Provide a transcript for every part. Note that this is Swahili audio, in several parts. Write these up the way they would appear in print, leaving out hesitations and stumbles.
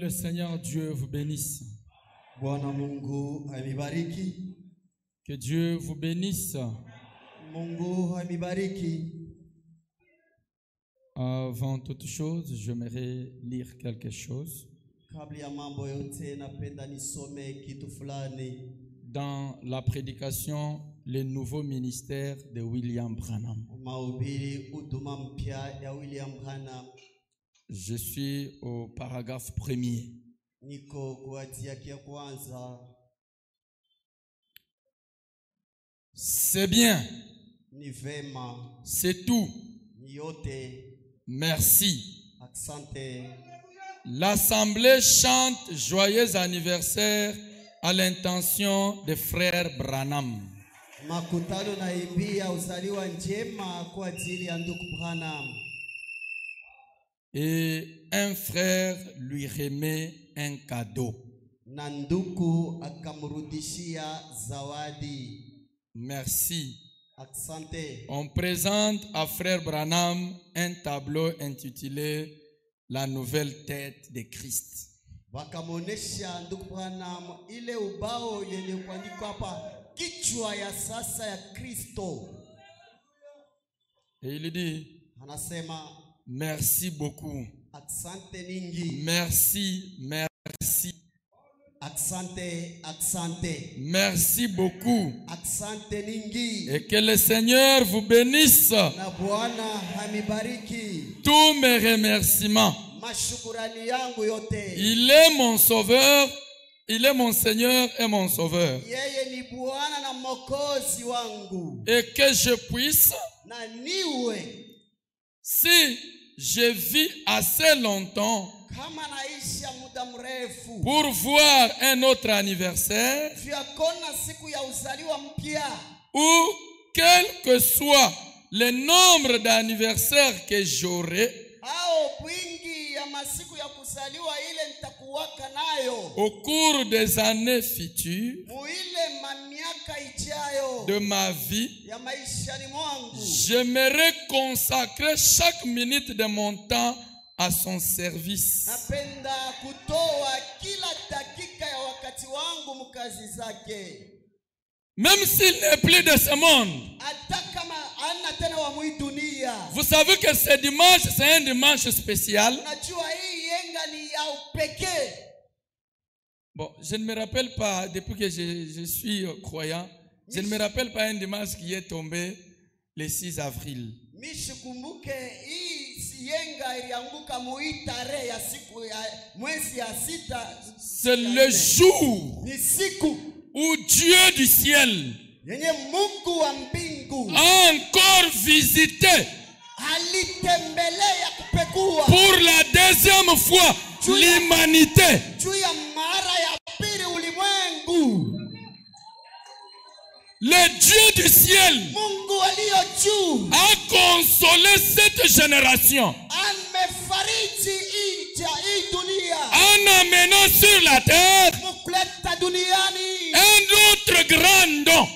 le Seigneur Dieu vous bénisse. Bwana Mungu amibariki. Que Dieu vous bénisse. Mungu amibariki. Avant toute chose, j'aimerais lire quelque chose. Kabla ya mambo yote napenda nisome kitu fulani. Dans la prédication, le nouveau ministère de William Branham. Mahubiri huduma mpya ya William Branham. Je suis au paragraphe 1er. Niko kuatia kia kwanza. C'est bien. Ni vema. C'est tout. Ni yote. Merci. Asante. L'Assemblée chante joyeux anniversaire à l'intention de frère Branham. Makutano naimbia uzaliwa njema kwa ajili ya ndugu Branham. Et un frère lui remet un cadeau. Na ndugu akamrudishia zawadi. Merci. Asante. On présente à frère Branham un tableau intitulé La nouvelle tête de Christ. Wakamonesha ndugu Branham ile ubao yenye kuandikwa hapa kichwa ya sasa ya Kristo. Et il dit, anasema merci beaucoup. Asante ningi. Merci, merci. Asante, asante. Merci beaucoup. Asante ningi. Et que le Seigneur vous bénisse. Na Bwana hamibariki. Tous mes remerciements. Mashukurani yangu yote. Il est mon sauveur. Il est mon Seigneur et mon sauveur. Yeye ni Bwana na Mwokozi wangu. Et que je puisse, na niwe, si je vis assez longtemps kama naisha muda mrefu, pour voir un autre anniversaire, tuyaona siku ya uzaliwa mpya, ou quel que soit le nombre d'anniversaires que j'aurai, au cours des années futures de ma vie, j'aimerais consacrer chaque minute de mon temps à son service. Même s'il n'est plus de ce monde. Vous savez que ce dimanche, c'est un dimanche spécial. Bon, je ne me rappelle pas, depuis que je suis croyant, je ne me rappelle pas un dimanche qui est tombé le 6 avril. C'est le jour où Dieu du ciel a encore visité pour la deuxième fois l'humanité. Le Dieu du ciel a consolé cette génération en amenant sur la terre un autre grand don,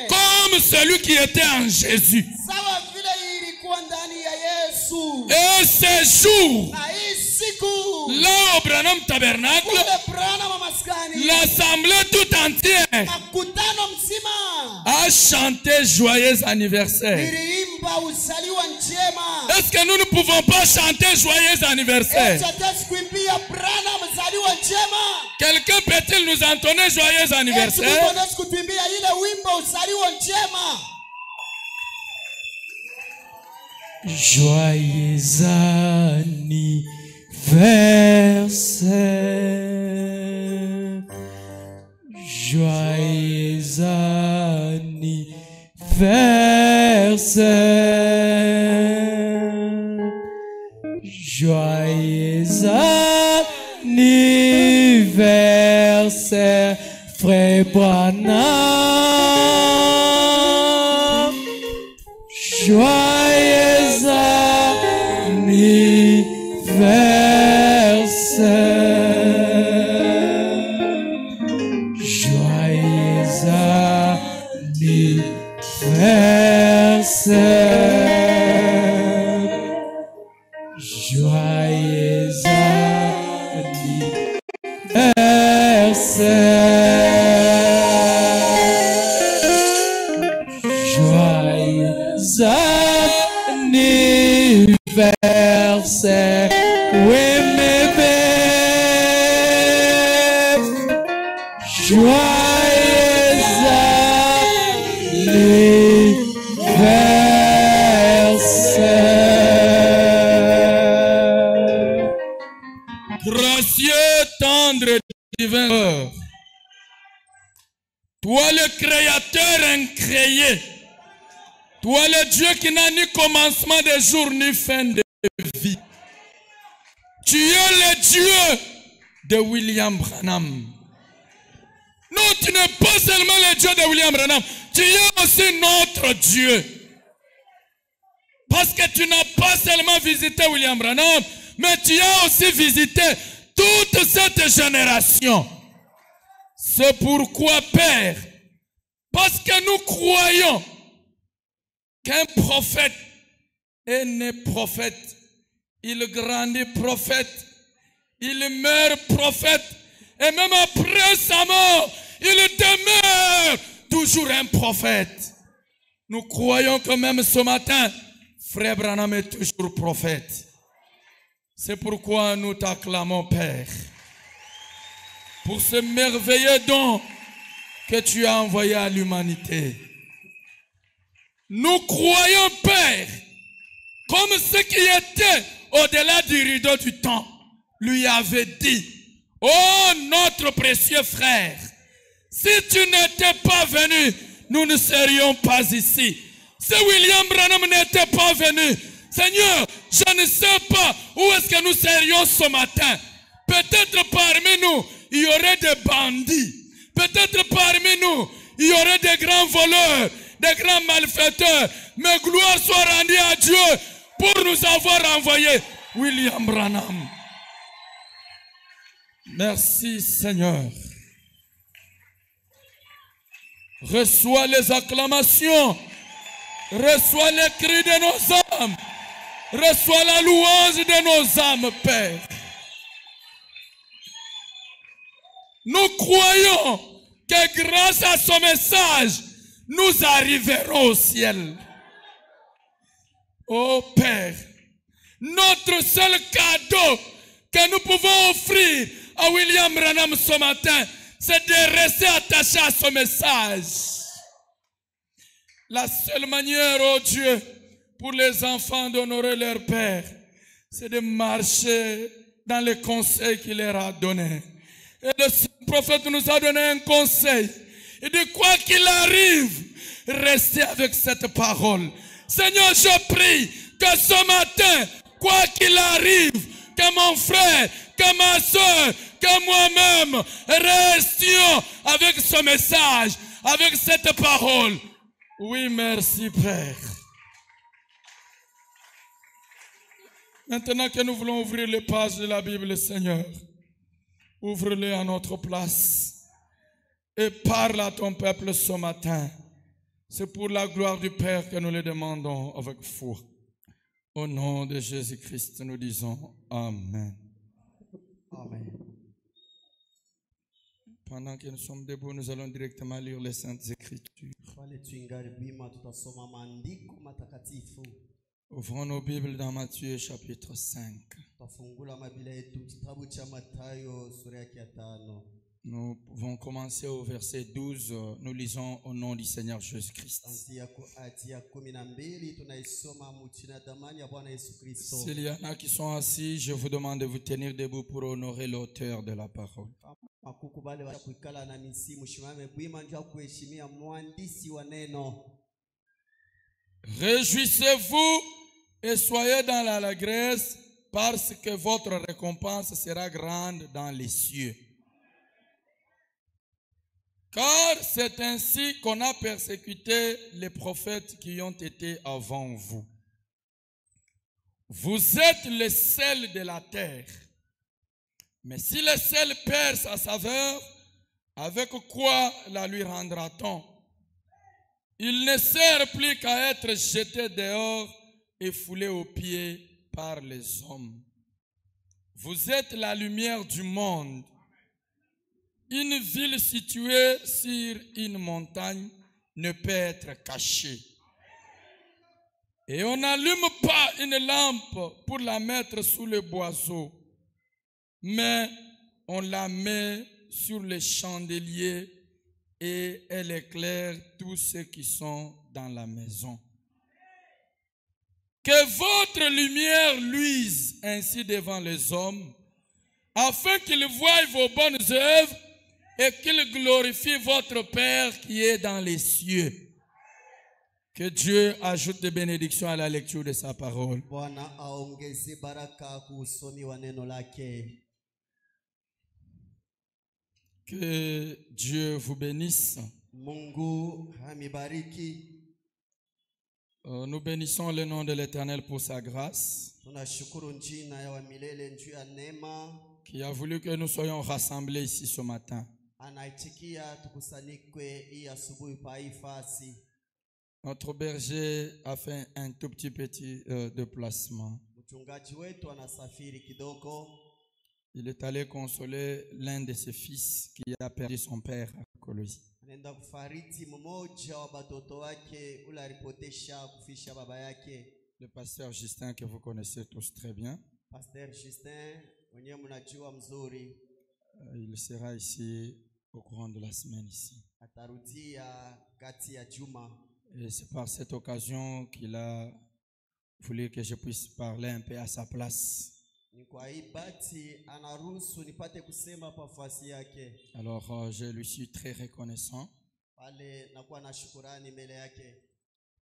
comme celui qui était en Jésus. Et ce jour, là au Branham Tabernacle, l'assemblée tout entière a chanté joyeux anniversaire. Est-ce que nous ne pouvons pas chanter joyeux anniversaire? Quelqu'un peut-il nous entonner joyeux anniversaire? Joyeux anniversaire, joyeux anniversaire, joyeux anniversaire, frère Branham, joyeux anniversaire, joyeux anniversaire, joyeux créé. Toi, le Dieu qui n'a ni commencement de jour ni fin de vie. Tu es le Dieu de William Branham. Non, tu n'es pas seulement le Dieu de William Branham, tu es aussi notre Dieu. Parce que tu n'as pas seulement visité William Branham, mais tu as aussi visité toute cette génération. C'est pourquoi, Père, parce que nous croyons qu'un prophète est né prophète, il grandit prophète, il meurt prophète, et même après sa mort, il demeure toujours un prophète. Nous croyons que même ce matin, Frère Branham est toujours prophète. C'est pourquoi nous t'acclamons, Père, pour ce merveilleux don que tu as envoyé à l'humanité. Nous croyons, Père, comme ce qui était au-delà du rideau du temps lui avait dit, oh notre précieux frère, si tu n'étais pas venu, nous ne serions pas ici. Si William Branham n'était pas venu, Seigneur, je ne sais pas où est-ce que nous serions ce matin. Peut-être parmi nous, il y aurait des bandits. Peut-être parmi nous, il y aurait des grands voleurs, des grands malfaiteurs. Mais gloire soit rendue à Dieu pour nous avoir envoyé William Branham. Merci Seigneur. Reçois les acclamations. Reçois les cris de nos âmes. Reçois la louange de nos âmes, Père. Nous croyons que grâce à ce message, nous arriverons au ciel. Oh Père, notre seul cadeau que nous pouvons offrir à William Branham ce matin, c'est de rester attaché à ce message. La seule manière, oh Dieu, pour les enfants d'honorer leur Père, c'est de marcher dans les conseils qu'il leur a donnés. Et le prophète nous a donné un conseil. Il dit, quoi qu'il arrive, restez avec cette parole. Seigneur, je prie que ce matin, quoi qu'il arrive, que mon frère, que ma soeur, que moi-même, restions avec ce message, avec cette parole. Oui, merci, Père. Maintenant que nous voulons ouvrir les pages de la Bible, Seigneur, ouvre-les à notre place et parle à ton peuple ce matin. C'est pour la gloire du Père que nous le demandons avec foi. Au nom de Jésus-Christ, nous disons Amen. Amen. Pendant que nous sommes debout, nous allons directement lire les Saintes Écritures. Ouvrons nos Bibles dans Matthieu chapitre 5. Nous pouvons commencer au verset 12. Nous lisons au nom du Seigneur Jésus-Christ. S'il y en a qui sont assis, je vous demande de vous tenir debout pour honorer l'auteur de la parole. Réjouissez-vous et soyez dans l'allégresse parce que votre récompense sera grande dans les cieux. Car c'est ainsi qu'on a persécuté les prophètes qui ont été avant vous. Vous êtes le sel de la terre. Mais si le sel perd sa saveur, avec quoi la lui rendra-t-on? Il ne sert plus qu'à être jeté dehors et foulé aux pieds par les hommes. Vous êtes la lumière du monde. Une ville située sur une montagne ne peut être cachée. Et on n'allume pas une lampe pour la mettre sous le boiseau, mais on la met sur le chandelier et elle éclaire tous ceux qui sont dans la maison. Que votre lumière luise ainsi devant les hommes, afin qu'ils voient vos bonnes œuvres et qu'ils glorifient votre Père qui est dans les cieux. Que Dieu ajoute des bénédictions à la lecture de sa parole. Bwana aongeze baraka kuusomi wa neno lake. Que Dieu vous bénisse. Mungu amibariki. Nous bénissons le nom de l'Éternel pour sa grâce, Tunashukuru jina ya wa milele juu ya neema. qui a voulu que nous soyons rassemblés ici ce matin. Anaitikia tukusanikwe hii asubuhi pa hii fasi. Notre berger a fait un tout petit déplacement. Mchungaji wetu anasafiri kidogo. Il est allé consoler l'un de ses fils qui a perdu son père à Colosie. Anaenda kufariti mmoja wa batoto wake ule alipotesha kufisha baba yake. Le pasteur Justin, que vous connaissez tous très bien, Pasteur Justin, mwenyewe mnajua mzuri, il sera ici au courant de la semaine ici. atarudia kati ya juma. Et c'est par cette occasion qu'il a voulu que je puisse parler un peu à sa place. Ni kwa hii bati anaruhusu nipate kusema pa fasi yake. Alors je lui suis très reconnaissant. Pale nakuwa na shukrani mbele yake.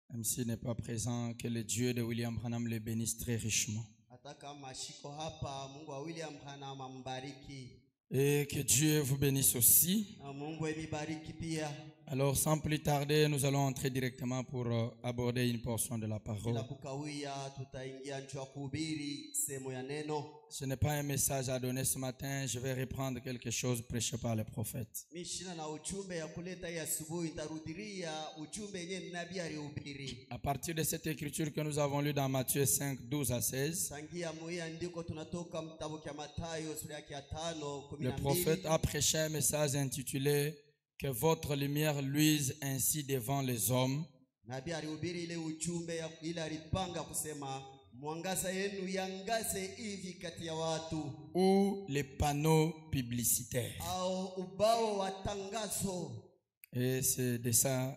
Même s'il n'est pas présent, que le Dieu de William Branham le bénisse très richement. Hata kama shiko hapa, Mungu wa William Branham ambariki. Et que Dieu vous bénisse aussi. Na Mungu emibariki pia. Alors sans plus tarder, nous allons entrer directement pour aborder une portion de la parole. Bila kukawia tutaingia njoo kuhubiri sehemu ya neno. Ce n'est pas un message à donner ce matin, je vais reprendre quelque chose prêché par le prophète. Mimi sina na ujumbe ya kuleta hii asubuhi, nitarudilia ujumbe yenyewe nabii alihubiri. À partir de cette écriture que nous avons lue dans Matthieu 5, 12 à 16, Tangia muia ndiko tunatoka mtabu cha Mathayo sura yake ya 5:12. le prophète a prêché un message intitulé « Que votre lumière luise ainsi devant les hommes » Nabii alihubiri ile ujumbe ile alipanga kusema mwangaza yenu yangaze hivi kati ya watu, ou les panneaux publicitaires. au ubao wa tangazo. Et c'est de ça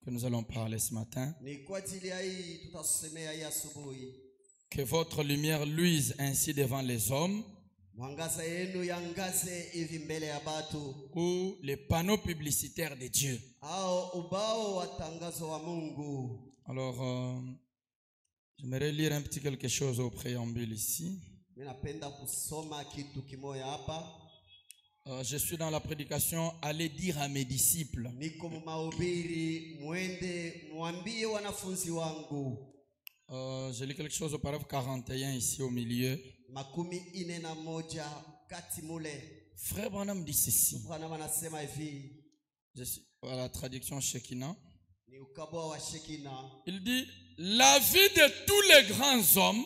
que nous allons parler ce matin. Ni kwa ajili ya hii tutasemea hii asubuhi. Que votre lumière luise ainsi devant les hommes, Mwangaza yenu yangaze hivi mbele ya watu, ou les panneaux publicitaires de Dieu. au ubao wa tangazo wa Mungu. Alors, j'aimerais lire un petit quelque chose au préambule ici. Mimi napenda kusoma kitu kimoja hapa. Je suis dans la prédication « Allez dire à mes disciples ». Niko mahubiri, mwende mwambie wanafunzi wangu. Je lis quelque chose au paragraphe 41 ici au milieu. 41 kati mule. Frère Branham dit ceci. Bwana anasema hivi. Je suis à la traduction Shekinah. Ni ukabwa wa Shekina. Il dit la vie de tous les grands hommes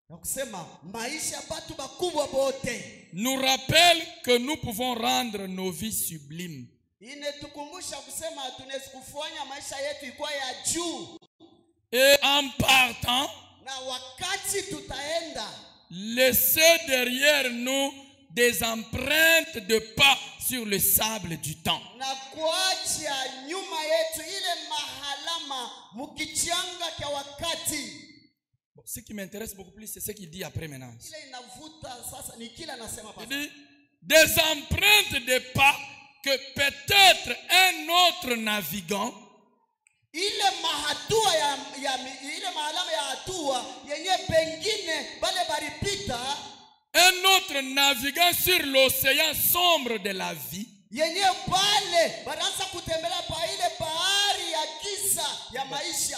Na kusema maisha batu bakubwa bote nous rappelle que nous pouvons rendre nos vies sublimes. inetukumbusha kusema tunaweza kufanya maisha yetu ikuwa ya juu. Et en partant, Na wakati tutaenda, laisser derrière nous des empreintes de pas sur le sable du temps. na kuacha nyuma yetu ile mahalama mukichanga kwa wakati. Bon, ce qui m'intéresse beaucoup plus, c'est ce qu'il dit après maintenant. Ile inavuta sasa ni kila nasema Il pasa. dit des empreintes de pas que peut-être un autre navigant Ile mahatua ile mahalama ya hatua yenye pengine bale baripita, un autre navigant sur l'océan sombre de la vie yenye pale banaanza kutembelea pa ile bahari ya giza ya maisha.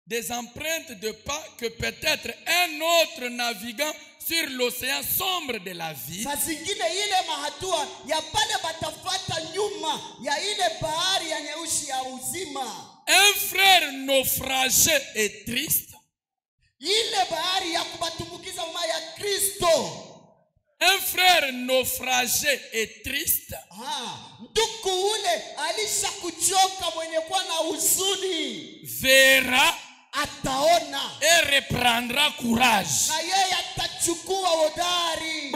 des empreintes de pas que peut-être un autre navigant sur l'océan sombre de la vie Saa zingine ile mahatua ya pale batafata nyuma ya ile bahari ya nyeusi ya uzima, un frère naufragé et triste, ile bahari ya kubatumbukiza mama ya Kristo. un frère naufragé et triste Ndugu ule alisha kuchoka, mwenye kuwa na huzuni verra ataona et reprendra courage. na yeye atachukua hodari.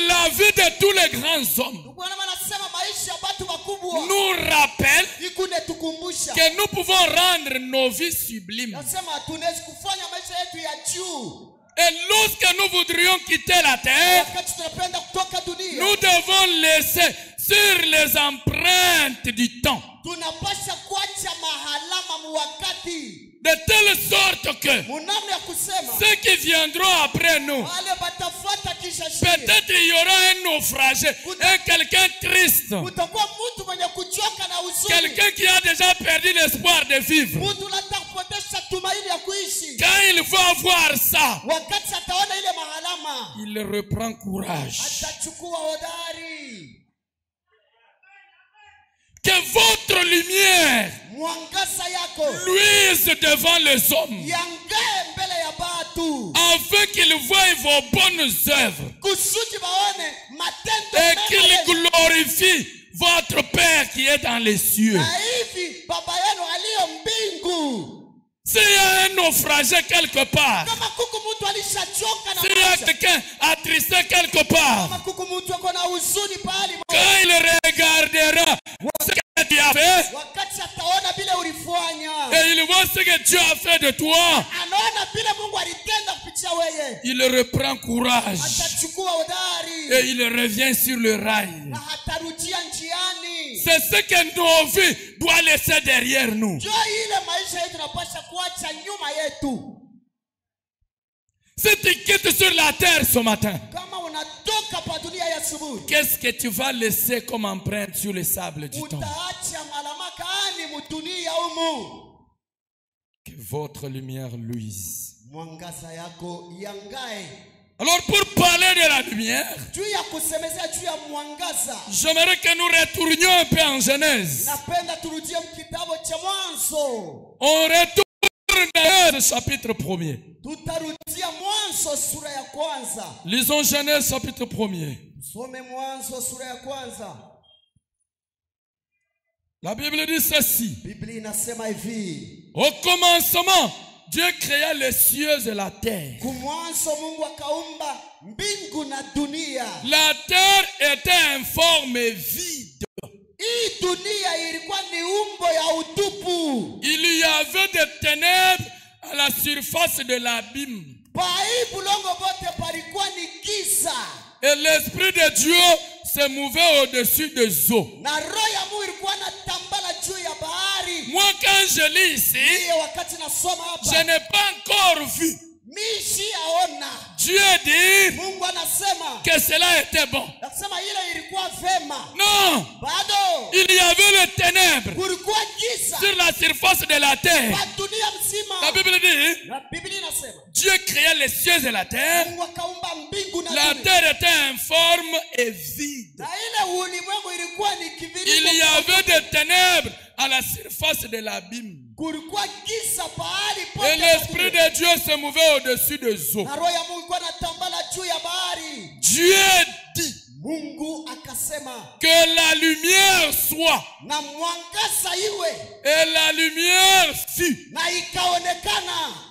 La vie de tous les grands hommes Bwana anasema maisha ya watu wakubwa nous rappelle ikune tukumbusha que nous pouvons rendre nos vies sublimes. nasema tunaweza kufanya maisha yetu ya juu. Et lorsque nous voudrions quitter la terre, Wakati tunapenda kutoka dunia, nous devons laisser sur les empreintes du temps. tunapasha kuacha mahalama muwakati De telle sorte que munamna ya kusema ceux qui viendront après nous, wale batafuata kisha shie peut-être il y aura un naufragé, quelqu'un triste, utakuwa mtu mwenye kuchoka na huzuni, quelqu'un qui a déjà perdu l'espoir de vivre. mtu anatapotesha tumaini ya kuishi. Quand il va voir ça, Wakati ataona ile mahalama il reprend courage. atachukua hodari. Que votre lumière Mwangaza yako luise devant les hommes, yangae mbele ya batu afin qu'ils voient vos bonnes œuvres kusudi baone matendo et mema qu'ils yenu. glorifient votre Père qui est dans les cieux. Na hivi baba yenu aliyo mbingu, S'il y a un naufragé quelque part, kama kuku mtu alishachoka na s'il y a maisha, quelqu'un attristé quelque part, kama kuku mtu ako na huzuni pahali moja, quand il regardera ce que tu as fait, wakati ataona vile ulifanya, et il voit ce que Dieu a fait de toi, anaona vile Mungu alitenda kupitia wewe, il reprend courage atachukua hodari et il revient sur le rail. na hatarudia njiani. C'est ce que nos vies doivent laisser derrière nous. Ndio ile maisha yetu tunapaswa kuacha nyuma yetu. Si tu quittes sur la terre ce matin, Kama unatoka pa dunia ya asubuhi, qu'est-ce que tu vas laisser comme empreinte sur le sable du temps? utaacha malama gani mudunia humu? Que votre lumière luise. Mwangaza yako yangae. Alors pour parler de la lumière, Juu ya kusemezea juu ya mwangaza, j'aimerais que nous retournions un peu en Genèse. napenda turudie kitabu cha Mwanzo. On retourne d'ailleurs chapitre 1er. Tutarudia Mwanzo sura ya kwanza. Lisons Genèse chapitre 1er. Some Mwanzo sura ya kwanza. La Bible dit ceci. Biblia inasema hivi: Au commencement, Dieu créa les cieux et la terre. kumwanzo Mungu akaumba mbingu na dunia. La terre était informe vide. Hii dunia ilikuwa ni umbo ya utupu. Il y avait des ténèbres à la surface de l'abîme. Pai bulongo bote palikuwa ni giza. Et l'Esprit de Dieu se mouvait au-dessus des eaux. Na roho ya Mungu ilikuwa inatambala juu ya bahari. Moi, quand je lis ici, Hiyo wakati nasoma je hapa, n'ai pas encore vu mishi aona. Dieu dit Mungu anasema, que cela était bon. nasema ile ilikuwa vema. Non, Bado il y avait les ténèbres kulikuwa giza sur la surface de la terre. kwa dunia La mzima. Bible dit, Na Biblia inasema Dieu créa les cieux et la terre. Mungu akaumba mbingu na La dunia. terre était informe et vide. Na ile ulimwengu ilikuwa ni Il kiviringo. y avait des ténèbres à la surface de l'abîme. Kulikuwa giza pahali Et pote. l'Esprit de Dieu se mouvait au-dessus des eaux. Na roho ya Mungu ilikuwa inatambala juu ya bahari. Dieu dit Mungu akasema que la lumière soit. na mwangaza iwe, Et la lumière fut. na ikaonekana.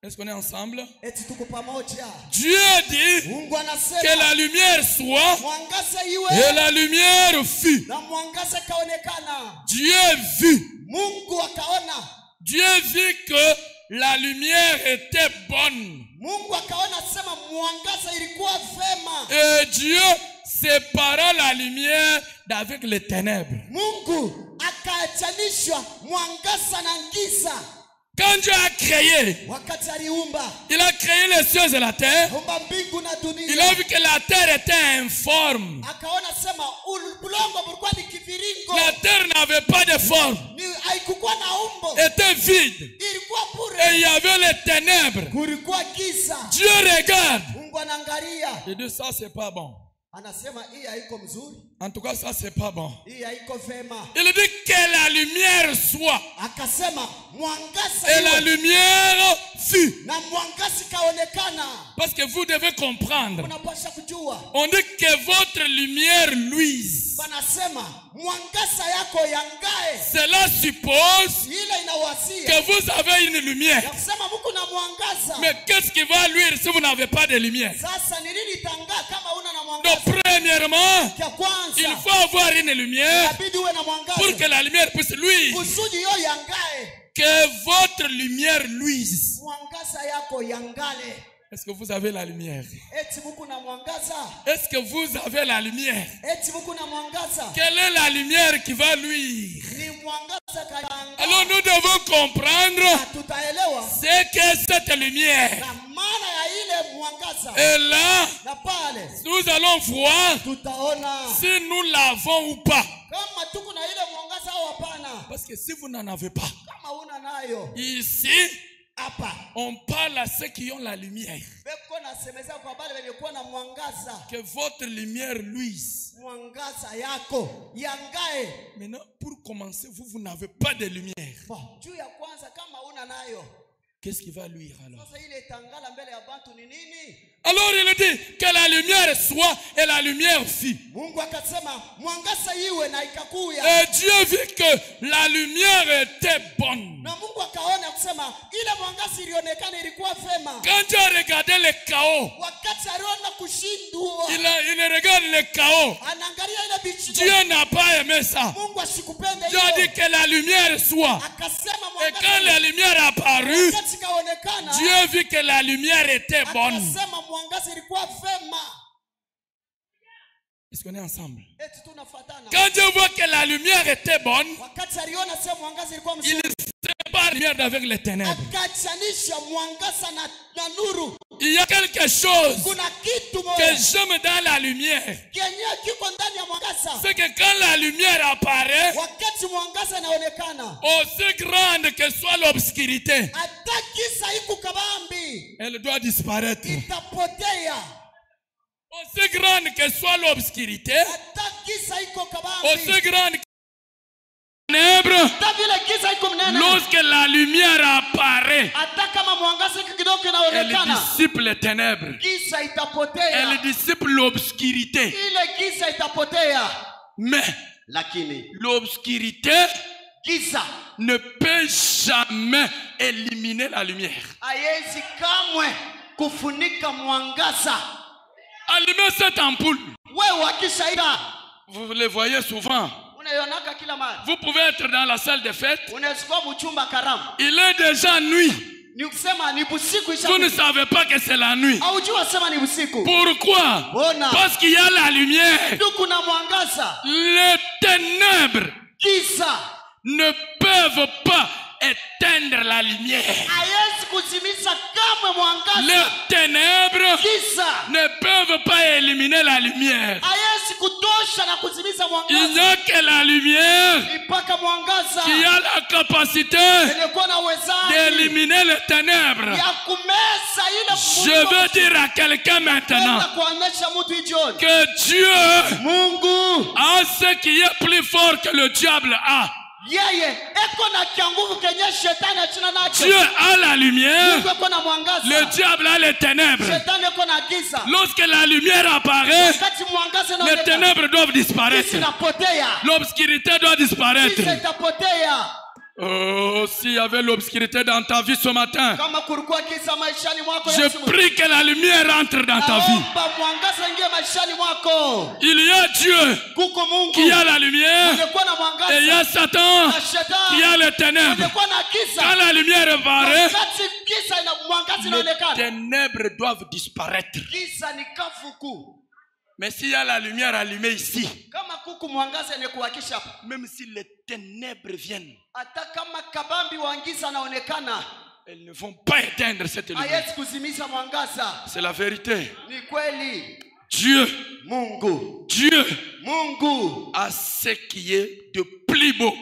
Est-ce qu'on est ensemble? Eti tuko pamoja. Dieu dit Mungu que anasema la lumière soit. mwangaza Et iwe, la lumière fut. na mwangaza ikaonekana. Dieu vit. Mungu akaona. Dieu vit que la lumière était bonne. Mungu akaona sema mwangaza ilikuwa vema. Et Dieu sépara la lumière d'avec les ténèbres. Mungu akaachanishwa mwangaza na giza. Quand Dieu a créé, Wakati aliumba, il a créé les cieux et la terre. umba mbingu na Il a dunia, vu que la terre était informe. akaona sema bulongo bulikuwa ni kiviringo, La terre n'avait pas de forme, ni haikukuwa na umbo, était vide. ilikuwa Et bure, il y avait les ténèbres. kulikuwa giza. Dieu regarde. Mungu anaangalia, Il dit ça c'est pas bon. anasema hii haiko mzuri, En tout cas ça c'est pas bon. hii haiko vema. Il dit que la lumière soit. Akasema mwangaza Et la iwe, lumière fut. na mwangaza ikaonekana. Parce que vous devez comprendre. Unapasha kujua, On dit que votre lumière luise. wanasema mwangaza yako yangae. Cela suppose Ile inawasia que vous avez une lumière. ya kusema Mungu na mwangaza. Mais qu'est-ce qui va luire si vous n'avez pas de lumière? Sasa ni nini itangaa kama una na Donc mwangaza? premièrement, Kia il kwanza faut avoir une lumière inabidi uwe na pour mwangaza que la lumière puisse luire. kusudi yo yangae, Que votre lumière luise. mwangaza yako yangale. Est-ce que vous avez la lumière? Eti muko na mwangaza. Est-ce que vous avez la lumière? Eti muko na mwangaza. Quelle est la lumière qui va luire? Ni mwangaza kayanga. Alors nous devons comprendre Tutaelewa. ce qu'est cette lumière. Na maana ya ile mwangaza. Et là, Na pale nous allons voir tutaona si nous l'avons ou pas. kama tuko na ile mwangaza au hapana. Parce que si vous n'en avez pas, Kama una nayo. ici, Hapa. on parle à ceux qui ont la lumière. Beko nasemeza kwa bale wenye kuwa na mwangaza. Que votre lumière luise. Mwangaza yako yangae. Maintenant, pour commencer, vous n'avez pas de lumière. Bon, juu ya kwanza kama una nayo. Qu'est-ce qui va luire alors? Sasa ile tangala mbele ya bantu ni nini? Alors il dit que la lumière soit et la lumière fut. Mungu akasema mwangaza iwe na ikakuya. Et Dieu vit que la lumière était bonne. Na Mungu akaona kusema ile mwangaza ilionekana ilikuwa vema. Quand Dieu a regardé le chaos, Wakati aliona kushindwa. il regarde le chaos. Anaangalia ile bichi. Dieu n'a pas aimé ça. Mungu asikupende Dieu a dit que la lumière soit. Akasema Et mwangaza. quand la lumière a apparu, Wakati kaonekana. Dieu vit que la lumière était bonne. Akasema mwangaza ilikuwa vema. Est-ce qu'on est ensemble? Eti tunafuatana. Quand Dieu voit que la lumière était bonne, Wakati aliona sema mwangaza ilikuwa il mzuri. sépare la lumière d'avec les ténèbres. Akachanisha mwangaza na nuru. Il y a quelque chose Kuna kitu que moja j'aime dans la lumière. kenye kiko ndani ya mwangaza. C'est que quand la lumière apparaît, Wakati mwangaza inaonekana, aussi grande que soit l'obscurité, hata giza iko kabambi elle doit disparaître. itapotea. Aussi grande que soit l'obscurité, Hata giza iko kabambi. aussi grande que les ténèbres, Hata vile giza iko mnene. lorsque la lumière apparaît, Hata kama mwangaza kidogo elle inaonekana, dissipe les ténèbres. giza itapotea. Elle dissipe l'obscurité. Ile giza itapotea. Mais Lakini l'obscurité giza ne peut jamais éliminer la lumière. haiwezi kamwe kufunika mwangaza. Allumez cette ampoule. Wewe wakishaida Vous le voyez souvent. unaionaka kila mara. Vous pouvez être dans la salle de fête. Unaweza mchumba karamu. Il est déjà nuit. Ni kusema ni usiku isha. Vous ne savez pas que c'est la nuit. Haujua sema ni usiku. Pourquoi? Bona. Parce qu'il y a la lumière. Ndio kuna mwangaza. Les ténèbres Giza ne peuvent pas éteindre la lumière. haiwezi kuzimiza kamwe mwangaza. Les ténèbres Giza ne peuvent pas éliminer la lumière. haiwezi kutosha na kuzimiza Il n'y mwangaza. a que la lumière Ipaka mwangaza. qui a la capacité Ilikuwa na uwezo d'éliminer les ténèbres. ya kumeza ile Je veux dire à quelqu'un maintenant kuonesha mtu ijioni. que Dieu Mungu a ce qui est plus fort que le diable a. yeye eko na kianguvu kenye shetani achina nacho. Dieu a la lumière, Mungu eko na mwangaza. le diable a les ténèbres. Shetani eko na giza. Lorsque la lumière apparaît, Wakati mwangaza les unaonekana, ténèbres doivent giza disparaître. inapotea. L'obscurité doit disparaître. Giza itapotea. Oh, s'il y avait l'obscurité dans ta vie ce matin, Kama kulikuwa giza maishani mwako je Yesu, prie que la lumière entre dans ta vie. naomba mwangaza ingie maishani mwako. Il y a Dieu Kuko Mungu qui a la lumière ungekuwa na et il y mwangaza a Satan na qui shetani a les ténèbres. ungekuwa na giza. Quand la lumière apparaît, Wakati giza ina mwangaza les inaonekana, ténèbres doivent disparaître. giza ni kafuku. Mais s'il y a la lumière allumée ici, Kama kuku mwangaza ni kuhakisha hapa, même si les ténèbres viennent, hata kama kabambi wa giza anaonekana, elles ne vont pas éteindre cette lumière. haiwezi kuzimiza mwangaza. C'est la vérité. Ni kweli. Dieu Mungu a ce qui est de plus beau.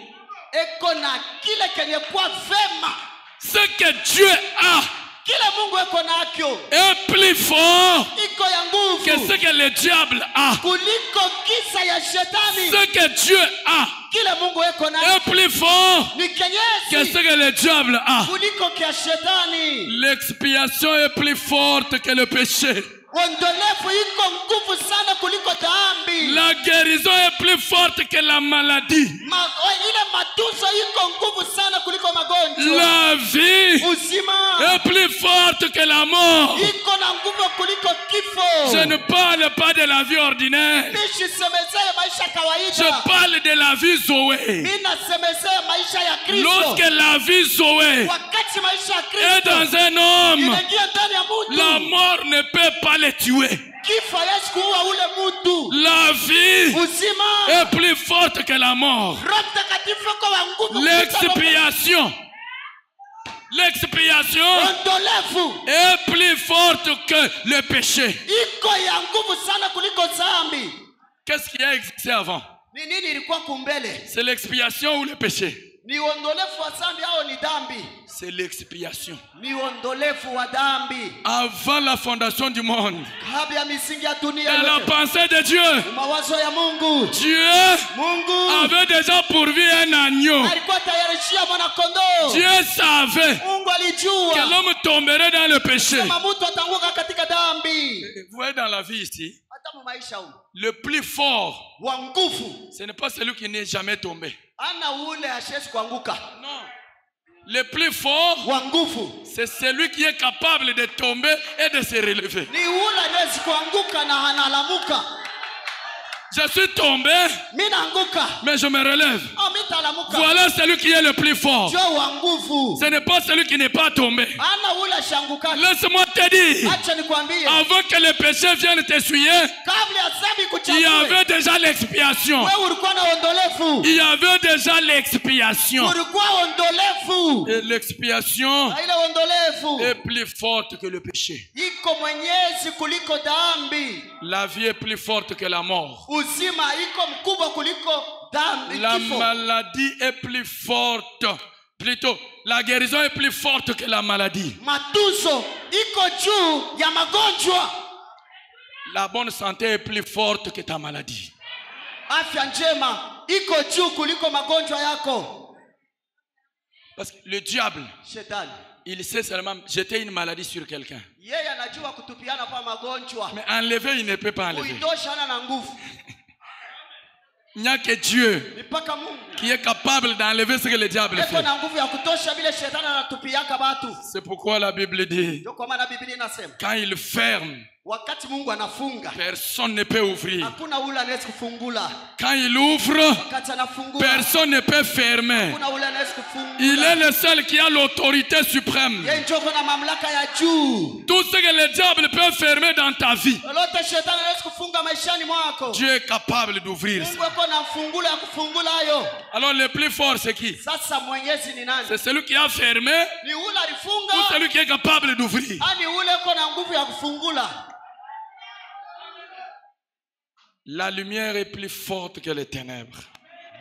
eko na kile kenye kwa vema. Ce que Dieu a Kile Mungu eko nakyo est plus fort iko ya nguvu que ce que le diable a. kuliko giza ya shetani. Ce que Dieu a Kile Mungu eko est nakyo plus fort ni que kenyesi ce que le diable a. kuliko kia shetani. L'expiation est plus forte que le péché. Ondolevu iko nguvu sana kuliko dhambi. La guérison est plus forte que la maladie. Ile matunzo iko nguvu sana kuliko magonjwa. La vie Uzima est plus forte que la mort. iko na nguvu kuliko kifo. Je ne parle pas de la vie ordinaire. Nishisemezee maisha Je kawaida. parle de la vie Zoé. Ninasemezea maisha ya Kristo. Lorsque la vie Zoé Wakati wakati maisha ya est Kristo dans un homme, inaingia ndani ya la mtu, mort ne peut pas le tuer. kifo haiwezi kuua ule mtu. La vie Uzima est plus forte que la mort. Roho Mtakatifu yuko wa nguvu kuliko L'expiation ondolevu est plus forte que le péché. iko ya nguvu sana kuliko dhambi. Qu'est-ce qui a existé avant? Ni nini ilikuwa kumbele? C'est l'expiation ou le péché? Ni ondolevu wa dhambi au ni dhambi? C'est l'expiation. Ni ondolevu wa dhambi. Avant la fondation du monde, Kabla ya misingi ya dunia dans la yote, pensée de Dieu, mawazo ya Mungu, Dieu Mungu avait déjà pourvu un agneau. alikuwa tayarishia mwana kondoo. Dieu savait Mungu que alijua l'homme tomberait dans le péché. kama mtu atanguka katika dhambi. Vous voyez dans la vie ici, Hata mu maisha huko le plus fort, wa nguvu ce n'est pas celui qui n'est jamais tombé. ana ule ashesi kuanguka. Non. Le plus fort, Wa nguvu c'est celui qui est capable de tomber et de se relever. ni ule anaweza kuanguka na analamuka. Je suis tombé, Mimi naanguka, mais je me relève. mimi talamuka. Voilà celui qui est le plus fort. Jo wa nguvu Ce n'est pas celui qui n'est pas tombé. ana ule shanguka. Laisse-moi te dire, Acha nikwambie, avant que le péché vienne t'essuyer, kabla ya dhambi il y kuchagua, avait déjà l'expiation. wewe ulikuwa na ondolevu. Il y avait déjà l'expiation. Ulikuwa ondolevu. Et l'expiation Na ile ondolevu est plus forte que le péché. iko mwenyezi kuliko dhambi. La vie est plus forte que la mort. Uzima iko mkubwa kuliko dhambi, La kifo. maladie est plus forte. Plutôt, la guérison est plus forte que la maladie. Matuzo iko juu ya magonjwa. La bonne santé est plus forte que ta maladie. Afya njema iko juu kuliko magonjwa yako. Parce que le diable, Shetani il sait seulement jeter une maladie sur quelqu'un. yeye anajua kutupiana kwa magonjwa, Mais enlever, il ne peut pas enlever. kuitosha hana na nguvu. Il n'y a que Dieu Mpaka Mungu qui est capable d'enlever ce que le diable eko fait. na nguvu ya kutosha vile shetani anatupiaka watu. C'est pourquoi la Bible dit, Ndio kwa maana Biblia inasema quand il ferme, wakati Mungu anafunga personne ne peut ouvrir. hakuna ule anaweza kufungula. Quand il ouvre, Wakati anafungula personne ne peut fermer. hakuna ule anaweza Il kufungula. est le seul qui a l'autorité suprême. Yeye ndio na mamlaka ya juu. Tout ce que le diable peut fermer dans ta vie, Lolote shetani anaweza kufunga maishani mwako, Dieu est capable d'ouvrir ça. Mungu ako na mfungulo ya kufungula hayo. Alors le plus fort c'est qui? Sasa mwenyezi ni nani? C'est celui qui a fermé Ni ule ou alifunga, celui qui est capable d'ouvrir? ani ule uko na nguvu ya kufungula. La lumière est plus forte que les ténèbres.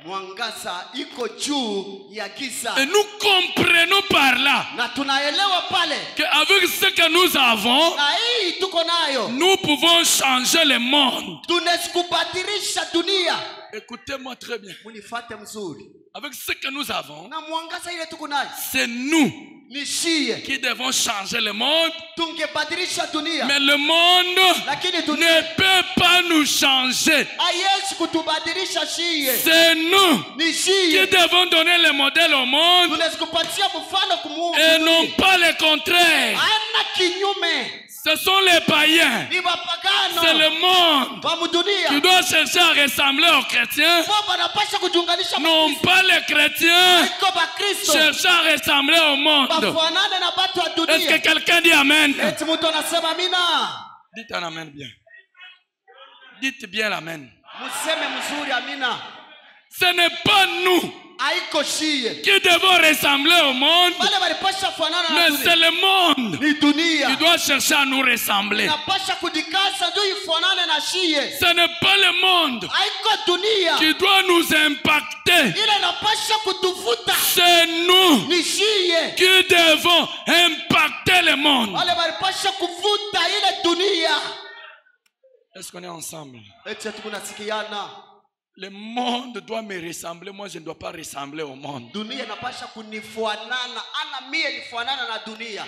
Mwangaza iko juu ya giza. Et nous comprenons par là Na tunaelewa pale qu'avec ce que nous avons, na hii tuko nayo nous pouvons changer le monde. tunaweza kubadilisha dunia. Écoutez-moi très bien. Munifate mzuri. Avec ce que nous avons, Na mwangaza ile tuko nayo c'est nous ni shie, qui devons changer le monde. tungebadilisha dunia, Mais le monde lakini ne dunia peut pas nous changer. haiwezi kutubadilisha shie. C'est nous Ni qui shie devons donner le modèle au monde tunaweza kupatia mfano kumuua et non pas le contraire. ana kinyume. Ce sont les païens. Ni C'est mapagano le monde wa qui mdunia doit chercher à ressembler aux chrétiens. wao wanapasha kujiunganisha Non pas les chrétiens iko Bakristo chercher à ressembler au monde. bafanane na batu wa Est-ce que dunia. quelqu'un dit Amen? Eti mtu anasema amina. Dites un Amen bien. Dites bien l'Amen. Museme mzuri amina. Ce n'est pas nous Haiko shie qui devons ressembler au monde, wale walipasha fanana na mais c'est dunia. le monde Ni qui dunia doit chercher à nous ressembler. napasha kudikaza ndio ifanane na shie. Ce n'est pas le monde Haiko dunia qui doit nous impacter. ile napasha kutuvuta. C'est nous Ni shie qui devons impacter le monde. wale walipasha kuvuta ile dunia. Est-ce qu'on est ensemble? Eti tukunasikiana. Le monde doit me ressembler. Moi, je ne dois pas ressembler au monde. Dunia inapasha kunifuanana, ana mie nifuanana na dunia.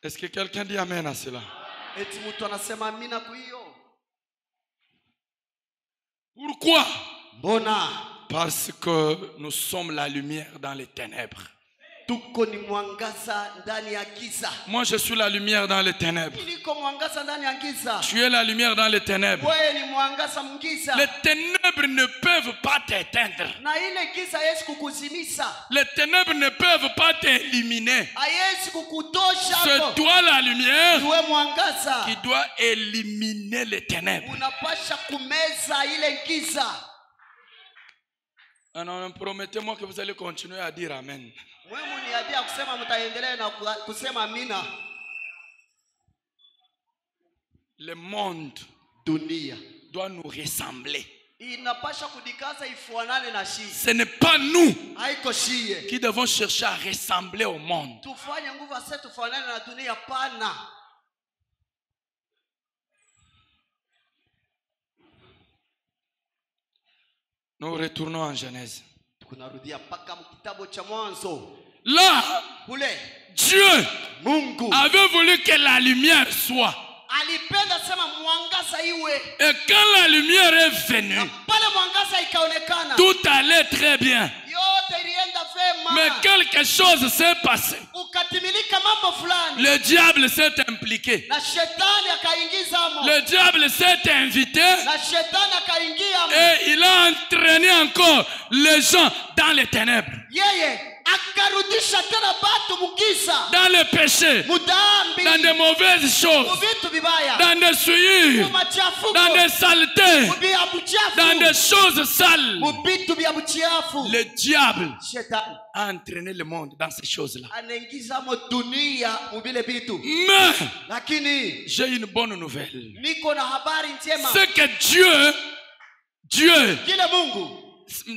Est-ce que quelqu'un dit Amen à cela? Eti mtu anasema amina kuhiyo. Pourquoi? Mbona? Parce que nous sommes la lumière dans les ténèbres. tuko ni mwangaza ndani ya giza. Moi, je suis la lumière dans les ténèbres. Niko mwangaza ndani ya giza. Tu es la lumière dans les ténèbres. Wewe ni mwangaza mgiza. Les ténèbres ne peuvent pas t'éteindre. Na ile giza Yesu kukuzimisa. Les ténèbres ne peuvent pas t'éliminer. Yesu kukutosha. C'est toi la lumière Wewe mwangaza qui doit éliminer les ténèbres. Unapasha kumeza ile giza. Alors, promettez-moi que vous allez continuer à dire Amen. Wewe niambia kusema mtaendelea na kusema amina. Le monde Dunia doit nous ressembler. inapasha kudikaza ifuanane na shi. Ce n'est pas nous Haiko shie. qui devons chercher à ressembler au monde. Tufanye nguvu sasa tufanane na dunia pana. Nous retournons en Genèse. Tunarudia paka kitabu cha Mwanzo. Là, Kule Dieu Mungu avait voulu que la lumière soit. alipenda sema mwangaza iwe. Et quand la lumière est venue, Pale mwangaza ikaonekana. tout allait très bien. Yote ilienda vema. Mais quelque chose s'est passé. Ukatimilika mambo fulani. Le diable s'est impliqué. Na shetani akaingiza mo. Le diable s'est invité Na shetani akaingia mo. et il a entraîné encore les gens dans les ténèbres, Yeye akarudisha tena batu mugisa. dans le péché, Mudambi. dans de mauvaises choses, Mubitu bibaya. dans des souillures, Mumachafuko. dans des saletés, Mubia buchafu. dans des choses sales. Mubitu bia buchafu. Le diable Shetani a entraîné le monde dans ces choses-là. anaingiza mo dunia mubile bitu. Mais Lakini j'ai une bonne nouvelle. niko na habari njema. C'est que Dieu, Kile Mungu,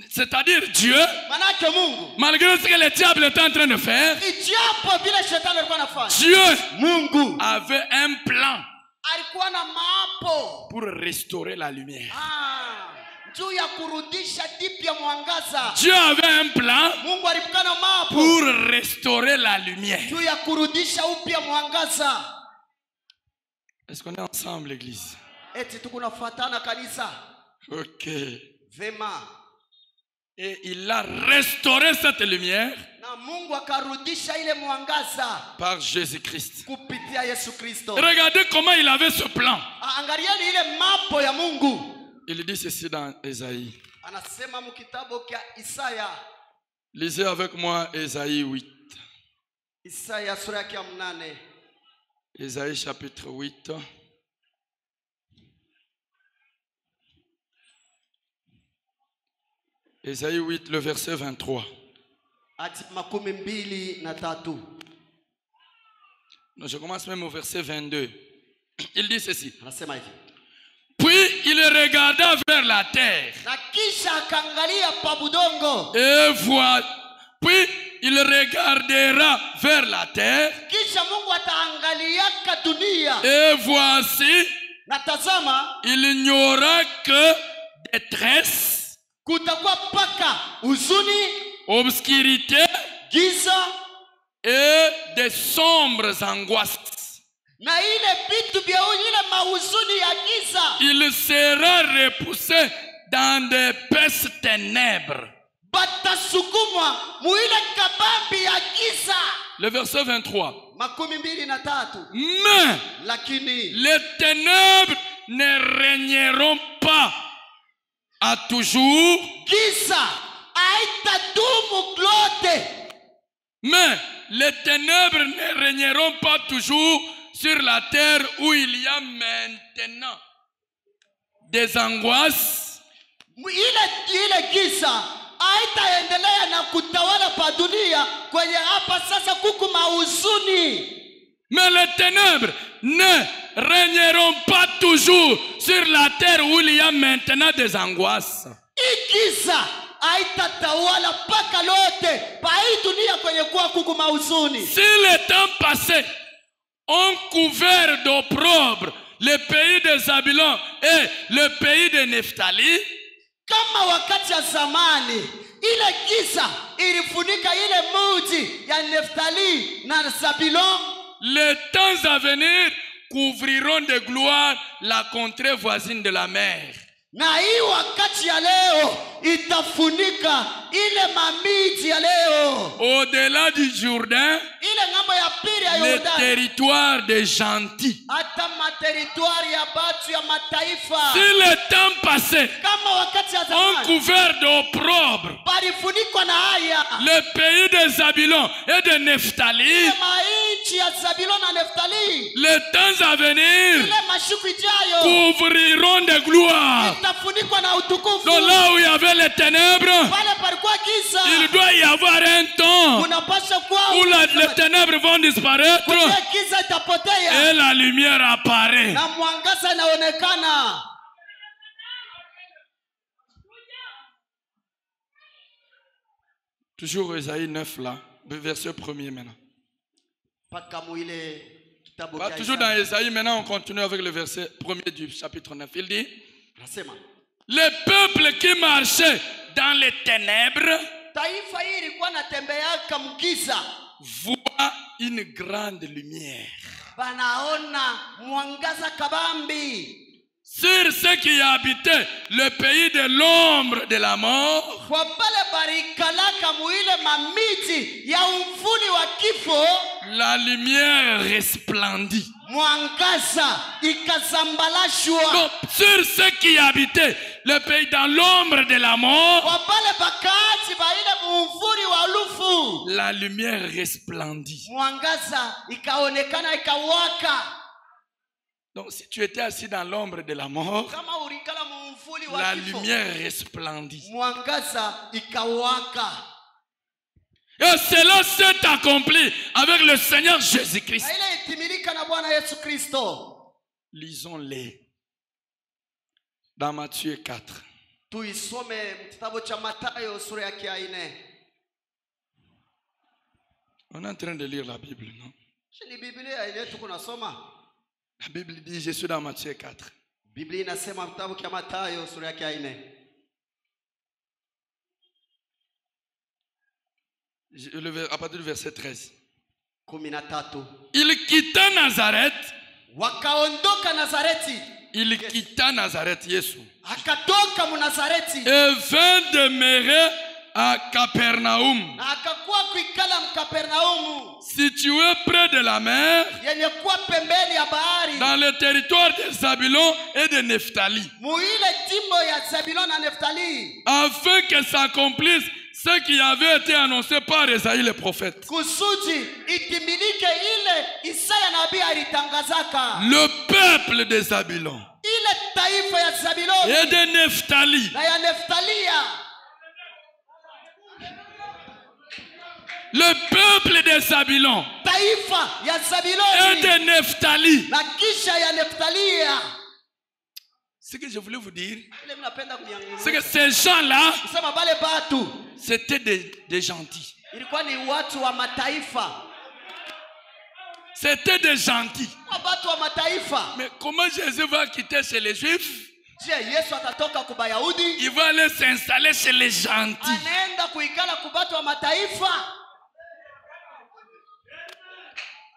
c'est-à-dire Dieu, manake Mungu, malgré ce que le diable est en train de faire, ijapo vile shetani alikuwa anafanya, Dieu Mungu avait un plan alikuwa na maapo pour restaurer la lumière. juu ya kurudisha dipya mwangaza. Dieu avait un plan Mungu alikuwa na maapo pour restaurer la lumière. juu ya kurudisha upya mwangaza. Est-ce qu'on est ensemble, l'église? Eti tukunafuatana kanisa. Ok. Vema. Et il a restauré cette lumière Na Mungu akarudisha ile mwangaza par Jésus-Christ. kupitia Yesu Kristo. Regardez comment il avait ce plan. Angalieni ile mapo ya Mungu. Il dit ceci dans Ésaïe. Anasema mkitabu kia Isaya. Lisez avec moi Ésaïe 8. Isaya sura ya 8. Ésaïe chapitre 8. Ésaïe 8, le verset 23. Ati 23. Je commence même au verset 22. Il dit ceci. Anasema hivi. Puis il regarda vers la terre. Na kisha akaangalia pa budongo. Et puis il regardera vers la terre. Kisha Mungu ataangaliaka dunia. Et voici, Na tazama, il n'y aura que détresse, kutakuwa paka huzuni, obscurité giza et des sombres angoisses. na ile vitu vya ile mahuzuni ya giza. Il sera repoussé dans d'épaisses ténèbres. Batasukumwa muile kabambi ya giza. Le verset 23. 23. Mais Lakini les ténèbres ne régneront pas à toujours. giza haitadumu lote. Mais les ténèbres ne régneront pas toujours sur la terre où il y a maintenant des angoisses. Ile giza haitaendelea na kutawala pa dunia kwenye hapa sasa kuku mahuzuni. Mais les ténèbres ne régneront pas toujours sur la terre où il y a maintenant des angoisses. Giza haitatawala paka lote pa hii dunia kwenye kuwa kuku mahuzuni. Si le temps passé ont couvert d'opprobre le pays de Zabulon et le pays de Nephtali, Kama wakati ya zamani ile giza ilifunika ile mji ya Neftali na Zabulon, les temps à venir couvriront de gloire la contrée voisine de la mer. na hii wakati ya leo itafunika ile mamiji ya leo. Au-delà du Jourdain, Ile ngambo ya pili ya le Yordani. territoire des gentils. Hata materitoire ya batu ya mataifa. Si le temps passé, Kama wakati ya on zamani. couvert d'opprobre Palifunikwa na haya. le pays de Zabulon et de Nephtali. Mainchi ya Zabulon na Neftali. Les temps à venir Ile mashuku ijayo. couvriront de gloire. Itafunikwa na utukufu. Donc là où il y avait les ténèbres, Pale palikuwa giza. il doit y avoir un temps Unapaswa kuwa où les ténèbres vont disparaître kwenye giza itapotea. et la lumière apparaît. Na mwangaza inaonekana. Toujours Isaïe 9 là, verset 1er maintenant. Paka muile kitabu Pas cha toujours dans Isaïe, maintenant on continue avec le verset 1er du chapitre 9. Il dit, Nasema, le peuple qui marchait dans les ténèbres taifa hili ilikuwa natembeaka mgiza. voit une grande lumière. Banaona mwangaza kabambi. Sur ceux qui habitaient le pays de l'ombre de la mort, Kwa pale barikalaka muile mamiti ya umvuli wa kifo. la lumière resplendit. Mwangaza ikazambalashwa. Donc, sur ceux qui habitaient le pays dans l'ombre de la mort, Kwa pale bakati ba ile mumvuli wa lufu. la lumière resplendit. Mwangaza ikaonekana ikawaka. Donc, si tu étais assis dans l'ombre de la mort, Kama ulikala mumvuli wa la kifo. lumière resplendit. Mwangaza ikawaka. Et cela s'est accompli avec le Seigneur Jésus-Christ. Na ile itimilika na Bwana Yesu Kristo. Lisons-les dans Matthieu 4. Tuisome kitabu cha Mathayo sura ya 4. On est en train de lire la Bible, non? Ni Biblia ile tuko nasoma. La Bible dit, je suis dans Matthieu 4. Biblia inasema kitabu cha Mathayo sura ya 4. À partir du verset 13. 13. Il quitta Nazareth. Wakaondoka Nazareti. Il quitta Nazareth, Yesu. Akatoka Mnazareti. Et vint demeurer à Capernaum, Na akakuwa kuikala Mkapernaumu. situé près de la mer, Yenye kuwa pembeni ya bahari. dans le territoire de Zabulon et de Nephtali, Muile timbo ya Zabulon na Neftali. afin que s'accomplisse ce qui avait été annoncé par Esaïe le prophète. Kusudi itimilike ile Isaya nabii alitangazaka. Le peuple de Zabulon Ile taifa ya Zabuloni et de Nephtali, na ya Neftalia. le peuple de Zabulon Taifa ya et Zabuloni de Nephtali. na kisha ya Neftalia. Ce que je voulais vous dire, Ile mnapenda c'est que kuniangalia. ces gens-là, Kusema bale batu c'était des gentils. ilikuwa ni watu wa mataifa. C'était des gentils. Watu wa mataifa. Mais comment Jésus va quitter chez les Juifs? Je, Yesu atatoka kubayahudi? Il va aller s'installer chez les gentils. Anaenda kuikala kubatu wa mataifa.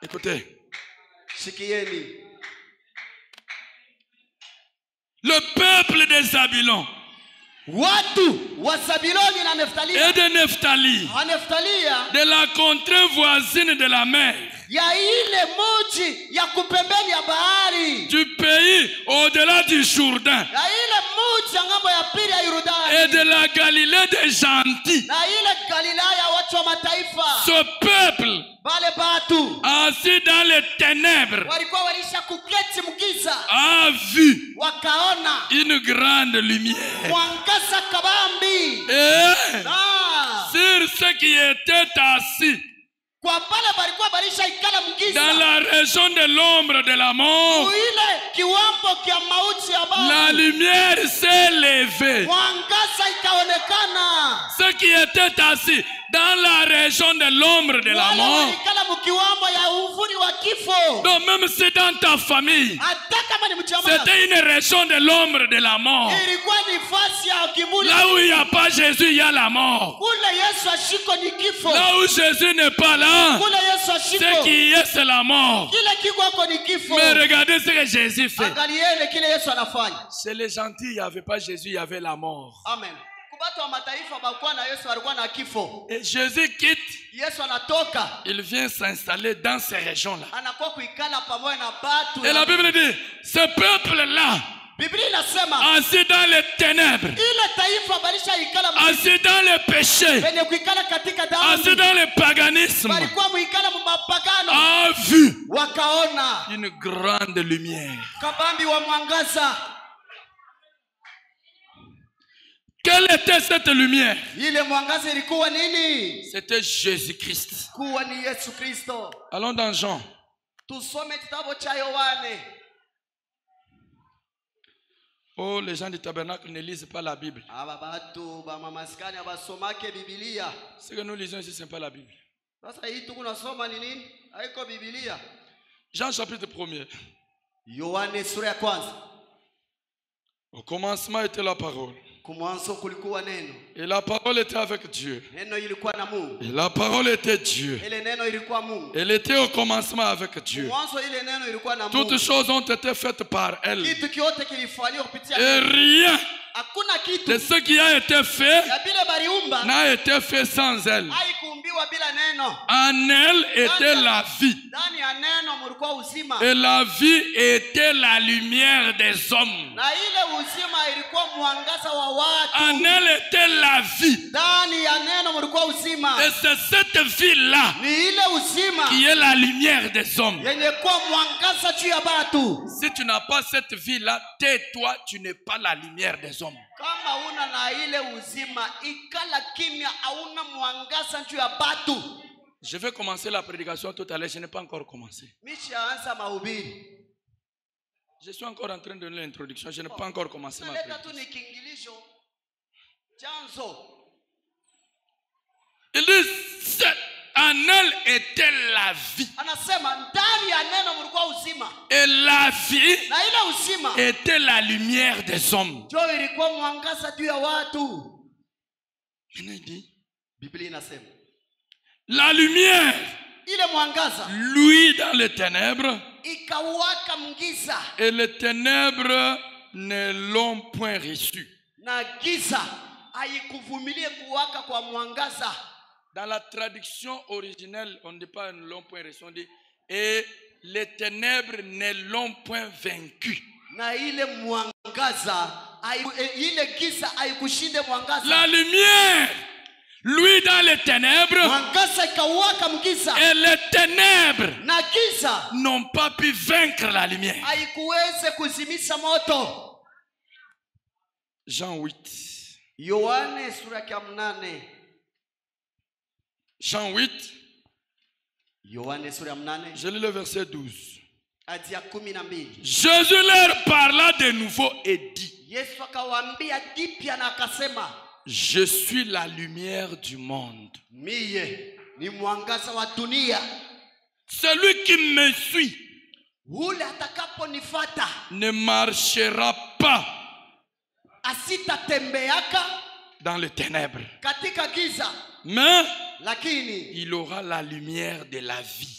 Écoutez, Sikieni. le peuple de Zabulon Watu wa Zabuloni na Neftalia. et de Nephtali, Wa Neftalia de la contrée voisine de la mer, ya ile muji ya kupembeni ya bahari. du pays au-delà du Jourdain Na ile muji ya ngambo ya pili ya et Yordani. de la Galilée des gentils. Na ile Galilaya watu wa mataifa. Ce peuple, Bale batu assis dans les ténèbres, walikuwa walisha kuketi mgiza. a vu Wakaona une grande lumière. mwangaza kabambi. Et Na sur ceux qui étaient assis kwa pale balikuwa balisha ikala dans mgiza. la région de l'ombre de la mort, Ile kiwambo kia mauti ya la baba. lumière s'est levée. Mwangaza ikaonekana. Ceux qui étaient assis dans la région de l'ombre de la Wale mort. walikala mkiwambo ya uvuni wa kifo. Donc même si dans ta famille, Hata kama ni mjamaa. c'était une région de l'ombre de la mort. Ilikuwa ni fasi ya kiburi. Là où il n'y a pas Jésus, il y a la mort. Kule Yesu ashiko ni kifo. Là où Jésus n'est pas là, Kule Yesu ce ashiko. qui est, c'est la mort. Kile kiko hako ni kifo. Mais regardez ce que Jésus fait. Angalieni kile Yesu anafanya. Chez les gentils, il n'y avait pas Jésus, il y avait la mort. Amen. Kubatu wa mataifa bakuwa na Yesu walikuwa na kifo. Et Jésus quitte. Yesu anatoka. Il vient s'installer dans ces régions-là. Anakuwa kuikala pamoja na batu. Et la Bible dit, ce peuple-là, Biblia inasema assis dans les ténèbres, ile taifa balisha ikala assis dans le péché, benye kuikala katika assis dhambi. dans le paganisme, Balikuwa muikala mumapagano. a vu Wakaona une grande lumière. kabambi wa mwangaza. Quelle était cette lumière? Ile mwangaza ilikuwa nini? C'était Jésus-Christ. Kuwa ni Yesu Kristo. Allons dans Jean. Tusome kitabu cha Yohane. Oh, les gens du tabernacle ne lisent pas la Bible. Aba batu ba mamaskani abasomake Biblia. Ce que nous lisons ici, ce n'est pas la Bible. Sasa hii tunasoma ni nini? Haiko Biblia. Jean chapitre 1er. Yohane sura ya kwanza. Au commencement était la parole. Kumwanzo kulikuwa neno. Et la parole était avec Dieu. Neno ilikuwa na Mungu. Et la parole était Dieu. Ile neno ilikuwa Mungu. Elle était au commencement avec Dieu. Mwanzo ile neno ilikuwa na Mungu. Toutes choses ont été faites par elle. Kitu kyote kilifanywa kupitia Et rien hakuna kitu de ce qui a été fait ya bila baliumba n'a été fait sans elle. haikuumbiwa bila neno. En elle était la vie. Ndani ya neno mulikuwa uzima. Et la vie était la lumière des hommes. Na ile uzima ilikuwa mwangaza wa watu. En elle était la vie. Ndani ya neno mulikuwa uzima. Et c'est cette vie-là Ni ile uzima qui est la lumière des hommes. yenye kuwa mwangaza juu ya batu. Si tu n'as pas cette vie-là, tais-toi, tu n'es pas la lumière des hommes. Kama una na ile uzima, ikala kimya, hauna mwangaza juu ya batu. Je vais commencer la prédication tout à l'heure, je n'ai pas encore commencé. Mishaanza mahubiri. Je suis encore en train de donner l'introduction, je n'ai pas encore commencé ma Leta tu prédication. ni kiingilisho. Chanzo. Il dit, en elle était la vie. Anasema ndani ya neno mulikuwa uzima. Et la vie Na ile uzima était la lumière des hommes. ndio ilikuwa mwangaza juu ya watu. Maintenant il dit, Biblia inasema la lumière, ile mwangaza lui dans les ténèbres, ikawaka mgiza et les ténèbres ne l'ont point reçu. na giza haikuvumilie kuwaka kwa mwangaza. Dans la traduction originelle, on ne dit pas ne l'ont point reçu, on dit et les ténèbres ne l'ont point vaincu. Na ile mwangaza ile giza haikushinde mwangaza. La lumière, lui dans les ténèbres, Mwangaza ikawaka mgiza et les ténèbres na giza n'ont pas pu vaincre la lumière. haikuweze kuzimisha moto. Jean 8. Yohane sura ya 8. Jean 8, Yohane sura ya 8 je lis le verset 12. hadi ya 12. Jésus leur parla de nouveau et dit, Yesu akawaambia dipya na akasema, je suis la lumière du monde. miye ni mwangaza wa dunia. Celui qui me suit Ule atakaponifuata ne marchera pas asitatembeaka dans les ténèbres, katika giza, mais lakini il aura la lumière de la vie.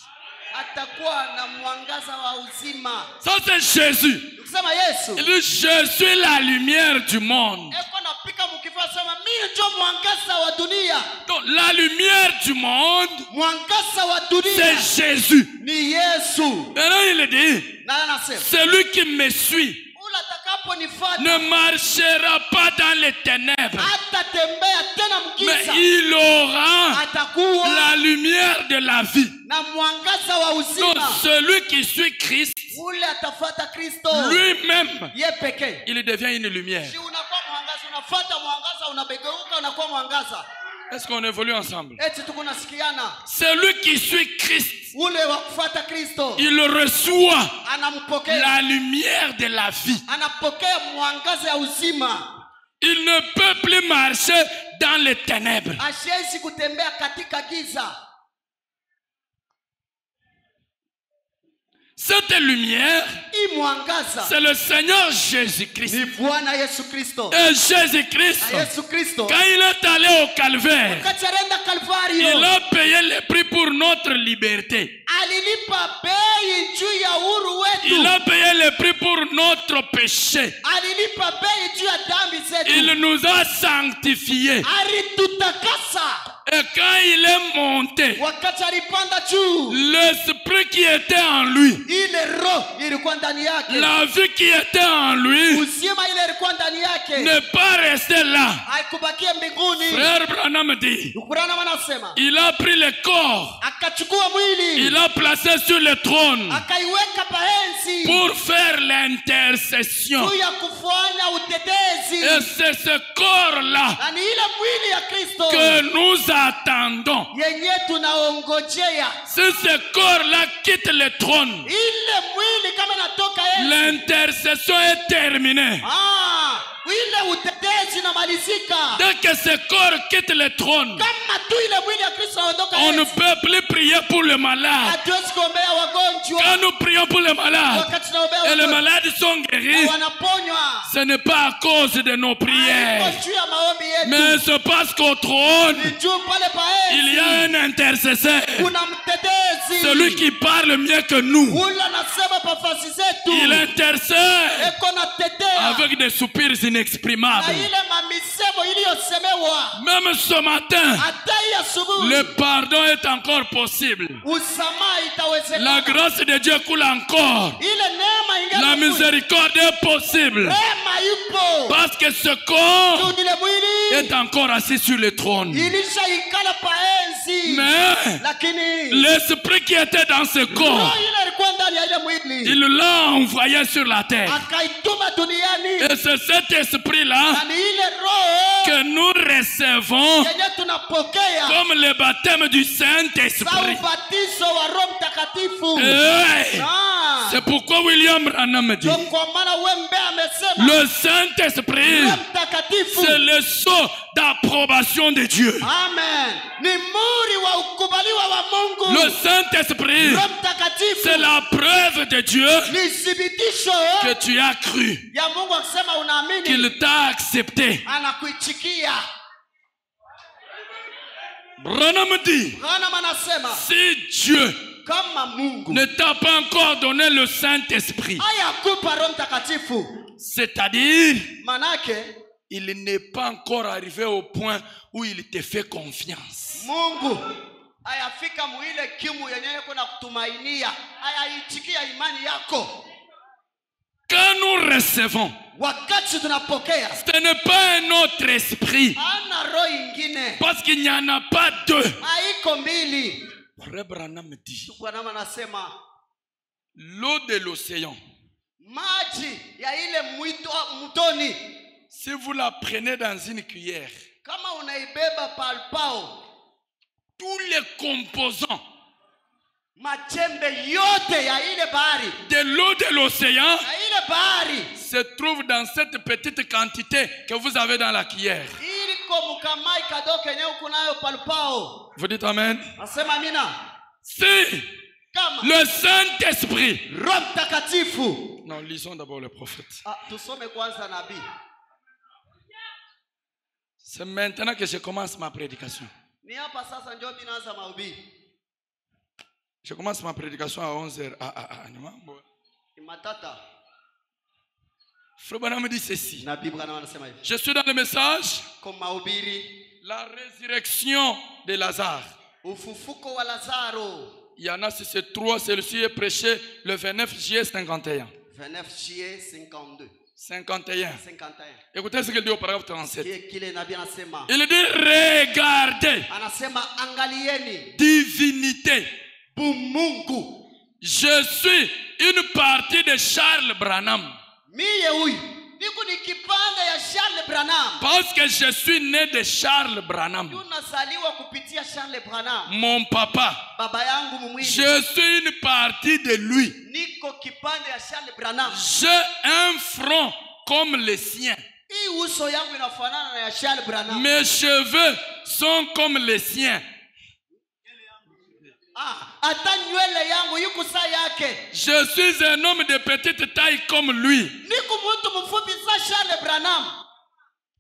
atakuwa na mwangaza wa uzima. Ça c'est Jésus. Ukisema Yesu Il dit, je suis la lumière du monde. eko napika mkifua sema mimi ndio mwangaza wa dunia. Donc la lumière du monde, Mwangaza wa dunia c'est Jésus. ni Yesu. Maintenant il dit, Na anasema celui qui me suit ule atakaponifuata ne marchera pas dans les ténèbres, atatembea tena mais mgiza, il aura atakuwa la lumière de la vie. na mwangaza wa Donc uzima. celui qui suit Christ, Ule atafuata Kristo lui-même, ye pekee. il devient une lumière. Si unakuwa mwangaza, unafuata mwangaza, unabegeuka unakuwa mwangaza. Est-ce qu'on évolue ensemble? Eti tuko nasikiana. Celui qui suit Christ, Ule wa kufuata Kristo il reçoit anampokea, la lumière de la vie. anapokea mwangaza ya uzima. Il ne peut plus marcher dans les ténèbres. Hasiwezi kutembea katika giza. Cette lumière, Hii mwangaza c'est le Seigneur Jésus-Christ. ni Bwana Yesu Kristo. Et Jésus-Christ, Na Yesu Kristo quand il est allé au calvaire, wakati alienda il Kalvario a payé le prix pour notre liberté. alilipa bei juu ya uhuru wetu. Il a payé le prix pour notre péché. alilipa bei juu ya dhambi zetu. Il nous a sanctifiés. Alitutakasa Et quand il est monté, wakati alipanda juu, l'esprit qui était en lui, ile roho ilikuwa ndani yake, la vie qui était en lui, uzima ile ilikuwa ndani yake, n'est pas resté là. haikubakia mbinguni. Frère Branham dit, Branham anasema il a pris le corps, akachukua mwili, il a placé sur le trône akaiweka paenzi pour faire l'intercession. juu ya kufanya utetezi. Et c'est ce corps-là Na ni ile mwili ya Kristo que nous attendons. yenye tunaongojea. Si ce corps-là quitte le trône, Ile mwili kama natoka enzi, l'intercession est terminée. ile utetezi namalizika. Dès que ce corps quitte le trône, Kama tu ile mwili ya Kristo aondoka on ne enzi, peut plus prier pour le malade. hatuwezi kuombea wagonjwa. Quand nous prions pour le malade Wakati tunaombea et les wagonjwa malades sont guéris, wanaponywa, ce n'est pas à cause de nos prières, haiko juu ya maombi yetu, mais c'est parce qu'au trône, ni juu pale il y a paenzi un intercesseur, kuna mtetezi, celui qui parle mieux que nous. ule anasema pafasi zetu, Il intercède eko na tetea avec des soupirs na inexprimables. ile mamisemo iliyosemewa. Même ce matin, Hata hii asubuhi le pardon est encore possible. usamaha itawezekana. La grâce de Dieu coule encore. Ile neema La ingekuwa, miséricorde est possible. neema ipo Parce que ce corps juu, ile mwili est encore assis sur le trône. ilishaikala paenzi, Mais lakini l'esprit qui était dans ce roho corps, ile ilikuwa ndani ya ile mwili, il l'a envoyé sur la terre. akaituma duniani. Et c'est cet esprit-là Na ni ile roho que nous recevons yenye tunapokea comme le baptême du za Saint-Esprit. ubatizo wa Roho Mtakatifu. Hey! Ah, C'est pourquoi William Branham dit, ndio kwa maana Wembe amesema le Saint-Esprit, Roho Mtakatifu, c'est le sceau d'approbation de Dieu. amen, ni muri wa ukubaliwa wa Mungu. Le Saint-Esprit, Roho Mtakatifu c'est la preuve de Dieu ni thibitisho que tu as cru, ya Mungu akisema unaamini, qu'il t'a accepté. anakuitikia. Branham dit, Branham anasema si Dieu kama Mungu ne t'a pas encore donné le Saint-Esprit, hayakupa Roho Mtakatifu, c'est-à-dire, manake il n'est pas encore arrivé au point où il te fait confiance. Mungu hayafika muile kimu yenyewe kuna kutumainia, hayaitikia imani yako. Quand nous recevons, Wakati tunapokea, ce n'est pas un autre esprit, ana roho ingine, parce qu'il n'y en a pas deux. haiko mbili. Frère Branham dit, Bwana anasema l'eau de l'océan, maji ya ile mtoni, si vous la prenez dans une cuillère, kama unaibeba palpao, tous les composants machembe yote ya ile bahari, de l'eau de l'océan ya ile bahari se trouvent dans cette petite quantité que vous avez dans la cuillère. iliko mkamai kadogo yenyewe kunayo palpao. Vous dites Amen? Nasema amina. Si Kama le Saint-Esprit... Roho Mtakatifu. Non, lisons d'abord le prophète. Tusome kwanza nabii. C'est maintenant que je commence ma prédication. Ni hapa sasa ndio mimi naanza mahubiri. Je commence ma prédication à 11h. Matata. Frère Branham dit ceci. Nabii Branham anasema hivi. Je suis dans le message. Kwa mahubiri, La résurrection de Lazare. ufufuko wa Lazaro. Il y en a, si c'est trois, celui-ci est prêché le 29 juillet 51. 29 juillet 52. 51. 51. Écoutez ce qu'il dit au paragraphe 37. Kile nabii anasema. Il dit, regardez, Anasema angalieni divinité. bumungu. Je suis une partie de Charles Branham. Mie huyu niko ni kipande ya Charles Branham. Parce que je suis né de Charles Branham. Tunazaliwa kupitia Charles Branham. Mon papa. Baba yangu mumwili. Je suis une partie de lui. Niko kipande ya Charles Branham. J'ai un front comme le sien. Hii uso yangu inafanana na ya Charles Branham. Mes cheveux sont comme les siens. Hata nywele yangu yuko saa yake. Je suis un homme de petite taille comme lui. Niko mtu mfupi sa Charles Branham.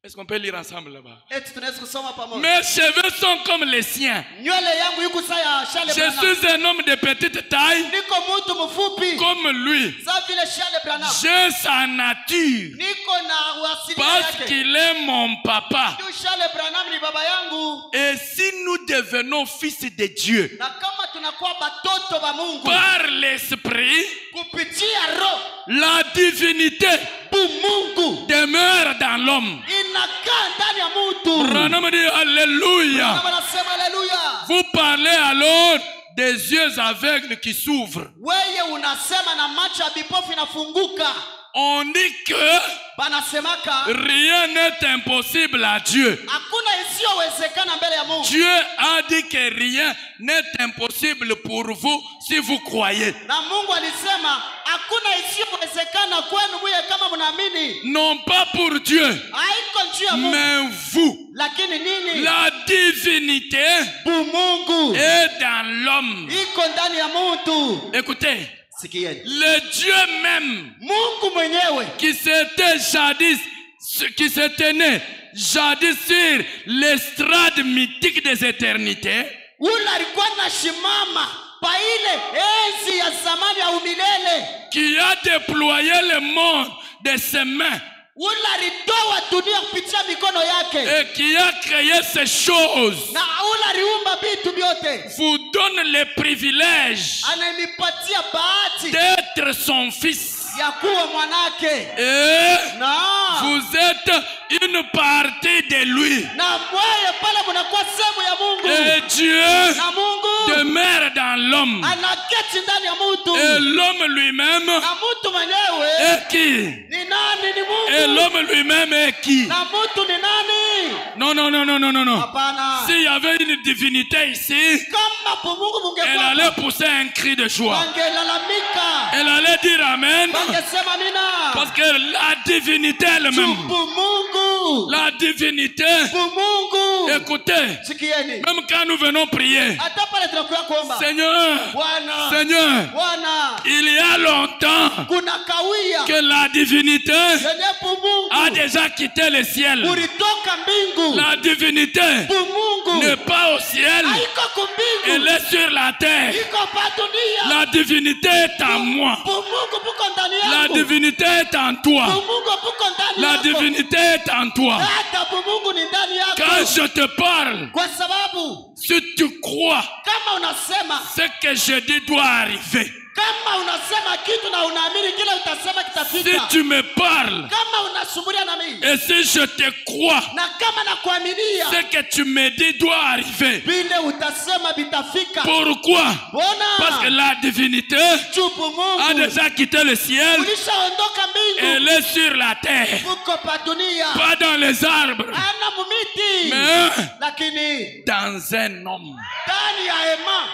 Est-ce qu'on peut lire ensemble là-bas? Eti tunaweza kusoma pamoja. Mes cheveux sont comme les siens. Nywele yangu yuko saa ya Charles Je Branham. suis un homme de petite taille Niko mtu mfupi comme lui. saa vile Charles Branham. J'ai sa nature Niko na uasili parce yake. qu'il est mon papa. Yu Charles Branham ni baba yangu. Et si nous devenons fils de Dieu Na kama tunakuwa batoto ba Mungu par l'esprit, kupitia roho, la divinité Mungu demeure dans l'homme. inakaa ndani ya mtu. Branham dit alléluia. Anasema haleluya. Vous parlez alors des yeux aveugles qui s'ouvrent. Wewe unasema na macho ya vipofu inafunguka. On dit que Banasemaka rien n'est impossible à Dieu. hakuna isiyowezekana mbele ya Mungu. Dieu a dit que rien n'est impossible pour vous si vous croyez. Na Mungu alisema hakuna isiyowezekana kwenu mwe kama mnaamini. Non pas pour Dieu, Haiko njia ya Mungu. mais vous. Lakini nini? La divinité Mungu est dans l'homme. iko ndani ya mtu. Écoutez, Sikieni. le Dieu même Mungu mwenyewe qui se tenait jadis sur l'estrade mythique des éternités, ule alikuwa anashimama pa ile enzi ya zamani ya umilele. qui a déployé le monde de ses mains Ule alitoa dunia kupitia mikono yake. et qui a créé ces choses, Na ule aliumba vitu vyote. vous donne le privilège Ananipatia bahati d'être son fils. ya kuwa mwanake. Et Na vous êtes une partie de lui. na mwaye pale mnakuwa sehemu ya Mungu. Et Dieu Na Mungu demeure dans l'homme. anaketi ndani ya mtu. Et l'homme lui-même Na mtu mwenyewe est qui? ni nani? Ni Mungu. Et l'homme lui-même est qui? Na mtu ni nani? Non, non, non, non, non, non, non. Hapana. S'il y avait une divinité ici, Kama Mungu elle mungekuwa allait pousser un cri de joie. angelalamika. Elle allait dire Amen. Wangesema mina. Parce que la divinité elle-même, Mungu. la divinité, Mungu. écoutez, Sikieni. même quand nous venons prier, Hata pale tunakuwa kuomba. Seigneur, Bwana. Seigneur, Bwana. il y a longtemps Kuna kawia. que la divinité Yenye Mungu. a déjà quitté le ciel. Ulitoka mbingu. La divinité Mungu. n'est pas au ciel, Haiko kumbingu. elle est sur la terre. Iko pa dunia. La divinité est en moi. Mungu buko ndani La yako. divinité est en toi. Mungu buko ndani La yako. divinité est en toi. Hata Mungu ni ndani yako. Quand je te parle, Kwa sababu si tu crois, kama unasema, ce que je dis doit arriver. kama unasema kitu na unaamini kile utasema Si kitafika. tu me parles Kama unasumbulia na mimi et si je te crois, na kama nakuaminia ce que tu me dis doit arriver. vile utasema vitafika. Pourquoi? Parce que Bona la divinité chupu a Mungu déjà quitté le ciel. ulishaondoka Elle mbingu. est sur la terre, Uko pa dunia. pas dans les arbres, Ana mumiti. mais Lakini dans un homme. ndani ya hema,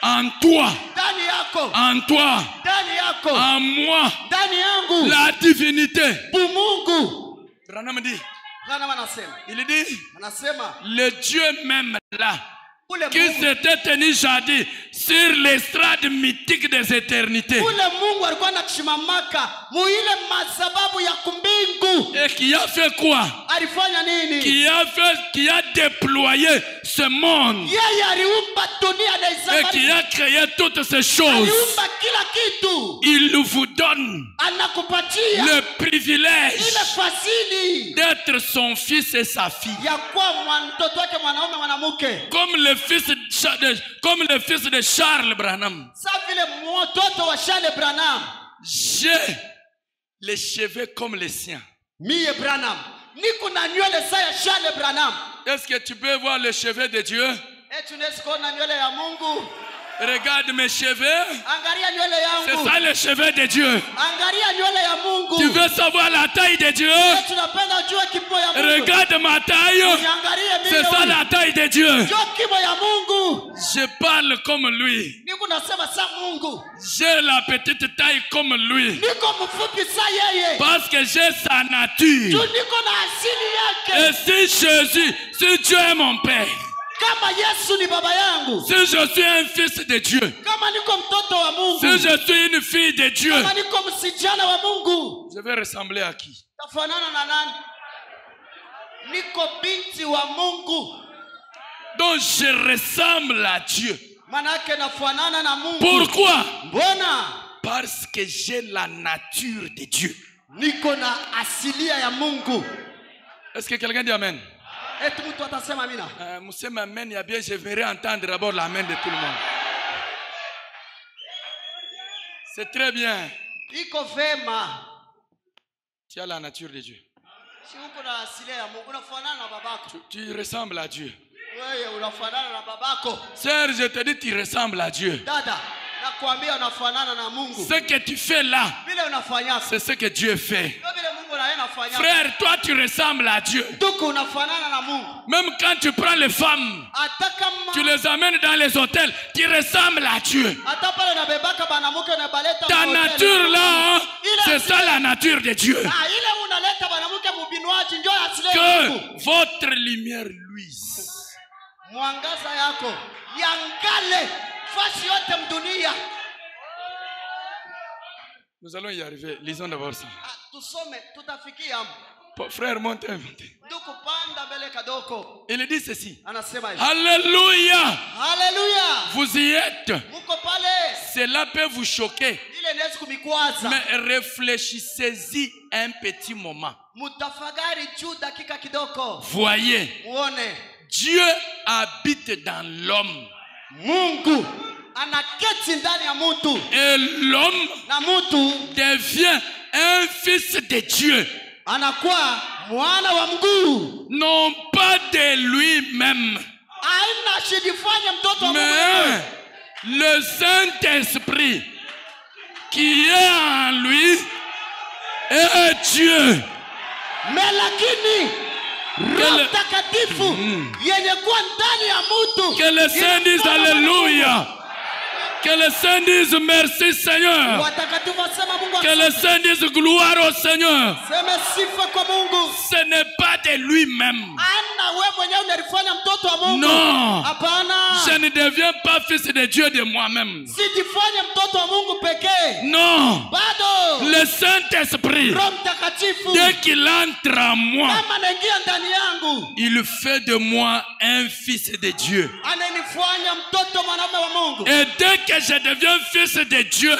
En toi, ndani yako, en toi, ndani yako, en moi, ndani yangu. la divinité. Mungu. Branham dit, Nani anasema? il dit, Anasema le Dieu même là, ule qui Mungu, s'était tenu jadis sur l'estrade mythique des éternités ule Mungu alikuwa anakushimamaka muile masababu ya kumbingu. et qui a fait quoi? Alifanya nini? Qui a déployé ce monde Yeye aliumba dunia na et Israeli. qui a créé toutes ces choses. Aliumba kila kitu. Il vous donne Anakupatia le ile privilège fasili d'être son fils et sa fille. ya kuwa mtoto wake mwanaume mwanamke. Comme le fils de Charles Branham. Sa vile mtoto wa Charles Branham. J'ai les cheveux comme les siens. Mie Branham niko na nywele sa ya Charles Branham. Est-ce que tu peux voir les cheveux de Dieu? Eti unaweza kuona nywele ya Mungu. Regarde mes cheveux. Angalia nywele C'est yangu. ça les cheveux de Dieu. Angalia nywele ya Mungu. Tu veux savoir la taille de Dieu? Eti unapenda ujue kimo ya Mungu. Regarde ma taille. Niangalie mimi. C'est ça la taille de Dieu. Ndio kimo ya Mungu. Je parle comme lui. Niko nasema sa Mungu. J'ai la petite taille comme lui. Niko mfupi sa yeye. Parce que j'ai sa nature. Tu niko na asili Et yake. si Dieu est mon Père, Kama Yesu ni baba yangu. si je suis un fils de Dieu, Kama niko mtoto wa Mungu. si je suis une fille de Dieu, Kama niko msijana wa Mungu. je vais ressembler à qui? Tafanana na nani? niko binti wa Mungu. Donc je ressemble à Dieu. Manake nafanana na Mungu. Pourquoi? Mbona? Parce que j'ai la nature de Dieu. Niko na asilia ya Mungu. Est-ce que quelqu'un dit amen? Eti mtu atasema amina? Moussem amen, il y a bien, je verrai entendre d'abord l'amen de tout le monde. C'est très bien. Iko vema. Tu as la nature de Dieu. Si uko na asilia ya Mungu, unafanana na babako. Tu ressembles à Dieu. Wewe unafanana na babako. Sœur, je te dis, tu ressembles à Dieu. Dada, nakwambia unafanana na Mungu. Ce que tu fais là, Vile unafanya. c'est ce que Dieu fait. Vile Mungu na yeye anafanya. Frère, toi tu ressembles à Dieu. Tuko unafanana na Mungu. Même quand tu prends les femmes, Hata kama tu les amènes dans les hôtels, tu ressembles à Dieu. hata pale na bebaka banamuke na baleta. Ta nature là, c'est ça la nature de Dieu. Ile unaleta banamuke mubinwaji ndio asilia ya Mungu. Que votre lumière luise. Mwangaza yako yangale fasi yote mdunia. Nous allons y arriver. Lisons d'abord ça. Tusome tutafikia hapo. Frère, montez. Ndugu panda mbele kadoko. Il dit ceci. Anasema hivi. Alléluia. Hallelujah. Vous y êtes. Muko pale. Cela peut vous choquer. Ile inaweza kumikwaza. Mais réfléchissez-y un petit moment. Mutafakari juu dakika kidogo. Voyez. Muone. Dieu habite dans l'homme. Mungu anaketi ndani ya mtu. Et l'homme Na mtu devient un fils de Dieu. Anakuwa mwana wa Mungu. Non pas de lui-même. Haina shidifanya mtoto wa Mungu. Mais le Saint-Esprit qui est en lui est Dieu. Mais lakini Roho Mtakatifu yenye kuwa ndani ya mtu. Que le Saint dise Alléluia. Que le Saint dise merci Seigneur. Que le Saint dise gloire au Seigneur. Ce n'est pas de lui-même. Non. Je ne deviens pas fils de Dieu de moi-même. Non. Le Saint-Esprit, dès qu'il entre en moi, il fait de moi un fils de Dieu. Et dès que je deviens fils de Dieu,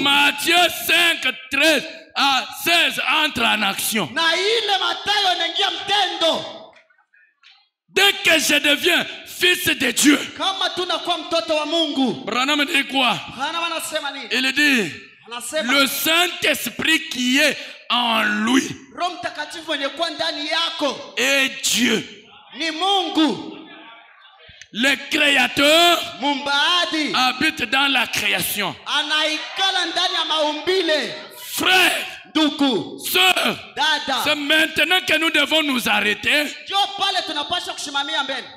Matthieu 5, 13 à 16 entre en action. Dès que je deviens fils de Dieu, Branham dit quoi? Il dit le Saint-Esprit qui est en lui est Dieu. Le Créateur habite dans la création. Frère, sœur, c'est maintenant que nous devons nous arrêter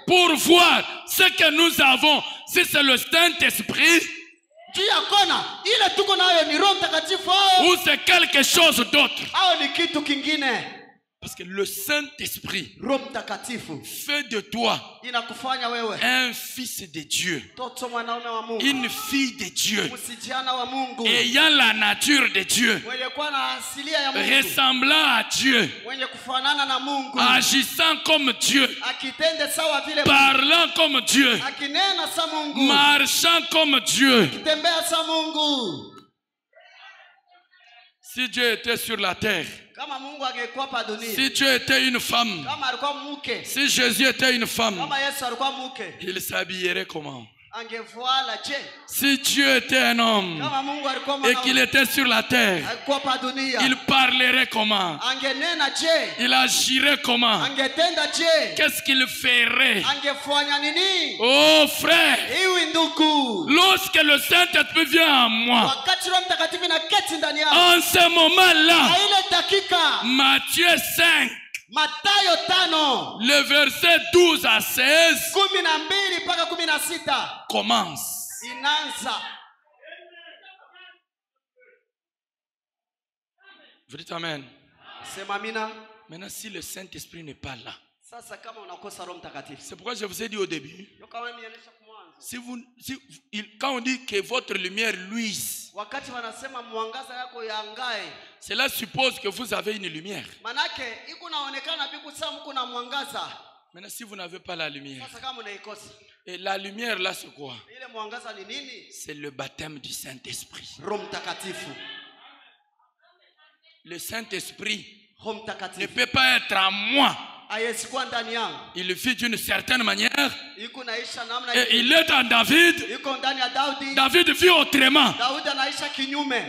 pour voir ce que nous avons. Si c'est le Saint-Esprit ou c'est quelque chose d'autre. Parce que le Saint-Esprit fait de toi un fils de Dieu, une fille de Dieu, ayant la nature de Dieu, ressemblant à Dieu, agissant comme Dieu, parlant comme Dieu, marchant comme Dieu. Si Dieu était sur la terre, si Dieu était une femme, si Jésus était une femme, il s'habillerait comment? Si Dieu était un homme et qu'il était sur la terre, il parlerait comment? Il agirait comment? Qu'est-ce qu'il ferait? Oh frère, lorsque le Saint-Esprit vient en moi, en ce moment-là, Matthieu 5, le verset 12 à 16 commence. Vous dites Amen. Maintenant, si le Saint-Esprit n'est pas là, Sasa kama unakosa Roho Mtakatifu. C'est pourquoi je vous ai dit au début. Ndio kama nimeonyesha kwa mwanzo. Quand on dit que votre lumière luise, wakati wanasema mwangaza yako yaangae, cela suppose que vous avez une lumière. manake iko naonekana biku saa mko na mwangaza. Maintenant, si vous n'avez pas la lumière, Sasa kama unaikosa, et la lumière là c'est quoi? ile mwangaza ni nini? C'est le baptême du Saint-Esprit. Roho Mtakatifu. Le Saint-Esprit Roho ne Mtakatifu peut pas être en moi. haiwezi kuwa ndani yangu. Il vit d'une certaine manière. Iko naisha namna Et il est en David. iko ndani ya Daudi. David vit autrement. Daudi anaisha kinyume.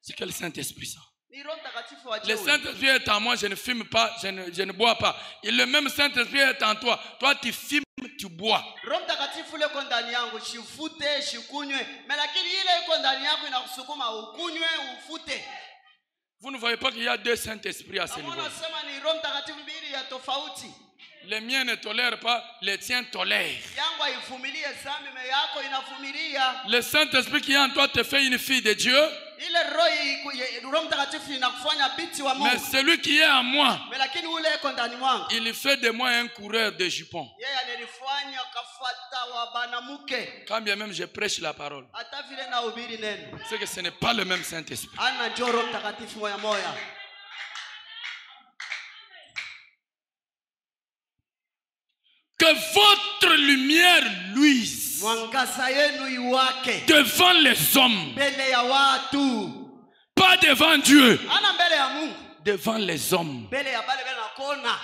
C'est que le Saint-Esprit ça. Ni Roho Mtakatifu wa Le Jehova. Saint-Esprit est en moi, je ne fume pas, je ne bois pas. Et le même Saint-Esprit est en toi. Toi, tu fumes, tu bois. Roho Mtakatifu ile iko ndani yangu, shifute, shikunywe. Lakini ile iko ndani yako inakusukuma ukunywe, ufute. Vous ne voyez pas qu'il y a deux Saint-Esprits à ce niveau. Anasema ni Roho Mtakatifu mbili ya tofauti. Les miens ne tolèrent pas, les tiens tolèrent. Yangu haivumilie dhambi, me yako inavumilia. Le Saint-Esprit qui est en toi te fait une fille de Dieu. Ile Roho Mtakatifu inakufanya binti wa Mungu. Mais celui qui est en moi, Lakini ule iko ndani mwangu, il fait de moi un coureur de jupons. yeye ananifanya kafuata wa banamuke. Quand bien même je prêche la parole, Hata vile nahubiri neno, c'est que ce n'est pas le même Saint-Esprit. ana njoo Roho Mtakatifu moya moya. Que votre lumière luise Mwangaza yenu iwake devant les hommes, mbele ya watu, pas devant Dieu, ana mbele ya Mungu, devant les hommes, mbele ya bale bale nakona,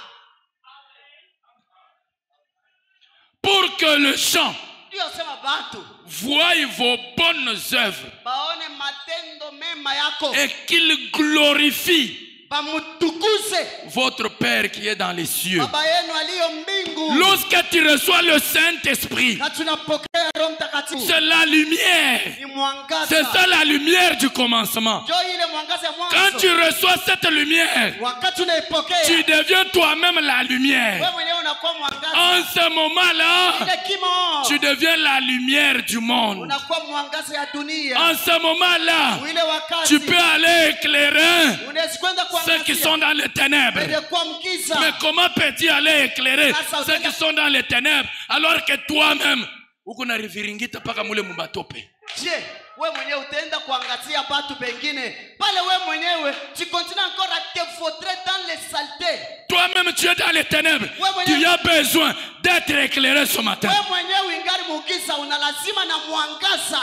pour que le champ ndio sema batu voie vos bonnes œuvres baone matendo mema yako, et qu'il glorifie bamutukuze votre Père qui est dans les cieux. baba yenu aliyo mbingu. Lorsque tu reçois le Saint-Esprit, Na tunapokea Roho Mtakatifu, c'est la lumière. ni mwangaza. C'est ça la lumière du commencement. Ndio ile mwangaza ya Quand mwanzo. tu reçois cette lumière, Wakati unaipokea, tu deviens toi-même la wewe lumière. mwenyewe unakuwa En mwangaza. ce moment-là, Ile kimo, tu deviens la lumière du monde. unakuwa mwangaza ya dunia. En ce moment-là, Ile wakati tu peux aller éclairer unaweza kwenda ceux qui sont dans les ténèbres. Ile kwa mkiza. Mais comment peux-tu aller éclairer ceux qui sont dans les ténèbres alors que toi-même uko na riviringita paka mule mubatope? Je, wewe mwenyewe utaenda kuangazia watu pengine pale, wewe mwenyewe tu continues encore à te vautrer dans les saletés. Toi-même tu es dans les ténèbres. Tu as besoin d'être éclairé ce matin. Wewe mwenyewe ingali mukiza, una lazima na mwangaza.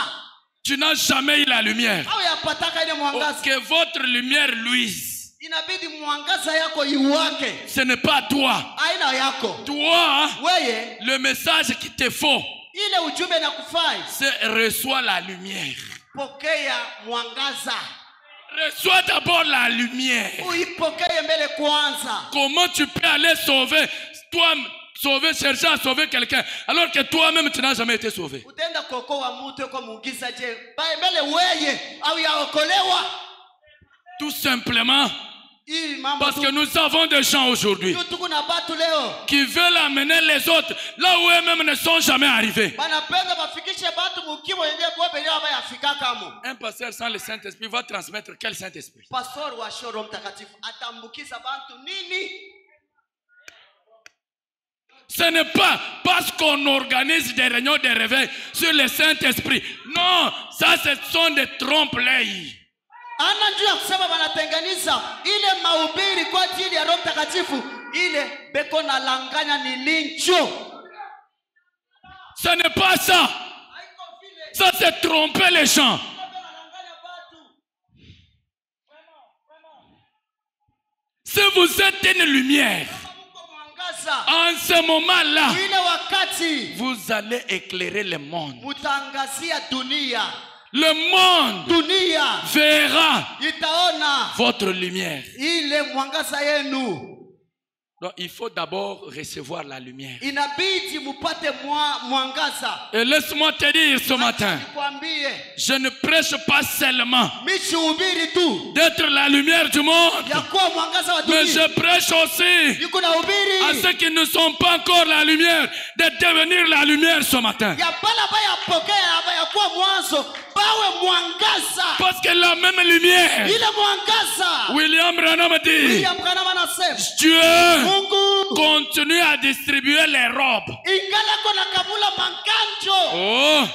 Tu n'as jamais eu la lumière. Au yapataka ile mwangaza. Que votre lumière luise. Inabidi mwangaza yako iwake. Ce n'est pas toi. Aina yako. Toi, Wewe, le message qu'il te faut, ile ujumbe na kufai, c'est reçois la lumière. pokea mwangaza. Reçois d'abord la lumière. Uipokee mbele kwanza. Comment tu peux aller sauver, chercher à sauver quelqu'un, alors que toi-même tu n'as jamais été sauvé? Utaenda kuokoa mtu kwa muugiza je? Bae mbele wewe au yaokolewa? Tout simplement parce que nous avons des gens aujourd'hui qui veulent amener les autres là où eux-mêmes ne sont jamais arrivés. Un pasteur sans le Saint-Esprit va transmettre quel Saint-Esprit? Ce n'est pas parce qu'on organise des réunions de réveil sur le Saint-Esprit. Non, ça ce sont des trompe-l'œil. Ana njoo ya kusema wanatenganisha ile mahubiri kwa ajili ya Roho Mtakatifu, ile beko na langanya ni lincho. Ce n'est pas ça. Ça c'est tromper les gens. Si vous êtes une lumière, en ce moment-là, vous allez éclairer le monde. Le monde verra votre lumière. Donc il faut d'abord recevoir la lumière. Et laisse-moi te dire ce matin, je ne prêche pas seulement d'être la lumière du monde, mais je prêche aussi à ceux qui ne sont pas encore la lumière, de devenir la lumière ce matin. Parce que la même lumière, William Branham dit, Dieu Mungu continue à distribuer les robes. ingala kona kabula mankanjo. Oh,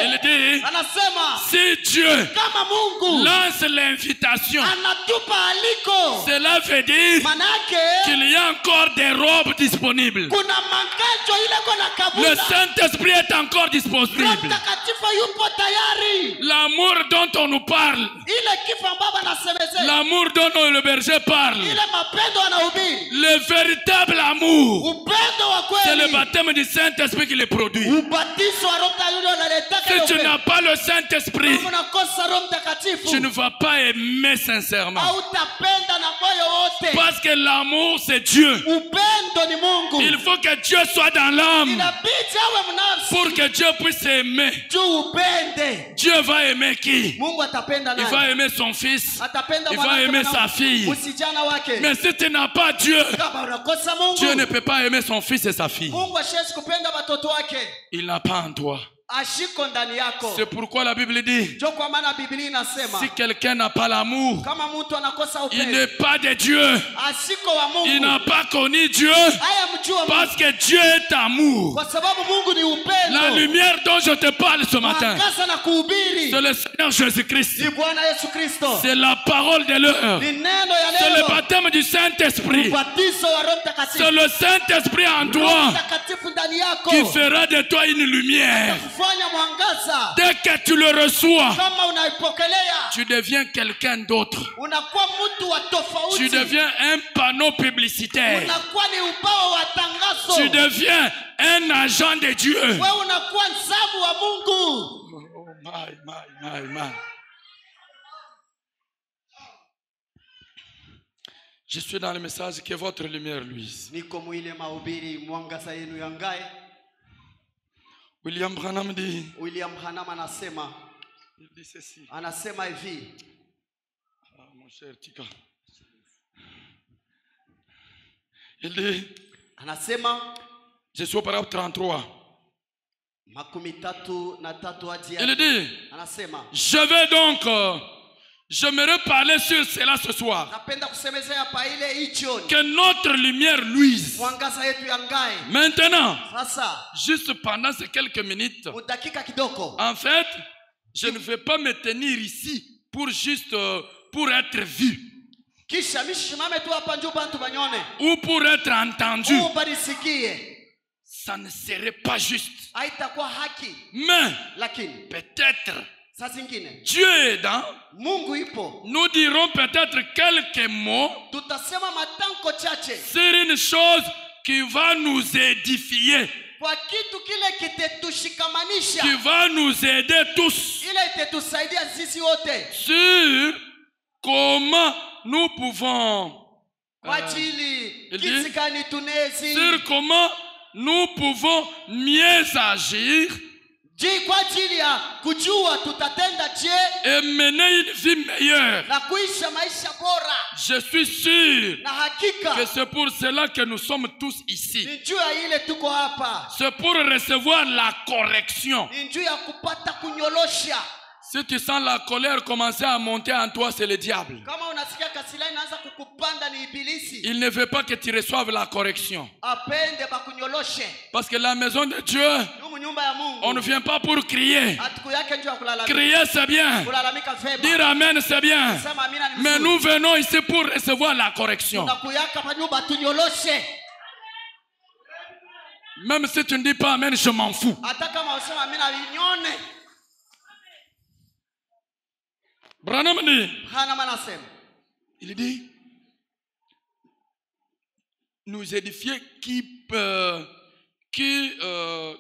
il dit, Anasema si Dieu kama Mungu lance l'invitation, anatupa aliko, cela veut dire manake qu'il y a encore des robes disponibles. kuna mankanjo ile kona Le kabula. Saint-Esprit est encore Roho disponible. Mtakatifu yupo tayari. L'amour dont on nous parle, Ile kifo ambao anasemezea, l'amour dont le berger parle, ile mapendo anahubiri, le véritable amour, upendo wa c'est le kweli, baptême du Saint-Esprit qui le produit. ubatizo wa Roho Mtakatifu unaletaka Si tu ile n'as upendo. pas le Saint-Esprit, Kama unakosa Roho Mtakatifu, tu ne vas pas aimer sincèrement. hautapenda na moyo wote. Parce que l'amour, c'est Dieu. Upendo ni Mungu. Il faut que Dieu soit dans l'âme Inabidi awe mnafsi pour que Dieu puisse aimer. juu upende. Dieu va aimer qui? Mungu atapenda Il va nani? aimer son fils. Atapenda Il va mwanamke aimer na sa fille. msijana wake. Mais si tu n'as pas Dieu, Kama unakosa Dieu ne Mungu, peut pas aimer son fils et sa fille. Mungu hashezi kupenda watoto wake. Il n'a pas en toi. Ashiko ndani yako. C'est pourquoi la Bible dit, Ndio kwa maana Biblia inasema si quelqu'un n'a pas l'amour, kama mtu anakosa il upendo, n'est pas de Dieu. ashiko wa Il Mungu, n'a pas connu Dieu haya mjua Mungu, parce que Dieu est amour. kwa sababu Mungu ni La upendo. lumière dont je te parle ce matin, Mwangaza na kuhubiri c'est le Seigneur Jésus-Christ. ni Bwana Yesu Kristo. C'est la parole de l'heure. Ni neno ya C'est le leo. baptême du Saint-Esprit. Ubatizo wa Roho C'est Mtakatifu. le Saint-Esprit en Roho toi Mtakatifu ndani yako qui fera de toi une lumière. kufanya mwangaza. Dès que tu le reçois, Kama unaipokelea, tu deviens quelqu'un d'autre. unakuwa mtu wa Tu tofauti. deviens un panneau publicitaire. Unakuwa ni ubao wa tangazo. Tu deviens un agent de Dieu. Wewe unakuwa nzamu wa Mungu. Oh, my. Je suis dans le message que votre lumière luise. Niko mwile mahubiri mwangaza yenu yangae. William Branham dit, William Branham anasema il dit ceci. anasema hivi, Ah, mon cher Tika. Il dit, anasema je suis au paragraphe 33. 33 hadi Il dit, anasema je vais donc, j'aimerais parler sur cela ce soir. napenda kusemezea hapa ile hii jioni Que notre lumière luise. mwangaza yetu yangae. Maintenant, Sasa juste pendant ces quelques minutes, udakika kidogo, en fait, je ne vais pas me tenir ici pour juste pour être vu kisha mishimame tu hapa njoo bantu banyone ou pour être entendu. ubarisikie, Ça ne serait pas juste. haitakuwa haki. Mais Lakini peut-être saa zingine Dieu aidant, Mungu ipo, nous dirons peut-être quelques mots tutasema matamko chache sur une chose qui va nous édifier, kwa kitu kile kitetushikamanisha, qui va nous aider tous ile itetusaidia sisi wote sur comment nous pouvons kwa ajili il jinsi dit, gani tunezi sur comment nous pouvons mieux agir kwa ajili ya kujua tutatenda je et mener une vie meilleure. na kuisha maisha bora, Je suis sûr na que hakika c'est pour cela que nous sommes tous ici. ni juu ya ile tuko hapa, C'est pour recevoir la correction. ni juu ya kupata kunyolosha. Si tu sens la colère commencer à monter en toi, c'est le diable. Kama unasikia kasila inaanza kukupanda ni ibilisi, Il ne veut pas que tu reçoives la correction. apende bakunyoloshe. Parce que la maison de Dieu, Numu nyumba ya Mungu on ne vient pas pour crier. atuku yake njoo ya kulalamika. Crier, c'est bien. Kulalamika vema. Dire Amen, c'est bien. Sema amina ni Mais mzuri. nous venons ici pour recevoir la correction. Tunakuyaka pa nyumba tunyoloshe. Même si tu ne dis pas Amen, je m'en fous. Hata kama usema amina vinyone. Branham dit, Hana manasema il dit, nous édifier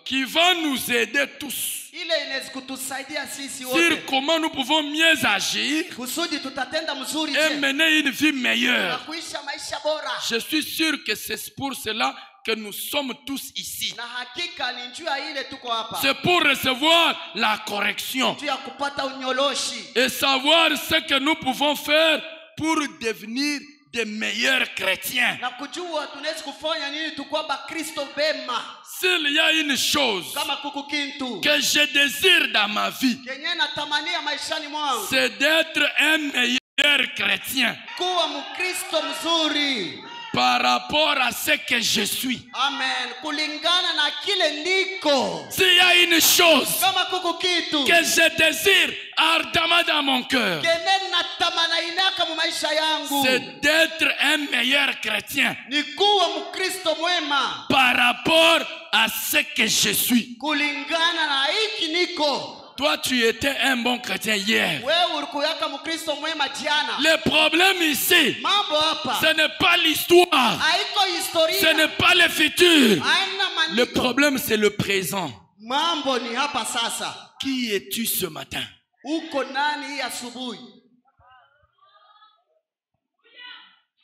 qui va nous aider tous ile inaweza kutusaidia sisi sur wote comment nous pouvons mieux agir kusudi tutatenda mzuri et je mener une vie na meilleure. kuisha maisha bora. Je suis sûr que c'est pour cela que nous sommes tous ici. Na hakika ni njia ile tuko hapa. C'est pour recevoir la correction Njia kupata unyoloshi et savoir ce que nous pouvons faire pour devenir des meilleurs chrétiens. na kujua tunaweza kufanya nini tukua Bakristo bema. S'il y a une chose Kama kuku kintu que je désire dans ma vie, kenye natamania maishani mwangu c'est d'être un meilleur chrétien. kuwa Mkristo mzuri. par rapport à ce que je suis. Amen. Kulingana na kile niko. S'il y a une chose Kama kuko kitu. que je désire ardemment dans mon cœur, Kene natamana inaka mu maisha yangu. c'est d'être un meilleur chrétien Ni kuwa mkristo mwema. par rapport à ce que je suis. Kulingana na hiki niko. Toi, tu étais un bon chrétien hier. Wewe ulikuyaka mkristo mwema jana. Le problème ici, Mambo hapa. ce n'est pas l'histoire, Haiko historia. ce n'est pas le futur. Haina Le maandiko. problème, c'est le présent. Mambo ni hapa sasa. Qui es-tu ce matin? Uko nani hii asubuhi?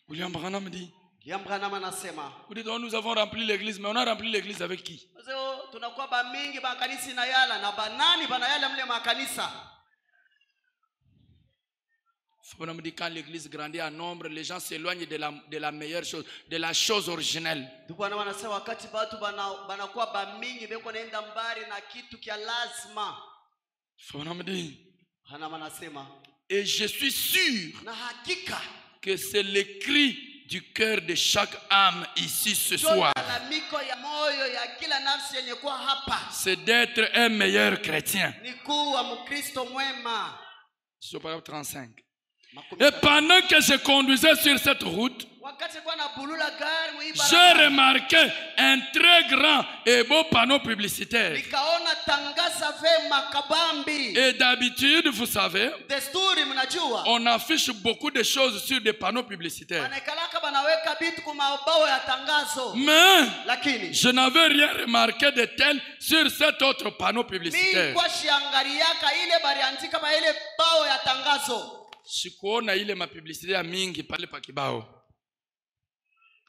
William Branham dit, Branham anasema, vous dites, oh, nous avons rempli l'église, mais on a rempli l'église avec qui? sasa tunakuwa ba mingi ba kanisa na yala na banani bana yala mle makanisa. Branham dit, quand l'église grandit en nombre, les gens s'éloignent de la meilleure chose, de la chose originelle. Bwana wanasema wakati watu banakuwa ba mingi beko naenda mbali na kitu kia lazima. Branham dit, Branham anasema, et je suis sûr na hakika que c'est le cri du cœur de chaque âme ici ce soir. lalamiko ya moyo ya kila nafsi yenye kuwa hapa C'est d'être un meilleur chrétien. ni kuwa mkristo mwema. C'est au paragraphe 35. Et pendant que je conduisais sur cette route, Wakati kwa na bulula gari mu j'ai barabara, remarqué un très grand et beau panneau publicitaire. nikaona tangaza vema kabambi. Et d'habitude, vous savez, Desturi mnajua, on affiche beaucoup de choses sur des panneaux publicitaires. wanakalaka banaweka bitu kwa mabao ya tangazo. Mais Lakini je n'avais rien remarqué de tel sur cet autre panneau mimi publicitaire. kwa shiangaliaka ile bariandika ba ile bao ya tangazo. Sikuona ile mapublicité ya mingi pale pa kibao.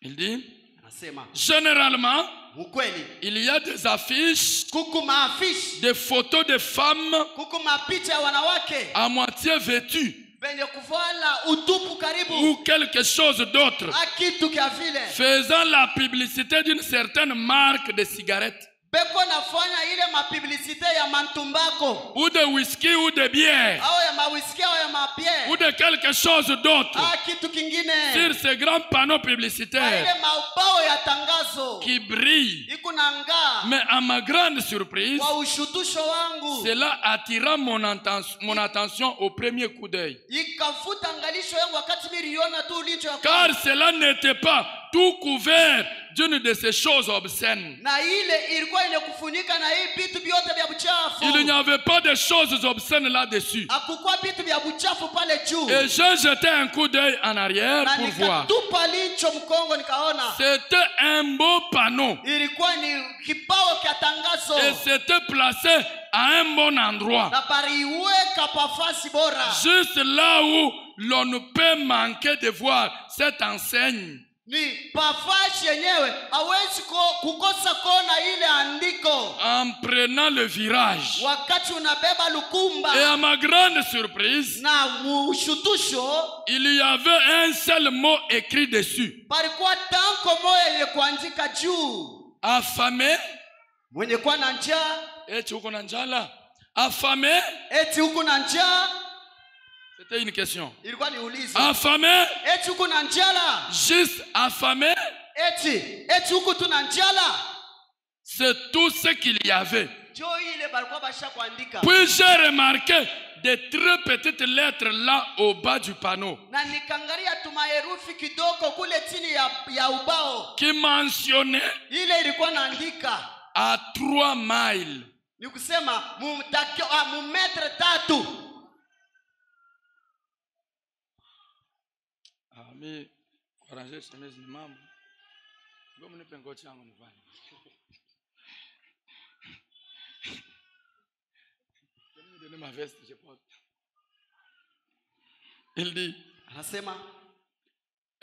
Il dit, Anasema généralement, ukweli, il y a des affiches, kuku maafishi, des photos de femmes kuku mapicha ya wanawake à moitié vêtues benye kuvala utupu karibu ou quelque chose d'autre, akitu kia vile faisant la publicité d'une certaine marque de cigarettes beko nafanya ile mapublicite ya mantumbako ou de whisky ou de bière au ya mawisiki au ya mapie ou de quelque chose d'autre kitu kingine sur ces grands panneaux na publicitaires ile maubao ya tangazo qui brillent. iko na ngaa. Mais à ma grande surprise, Kwa ushutusho wangu cela attira mon attention au premier coup d'œil. ikavuta angalisho yangu wakati niliona tu licho ya Car cela n'était pas tout couvert d'une de ces choses obscènes. na ile ilikuwa ile kufunika na hii vitu vyote vya buchafu. Il n'y avait pas de choses obscènes là-dessus. Hakukuwa vitu vya buchafu pale juu. Et j'ai jeté un coup d'œil en arrière Na pour voir. nikatupa licho mkongo nikaona C'était un beau panneau. ilikuwa ni kibao kia tangazo Et c'était placé à un bon endroit. na pariweka pafasi bora, Juste là où l'on ne peut manquer de voir cette enseigne. ni pafasi yenyewe hawezi kukosa kona ile andiko En prenant le virage. wakati unabeba lukumba. Et à ma grande surprise, Na ushutusho il y avait un seul mot écrit dessus. palikuwa tanko moya yenye kuandika juu, Affamé. mwenye kuwa na njaa Eti uko na njala? Affamé? eti huku na njaa. C'était une question. Ilikuwa ni ulizo, Affamé? eti huku na njala, Juste affamé? eti huku tuna njala. C'est tout ce qu'il y avait. Jo ile balikuwa basha kuandika. Puis j'ai remarqué de très petites lettres là au bas du panneau Na nikangalia tuma herufi kidogo kule chini ya ubao. qui mentionnait Ile ilikuwa naandika à 3 miles. ni kusema mu metre 3. Mi arranger chemise ni mambo. Ngoja nipe ngoti yangu nivale. Donne ma veste, je porte. Il dit, Anasema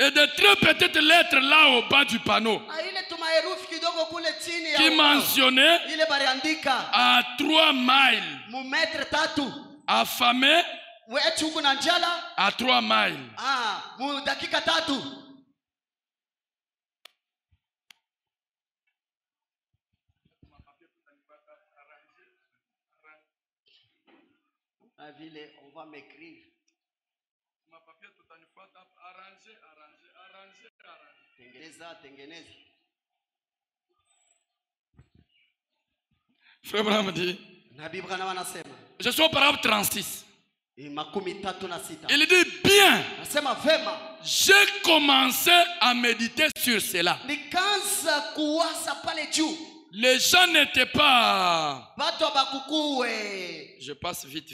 et de très petites lettres là au bas du panneau na ile tuma herufi kidogo kule chini ya qui ubao. mentionnait Ile baliandika à 3 miles. mu metre 3. Affamé Eti huku na njala à 3 miles. mu dakika 3. Na vile on va m'écrire. Tengeneza. Frère Branham dit, Nabii Branham anasema, je suis au paragraphe 36. makumi tatu na sita. Il dit bien, Anasema vema, j'ai commencé à méditer sur cela. nikaanza kuwaza pale juu. Les gens n'étaient pas... Watu abakukue. Je passe vite.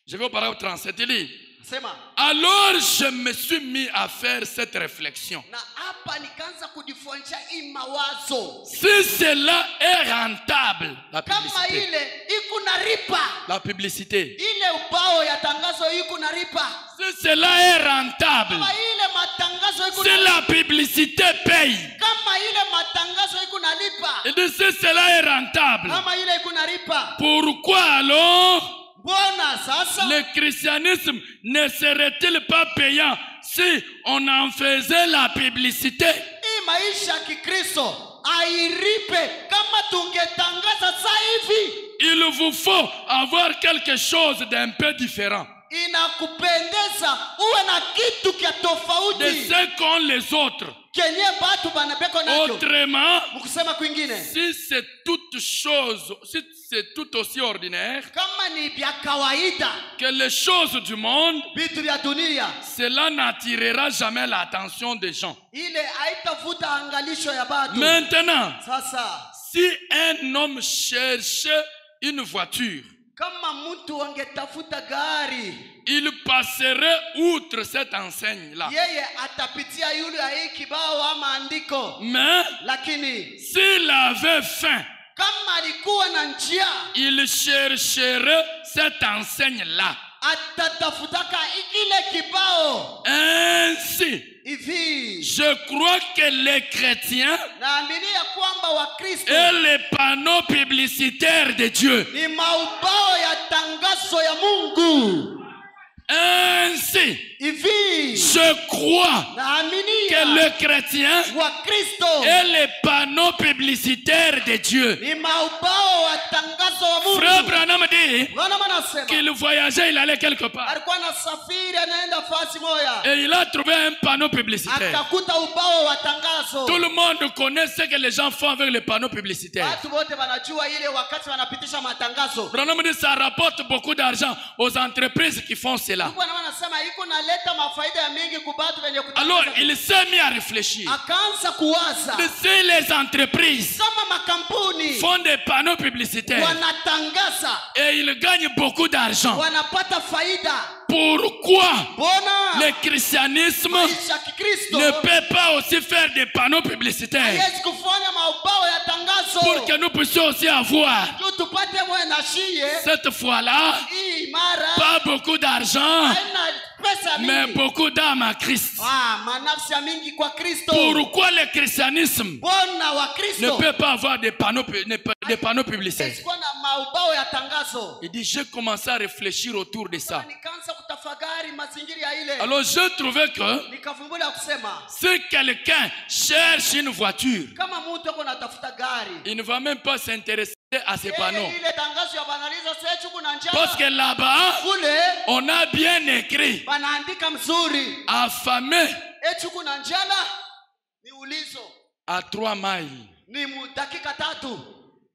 Je vais au paragraphe 37. Il dit, Anasema, alors je me suis mis à faire cette réflexion. na hapa nikaanza kujifuanisha hii mawazo. Si cela est rentable, la Kama publicité. ile iko naripa. La publicité. Ile ubao ya tangazo iko naripa. Si cela est rentable, Kama ile matangazo iko si naripa. la publicité paye, Kama ile matangazo iko nalipa. il dit si cela est rentable, Kama ile iko naripa. pourquoi alors Mbona sasa le christianisme ne serait-il pas payant si on en faisait la publicité? hii maisha ya Kikristo airipe kama tungetangaza sasa hivi? Il vous faut avoir quelque chose d'un peu différent Inakupendeza uwe na kitu kia de tofauti ce qu'ont les autres. kenye batu banabeko nacho. Autrement, Mkusema kwingine, si c'est toute chose, si c'est tout aussi ordinaire kama ni vya kawaida que les choses du monde, vitu vya dunia, cela n'attirera jamais l'attention des gens. ile haitavuta angalisho ya batu. Maintenant, Sasa si un homme cherchait une voiture, kama mtu angetafuta gari, il passerait outre cette enseigne-là. yeye atapitia yule ya hii kibao ama andiko. Mais Lakini s'il avait faim, kama alikuwa na njia, il chercherait cette enseigne-là. atatafutaka ile kibao. Ainsi, Hivi je crois que les chrétiens naamini ya kwamba Wakristo et les panneaux publicitaires de Dieu, ni maubao ya tangazo ya Mungu. ainsi, Hivi je crois naamini que les chrétiens Wakristo et les panneaux publicitaires de Dieu. ni maubao wa tangazo wa Mungu. Frère Branham dit Bwana anasema qu'il voyageait, il allait quelque part. alikuwa anasafiri anaenda fasi moja, Et il a trouvé un panneau publicitaire. akakuta ubao wa tangazo. Tout le monde connaît ce que les gens font avec les panneaux publicitaires. Watu wote wanajua ile wakati wanapitisha matangazo. Branham dit ça rapporte beaucoup d'argent aux entreprises qui font cela. Bwana anasema iko naleta mafaida ya mingi kwa watu wenye Alors kutangaza. il s'est mis à réfléchir. Akaanza kuwaza Si les entreprises kama makampuni font des panneaux publicitaires wanatangaza et ils gagnent beaucoup d'argent, wanapata faida, pourquoi mbona le christianisme maisha ya Kikristo ne peut pas aussi faire des panneaux publicitaires haiwezi kufanya maubao ya tangazo pour que nous puissions aussi avoir tu tupate mwe na shie cette fois-là hii mara pas beaucoup d'argent haina pesa mais mingi, beaucoup d'âmes à Christ? manafsi ya mingi kwa Kristo. Pourquoi le christianisme Mbona wa ne Kristo peut pas avoir des panneaux publicitaires? sikuwa na maubao ya tangazo? Il dit, j'ai commencé à réfléchir autour de ça. Nikaanza kutafakari mazingira ya ile, Alors j'ai trouvé que nikavumbula kusema si quelqu'un cherche une voiture, kama mtu ako natafuta gari, il ne va même pas s'intéresser à ces panneaux. ile tangazo ya banaliza sechu kuna Parce njaa que là-bas, kule on a bien écrit, banaandika mzuri affamé echu kuna njala, ni ulizo à 3 miles. ni dakika 3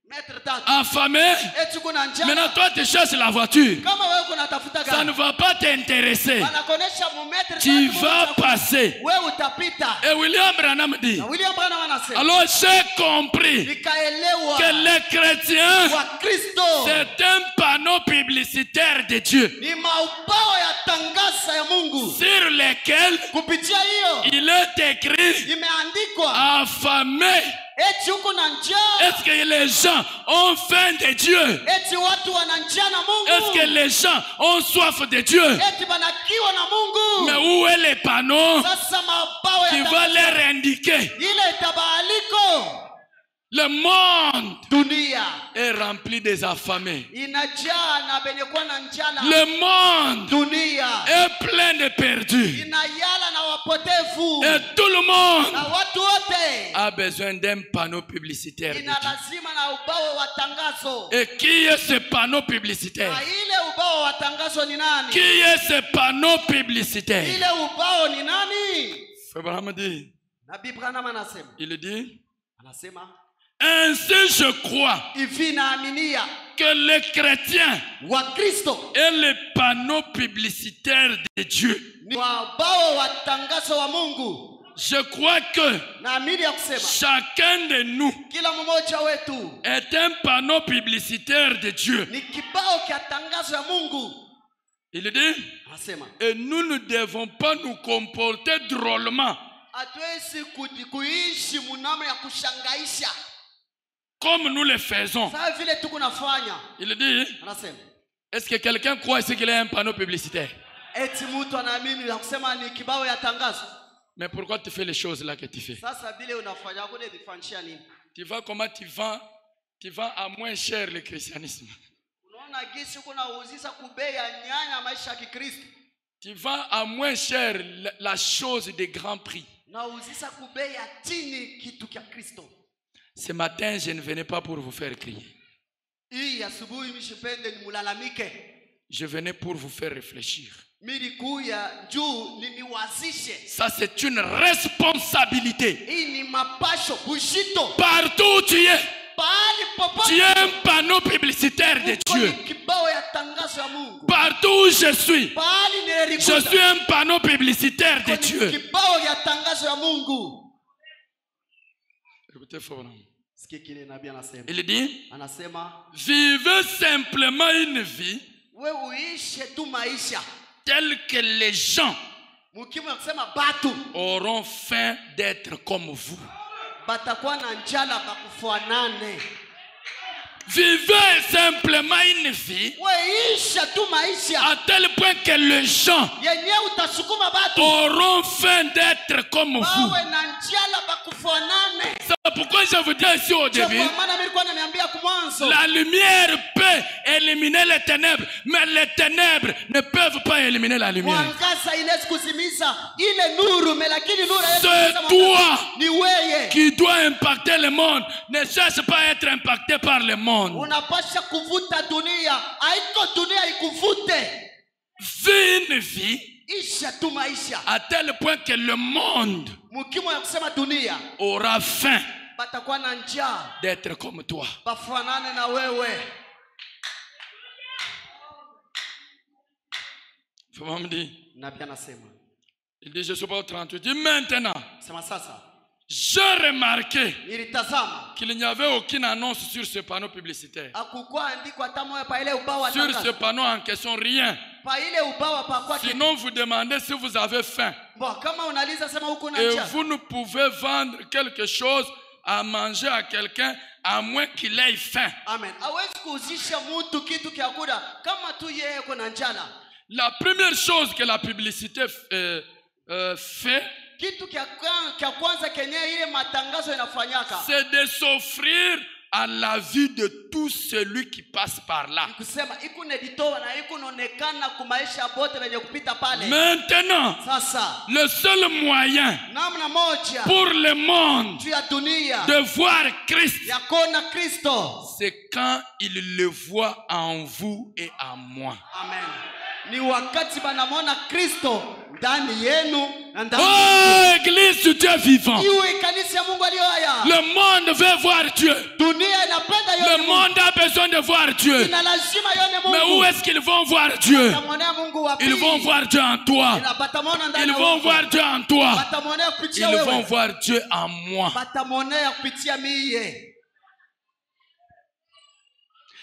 metre 3 Affamé, echu kuna njala. maintenant toi tu cherches la voiture. Kama wewe kuna tafuta Ça ne gari, va pas t'intéresser. banakonesha mu metre Tu 3 vas passer. wewe utapita. Et William Branham dit, Na William Branham anasema alors j'ai compris nikaelewa que les chrétiens, wa Kristo c'est un panneau publicitaire de Dieu ni maubao ya tangaza ya Mungu, sur lesquels kupitia hiyo il est écrit imeandikwa affamé. eti huko na njaa, Est-ce que les gens ont faim de Dieu? eti watu wana njaa na Est-ce que Mungu, les gens ont soif de Dieu? eti banakiwa na Mais Mungu. où est les panneaux Sasa mabao qui ya vont tangaza leur indiquer? ile tabaliko, Le monde dunia est rempli des affamés. inajaa na benye kuwa na njala. Le monde Dunia est plein de perdus. inayala na wapotevu, Et tout le monde na watu wote a besoin d'un panneau publicitaire de ina Dieu. lazima na ubao wa tangazo. Et qui est ce panneau publicitaire? Na ile ubao wa tangazo ni nani? Qui est ce panneau publicitaire? Ile ubao ni nani? Frère Branham dit, Nabii Branham anasema. il dit, Anasema. ainsi je crois Hivi naaminia que les chrétiens wa Kristo et les panneaux publicitaires de Dieu. ni wabao wa tangazo wa Mungu. Je crois que Naamini ya kusema chacun de nous kila mmoja wetu est un panneau publicitaire de Dieu. ni kibao kia tangazo ya Mungu. Il dit, Anasema. et nous ne devons pas nous comporter drôlement Hatuwezi kuishi munamna ya kushangaisha comme nous le faisons. sasa vile tuko nafanya. Il dit, Anasema. est-ce que quelqu'un croit ici qu'il est un panneau publicitaire? Eti mtu anaamini ya kusema ni kibao ya tangazo. Mais pourquoi tu fais les choses là que tu fais? Sasa vile unafanya kule vifanyia nini? Tu vois comment tu vends à moins cher le christianisme. Unaona gisi kuna uzisa kubei ya nyanya maisha ya Kikristo. Tu vends à moins cher la chose de grand prix. Na uzisa kubei ya chini kitu kia Kristo. Ce matin, je ne venais pas pour vous faire crier. Hii asubuhi mishipende ni mulalamike. Je venais pour vous faire réfléchir. Milikuya juu niniwazishe. Ça, c'est une responsabilité. Hii ni mapasho bushito. Partout où tu es, Pahali popote. tu es un panneau publicitaire de Dieu. Kibao ya tangazo ya Mungu. Partout où je suis, Pahali nilikuta. je suis un panneau publicitaire de Dieu. Kibao ya tangazo ya Mungu. Écoutez fort. Sikia kile nabii anasema. Il dit, Anasema, vivez simplement une vie we uishe tu maisha telle que les gens mukimu ya kusema batu auront faim d'être comme vous. batakuwa na njala bakufanane. Vivez simplement une vie We isha tu maisha à tel point que les gens yenye utasukuma batu auront faim d'être comme vous. bawe na njala bakufanane. C'est pourquoi je vous dis ici au début, Kwa maana nilikuwa nimeambia kumwanzo la lumière peut éliminer les ténèbres, mais les ténèbres ne peuvent pas éliminer la lumière. mwangaza ilezi kuzimiza ile nuru lakini nuru haiwezi C'est kuzimiza toi mwangaza. Ni weye qui doit impacter le monde. Ne cherche pas à être impacté par le monde. unapasha kuvuta dunia, haiko dunia ikuvute. Vis une vie Isha tu maisha à tel point que le monde mukimu ya kusema dunia aura faim batakuwa na njaa d'être comme toi. bafanane na wewe. Faut me dire. Nabii anasema, Il dit, je suis pas au 38. Il dit, maintenant, sema sasa j'ai remarqué nilitazama qu'il n'y avait aucune annonce sur ce panneau publicitaire. akukua andiko hata moja pa ile ubao wa Sur ce tangazo. panneau en question, rien. Pa ile ubao pa kwa kitu. Sinon, vous demandez si vous avez faim. Bon, kama unaliza sema huko na Et njaa. vous ne pouvez vendre quelque chose à manger à quelqu'un à moins qu'il ait faim. Amen. Hawezi kuuzisha mtu kitu kia kula kama tu yeye yuko na njala. La première chose que la publicité fait, Kitu kia kwanza kenye ile matangazo inafanyaka. c'est de s'offrir à la vie de tout celui qui passe par là. Kusema iko neditoa na iko naonekana kwa maisha bote wenye kupita pale. Maintenant, Sasa le seul moyen namna moja pour le monde juu ya dunia de voir Christ, ya kuona Kristo. c'est quand il le voit en vous et en moi. Amen. Ni wakati banamona Kristo ndani yenu na ndani Oh, Église du Dieu vivant. iwe kanisa ya Mungu aliyo haya. Le monde veut voir Dieu. Dunia inapenda Le yone Mungu. monde a besoin de voir Dieu. Ina lazima yone Mungu. Mais où est-ce qu'ils vont voir Dieu? Batamwonea Mungu wapi? Ils vont voir Dieu en toi. Ina batamwona ndani Ils ya vont wewe. voir Dieu en toi. Batamwonea kupitia Ils wewe. vont voir Dieu en moi. Batamwonea kupitia miye.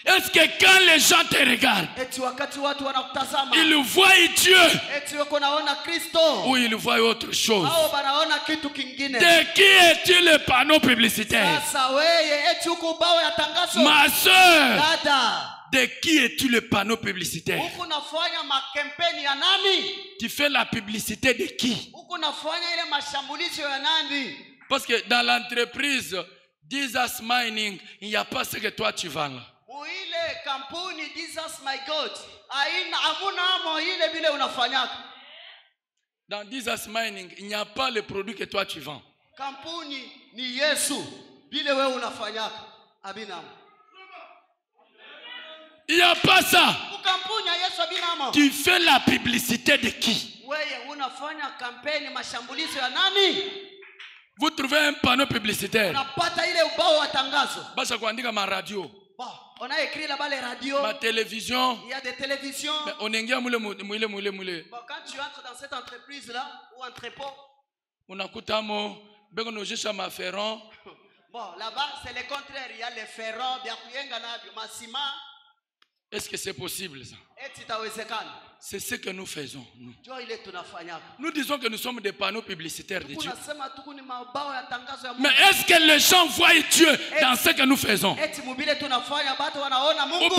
Est-ce que quand les gens te regardent, Eti wakati watu wanakutazama, ils voient Dieu eti wako naona Kristo ou ils voient autre chose? au banaona kitu kingine? De qui est-il le panneau publicitaire? Sasa wewe eti uko ubao ya tangazo. Ma soeur, Dada, de qui es-tu le panneau publicitaire? huku nafanya makampeni ya nani? Tu fais la publicité de qui? Huku nafanya ile mashambulizi ya nani? Parce que dans l'entreprise Jesus Mining, il n'y a pas ce que toi tu vends là. Ile kampuni Jesus My God haina hamuna amo ile vile unafanyaka. Dans Jesus Mining, il n'y a pas le produit que toi tu vends. Kampuni ni Yesu vile wewe unafanyaka. Abina. Il n'y a pas ça. Ukampuni ya Yesu binamo. Tu fais la publicité de qui? Wewe unafanya kampeni mashambulizi ya nani? Vous trouvez un panneau publicitaire. Unapata ile ubao wa tangazo. Basa kuandika ma radio. Bon, on a écrit là-bas les radios. Ma télévision. Il y a des télévisions. Mais on ingia mule. Bon, quand tu entres dans cette entreprise là ou entrepôt, unakutamo beko nojesha maferron. Bon, là-bas c'est le contraire, il y a les ferrons, bien kuyenga na masima. Est-ce que c'est possible ça? C'est ce que nous faisons. Nous disons que nous sommes des panneaux publicitaires de Dieu. Mais est-ce que les gens voient Dieu dans ce que nous faisons? Ou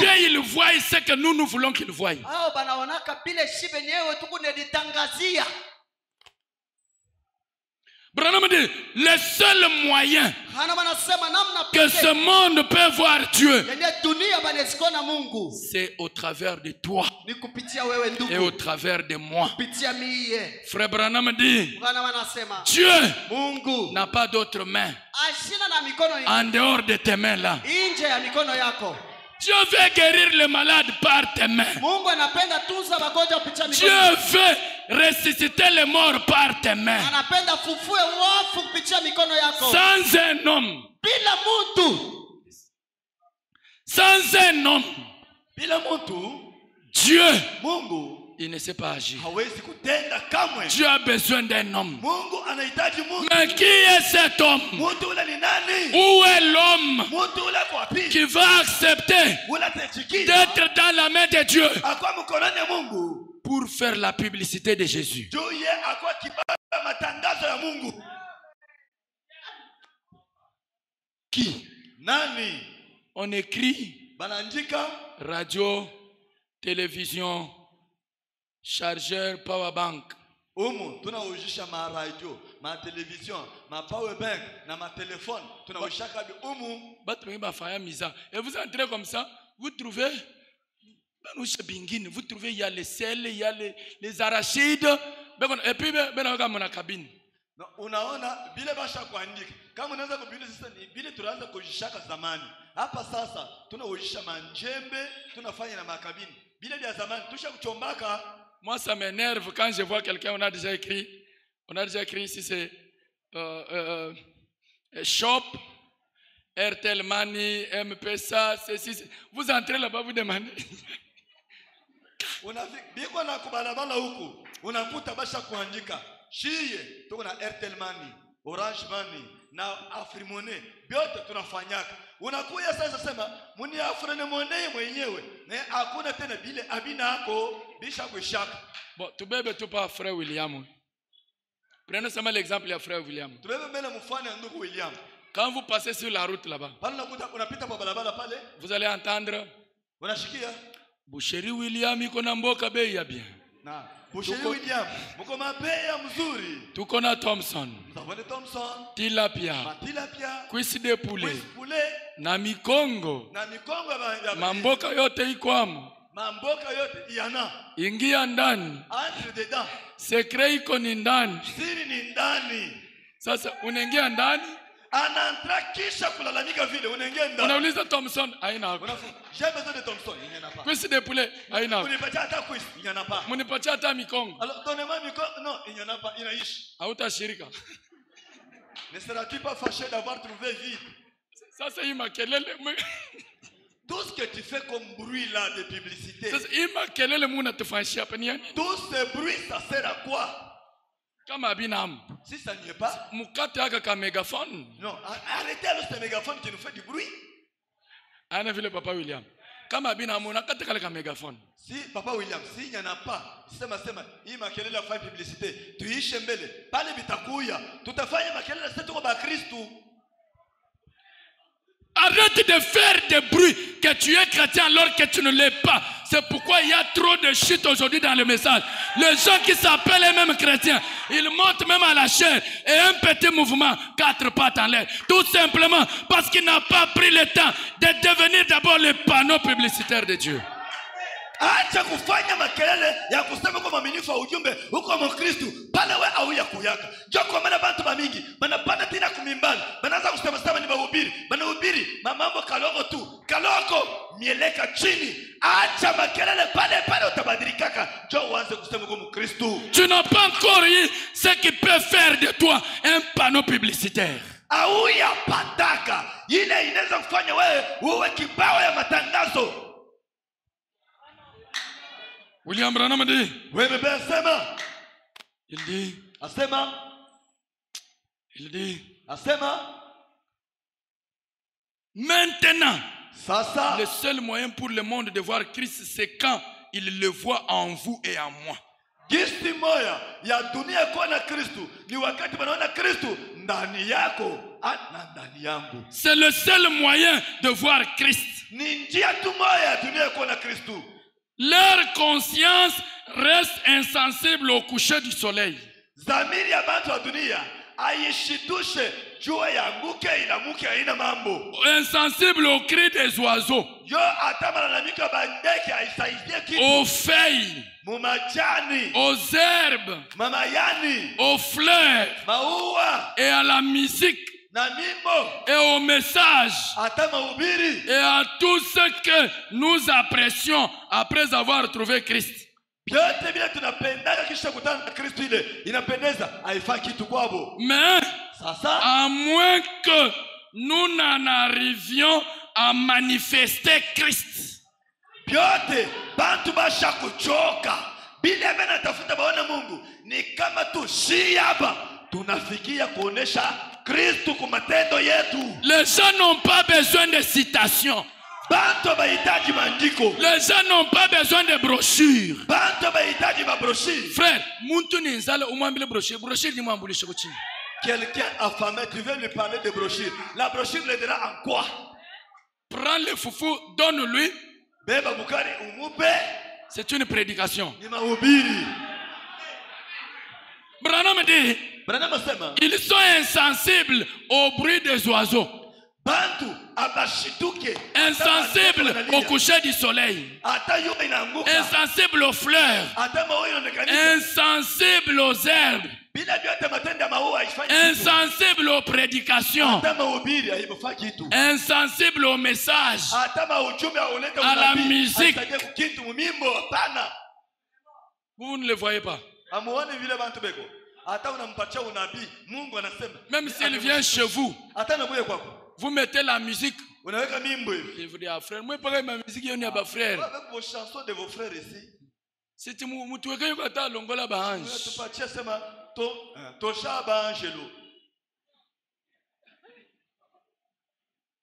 bien ils voient ce que nous voulons qu'ils voient? Branham dit, le seul moyen que ce monde peut voir Dieu, c'est au travers de toi et au travers de moi. Frère Branham dit, Dieu n'a pas d'autre main en dehors de tes mains là. Dieu veut guérir les malades par tes mains. Dieu veut ressusciter les morts par tes mains. Sans un homme. Sans un homme. Dieu, il ne sait pas agir. Dieu a besoin d'un homme. Mais qui est cet homme? Où est l'homme qui va accepter d'être dans la main de Dieu pour faire la publicité de Jésus? Qui? On écrit radio, télévision, chargeur, power bank. Tunaujisha ma radio, ma télévision, ma power bank, na ma téléphone. Tunaujisha kabi Et vous entrez comme ça, vous trouvez, vous trouvez il y a les sels, il y a les arachides, et puis mon cabine. Unaona bile basha kuandika kama unaweza kubili sasa ni bile tunaanza kujishaka zamani hapa sasa tunaujisha manjembe tunafanya na makabini bile vya zamani tusha kuchombaka. Moi ça m'énerve quand je vois quelqu'un, on a déjà écrit ici c'est shop Airtel Money, M-Pesa, ceci. Vous entrez là-bas, vous demandez. Biko na kubalabala huku unakuta basha kuandika shiye tuko na Airtel Money, Orange Money na Afrimone biote tunafanyaka. Unakuya sasa sema muni Afrine Money mwenyewe na hakuna tena bile abina yako bisha kushaka. Bon, tubebe tu pa frère William. Prenons seulement l'exemple de frère William. Tubebe mbele mfano ndugu William. Quand vous passez sur la route là-bas, vous allez entendre Boucherie William iko na mboka bei ya bien. Na Boucherie William mko bei ya mzuri. Tuko na Thompson. Tilapia. Cuisse de poulet. Na mikongo. Mamboka yote iko amo. Mamboka yote yana. Ingia ndani. Entre dedans. Secret iko ni ndani. Siri ni ndani. Sasa unaingia ndani. Anaanza kisha kulalamika vile unaingia ndani. Unauliza Thompson haina hapo. J'ai besoin de Thompson, il n'y en a pas. Cuisse de poulet haina hapo. Unipatia hata cuisse, il n'y en a pas. Munipatia hata mikongo. Alors donnez-moi mikongo, non, il n'y en a pas, inaishi. Hautashirika. Ne seras-tu pas fâché d'avoir trouvé vide? Sasa hii makelele. Tout ce que tu fais comme bruit là de publicité. Sasa hii makelele muna tufanyishia hapa ni nini? Tout ce bruit ça sert à quoi? Kama binam. Si ça n'y est pas, mukate aka ka mégaphone. Non, arrêtez alors ce mégaphone qui nous fait du bruit. Ana vile papa William. Kama binam unakate kale ka mégaphone. Si papa William, si n'y en a pas, sema hii makelele ya fanya publicité, tuishe mbele. Pale bitakuya, tutafanya makelele sisi tuko ba Kristo. Arrête de faire des bruits que tu es chrétien alors que tu ne l'es pas. C'est pourquoi il y a trop de chute aujourd'hui dans le message. Les gens qui s'appellent eux-mêmes chrétiens, ils montent même à la chair et un petit mouvement, 4 pattes en l'air. Tout simplement parce qu'il n'a pas pris le temps de devenir d'abord le panneau publicitaire de Dieu. Acha kufanya makelele ya kusema kwa mwaminifu wa ujumbe uko Mkristo pale wewe au ya kuyaka. Njoo kwa maana bantu bamingi banapanda tena kumimbana. Banaanza kusema sema ni bahubiri. Banahubiri mambo kaloko tu. Kaloko mieleka chini. Acha makelele pale pale utabadilika. Njoo uanze kusema kwa Mkristo. Tu n'as pas encore eu ce qui peut faire de toi un panneau publicitaire. Auya pataka ile inaweza kufanya wewe uwe kibao ya matangazo. William Branham dit, Wewe bebe sema. il dit, asema maintenant, sasa le seul moyen pour le monde de voir Christ, c'est quand il le voit en vous et en moi. Gisi moya ya dunia kuwa na Kristo ni wakati wanaona Kristo ndani yako na ndani yangu. C'est le seul moyen de voir Christ. Ni njia tu moya ya dunia kuwa na Kristo. Leur conscience reste insensible au coucher du soleil. Zamiri ya bantu wa dunia aishitushe jua ya nguke inamuke haina mambo. Insensible au cri des oiseaux. Yo atamala na mika bandeke aisaidie kitu. Aux feuilles. Mumajani. Aux herbes. Mamayani. Aux fleurs. Maua. Et à la musique. Na mimbo. Et au message. Et à tout ce que nous apprécions après avoir trouvé Christ. Mais à moins que nous n'en arrivions à manifester Christ. Les gens n'ont pas besoin de citations. Les gens n'ont pas besoin de brochures. Frère, quelqu'un affamé, tu veux lui parler de brochures. La brochure le dira en quoi? Prends le foufou, donne-lui. C'est une prédication. Branham dit, ils sont insensibles au bruit des oiseaux. Insensibles au coucher du soleil. Insensibles aux fleurs. Insensibles aux herbes. Insensibles aux prédications. Insensibles aux messages. À la musique. Vous ne le voyez pas. Même s'il vient chez vous, vous mettez la musique. Il vous dit, ah frère, moi pareil ma musique il y a frère. Avec vos chansons de vos frères ici. Si tu m'outues que tu as longola bange.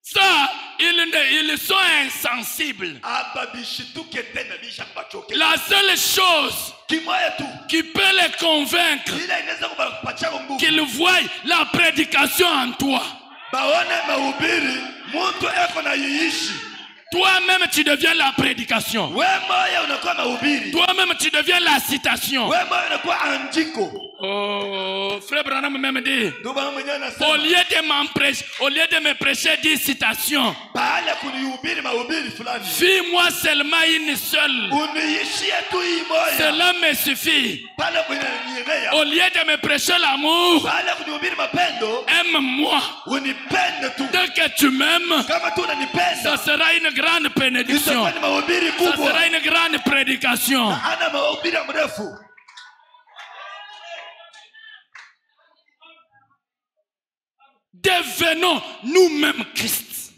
Ça, ils sont insensibles. La seule chose qui peut les convaincre qu'ils voient la prédication en toi. Toi-même tu deviens la prédication. Toi-même tu deviens la citation. Oh, frère Branham même dit, au lieu de me prêcher 10 citations, vis-moi seulement une seule. Cela me suffit. Au lieu de me prêcher l'amour, aime-moi. Dès que tu m'aimes, ça sera une grande bénédiction. Ça sera une grande prédication. Devenons nous-mêmes Christ.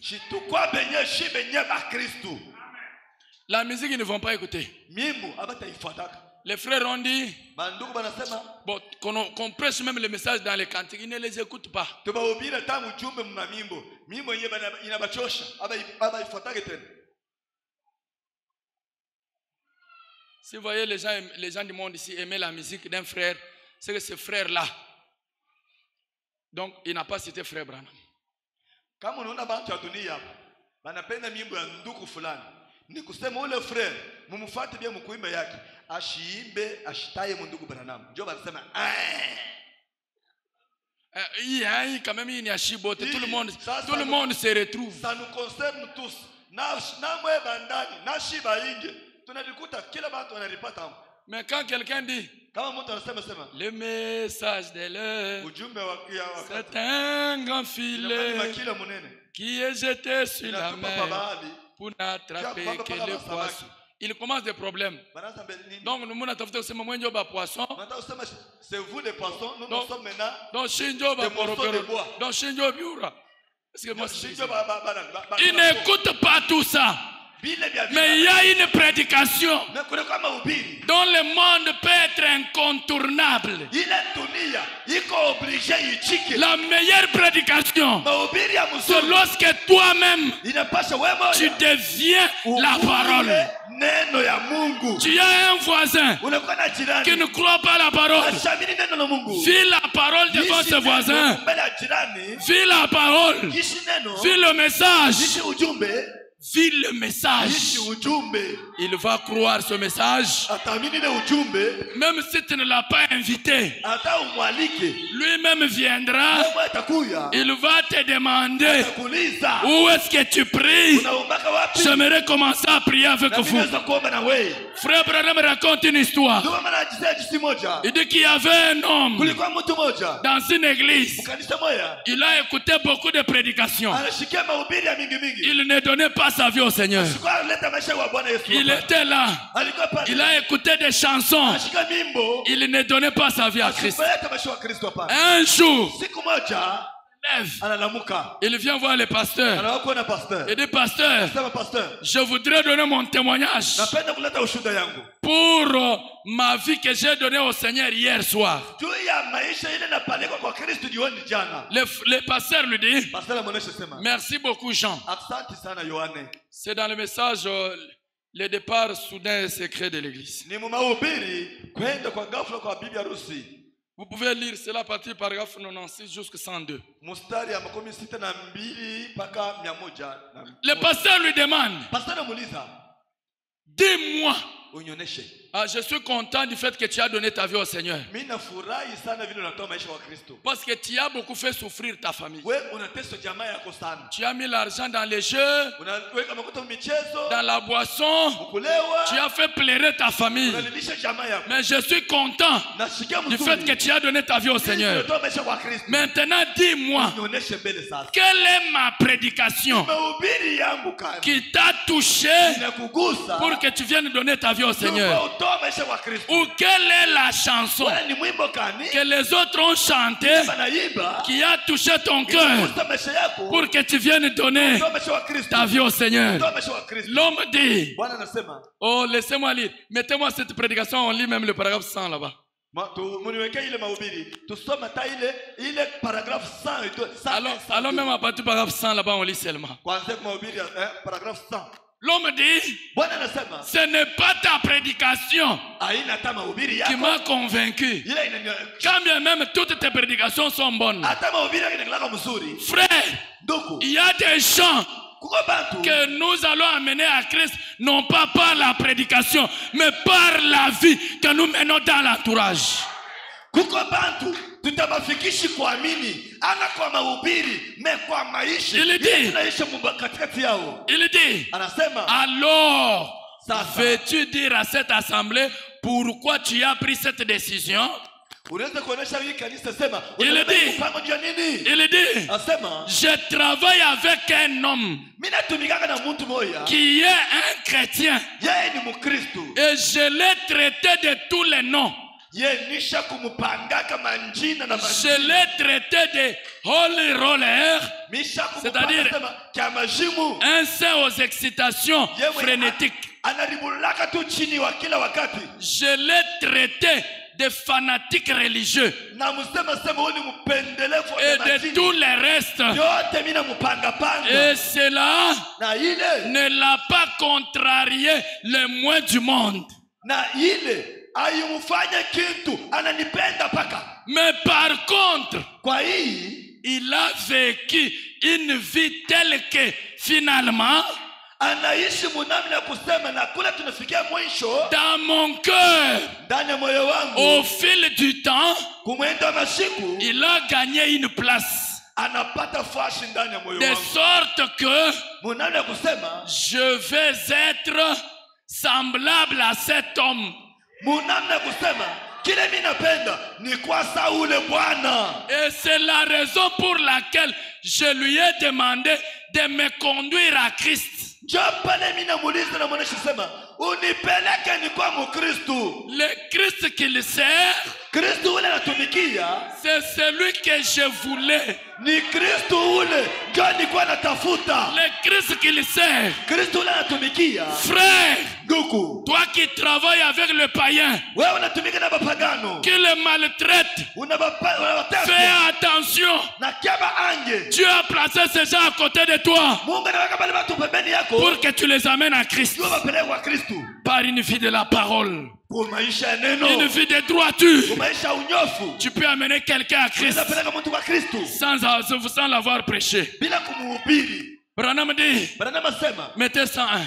La musique, ils ne vont pas écouter. Les frères ont dit bon, qu'on prêche même le message dans les cantiques, ils ne les écoutent pas. Si vous voyez les gens du monde ici aimer la musique d'un frère, c'est que ce frère-là, donc il n'a pas cité frère Branham. Ni kusema ule frère mumfuate bien mkuimba yake ashiimbe ashitaye mundugu Branham ndio wanasema quand même il y a chibote tout le monde se retrouve. Ça nous concerne tous na mwe bandani na shiba inge tunavikuta kila watu wanalipata. Mais quand quelqu'un dit Kama mtu anasema sema le message de l'heure, ujumbe wa c'est un grand filet kila munene qui est jeté sur la inatupa mer bahari pour n'attraper que les poissons. Il commence des problèmes. banaanza mbele nini. Donc nous avons fait kusema mwenjo ba poisson. Nataka kusema c'est vous les poissons, nous Donc- nous sommes maintenant Donc shinjo ba Des morceaux de bois. Donc shinjo biura. Est-ce que moi c'est Shinjo Il n'écoute pas tout ça. Bile bia Mais il y a une prédication na kuna kama ubiri dont le monde peut être incontournable. ile dunia iko obligé ichike. La meilleure prédication, Mahubiri ya c'est mzuri lorsque toi-même, inapasha wewe tu deviens la parole. neno ya Mungu. Tu as un voisin Unakuwa na qui jirani ne croit pas la parole. ashamini neno la Mungu. Vis la parole devant Ishi ses neno voisins. mbele ya jirani, Vis la parole. ishi neno, Vis le message. ishi ujumbe, Vis le ishi message. ujumbe. Il va croire ce message. Ataamini ile ujumbe, Même si tu ne l'as pas invité, hata umwalike, lui-même viendra. wewe atakuya, Il va te demander atakuuliza où est-ce que tu pries. unaombaka wapi? J'aimerais commencer à prier avec Na vous. mimi naweza kuomba na wewe. Frère Branham raconte une histoire. Ndio maana najisema jinsi moja. Il dit qu'il y avait un homme Kulikuwa mtu moja, dans une église. kanisa moja, Il a écouté beaucoup de prédications. anashikia mahubiri ya mingi mingi. Il ne donnait pas sa vie au Seigneur. Alikuwa analeta maisha ya Bwana Yesu. Il était là. Alikuwa pale. Il a écouté des chansons. Anashika mimbo. Il ne donnait pas sa vie à Christ. Asipeleke maisha ya Kristo hapa. Un jour, Siku moja lève. analamuka. Il vient voir le pasteur. Anakuwa na pastor. Il dit, pasteur, Sema pastor, je voudrais donner mon témoignage napenda kuleta ushuhuda yangu. pour ma vie que j'ai donnée au Seigneur hier soir. Juu ya maisha ile napelekwa kwa Kristo jioni jana. Le pasteur lui dit, Pastor amuonesha sema. merci beaucoup Jean. Asante sana Yohane. C'est dans le message le départ soudain et secret de l'église. Ni mahubiri kwenda kwa ghafla kwa bibi harusi. Vous pouvez lire cela à partir du paragraphe 96 jusqu'à 102. Mstari ya 62 mpaka 100. Le pasteur lui demande, Pastor anamuuliza, dis-moi, unioneshe. je suis content du fait que tu as donné ta vie au Seigneur. Mimi nafurahi sana vile unatoa maisha kwa Kristo. Parce que tu as beaucoup fait souffrir ta famille. Wewe unateswa jamaa yako sana. Tu as mis l'argent dans les jeux, Unaweka makuta michezo, dans la boisson. kulewa, Tu as fait pleurer ta famille. unalilisha jamaa yako. Mais je suis content Nashikia du fait que tu as donné ta vie au Seigneur. unatoa maisha kwa Kristo. Maintenant, dis-moi, Unioneshe mbele sasa. quelle est ma prédication Mahubiri yangu kani qui t'a touché inakugusa pour que tu viennes donner ta vie au Seigneur? utoa maisha kwa Kristo. Ou quelle est la chanson Wewe ni mwimbo kani que les autres ont chanté banaimba qui a touché ton cœur kugusa maisha yako pour que tu viennes donner utoa maisha kwa Kristo. ta vie au Seigneur? Utoa maisha kwa Kristo. L'homme dit, Bwana anasema, oh, laissez-moi lire. Mettez-moi cette prédication, on lit même le paragraphe 100 là-bas. muniwekee ile mahubiri. Tusome hata ile paragraphe 100 et 100. Alors même à partir du paragraphe 100 là-bas, on lit seulement. Kuanzia kwa mahubiri paragraphe 100. L'homme dit, Bwana anasema, ce n'est pas ta prédication haina hata mahubiri qui yako. m'a convaincu. Ile ina Quand bien même toutes tes prédications sont bonnes. hata mahubiri yake ni mzuri. Frère, Ndugu, il y a des gens kuko bantu que nous allons amener à Christ, non pas par la prédication, mais par la vie que nous menons dans l'entourage. kuko bantu tutabafikishi kuamini ana kwa mahubiri me kwa maisha Il dit, tunaishi katikati yao. il dit, Anasema alors, sasa veux-tu dire à cette assemblée pourquoi tu as pris cette décision? unaweza kuonesha hii kanisa sema Il unataka dit, mpango juu ya nini? il dit, Anasema je travaille avec un homme mimi natumikanga na mtu moja qui est un chrétien yeye ni Mkristo. et je l'ai traité de tous les noms. Yeye nisha kumpangaka manjina na Je manjina. l'ai traité de holy roller, Misha C'est-à-dire, kumpanga sema kya majimu. un saint aux excitations Yewe frénétiques. anaribulaka tu chini wa kila wakati. Je l'ai traité de fanatiques religieux Na musema sema huyu ni mpendelevu wa et de majini. tout le reste. Yote mimi nampanga panga. Et cela Na ile ne l'a pas contrarié le moins du monde. na ile ayumfanya kitu ananipenda paka. Mais par contre, Kwa hii il a vécu une vie telle que finalement, anaishi munamna ya kusema na kule tunafikia mwisho dans mon cœur, ndani ya moyo wangu. au fil du temps, Kumwenda masiku il a gagné une place. anapata fashi ndani ya moyo De wangu. sorte que Munamna ya kusema je vais être semblable à cet homme. munamna kusema kile mimi napenda ni kwa Saule Bwana. Et c'est la raison pour laquelle je lui ai demandé de me conduire à Christ. Jopale mimi namuuliza na mwana sema unipeleke ni kwa Mkristo. Le Christ qu'il sert, Kristo ule anatumikia c'est celui que je voulais. ni Kristo ule ndio nilikuwa natafuta. Le Christ qu'il sert. Kristo ule anatumikia. Frère, Ndugu, toi qui travailles avec le païen, wewe unatumika na bapagano. qui le maltraite, Unawatesa. fais attention. Na kiaba ange. Dieu a placé ces gens à côté de toi Mungu anaweka bale watu pembeni yako. pour que tu les amènes à Christ Ndio wapeleke kwa Kristo. par une vie de la parole, Kwa maisha ya neno. une vie de droiture. Kwa maisha ya unyofu. Tu peux amener quelqu'un à Christ Unapeleka mtu kwa Kristo sans l'avoir prêché. bila kumuhubiri. Branham dit, Branham asema mettez 101.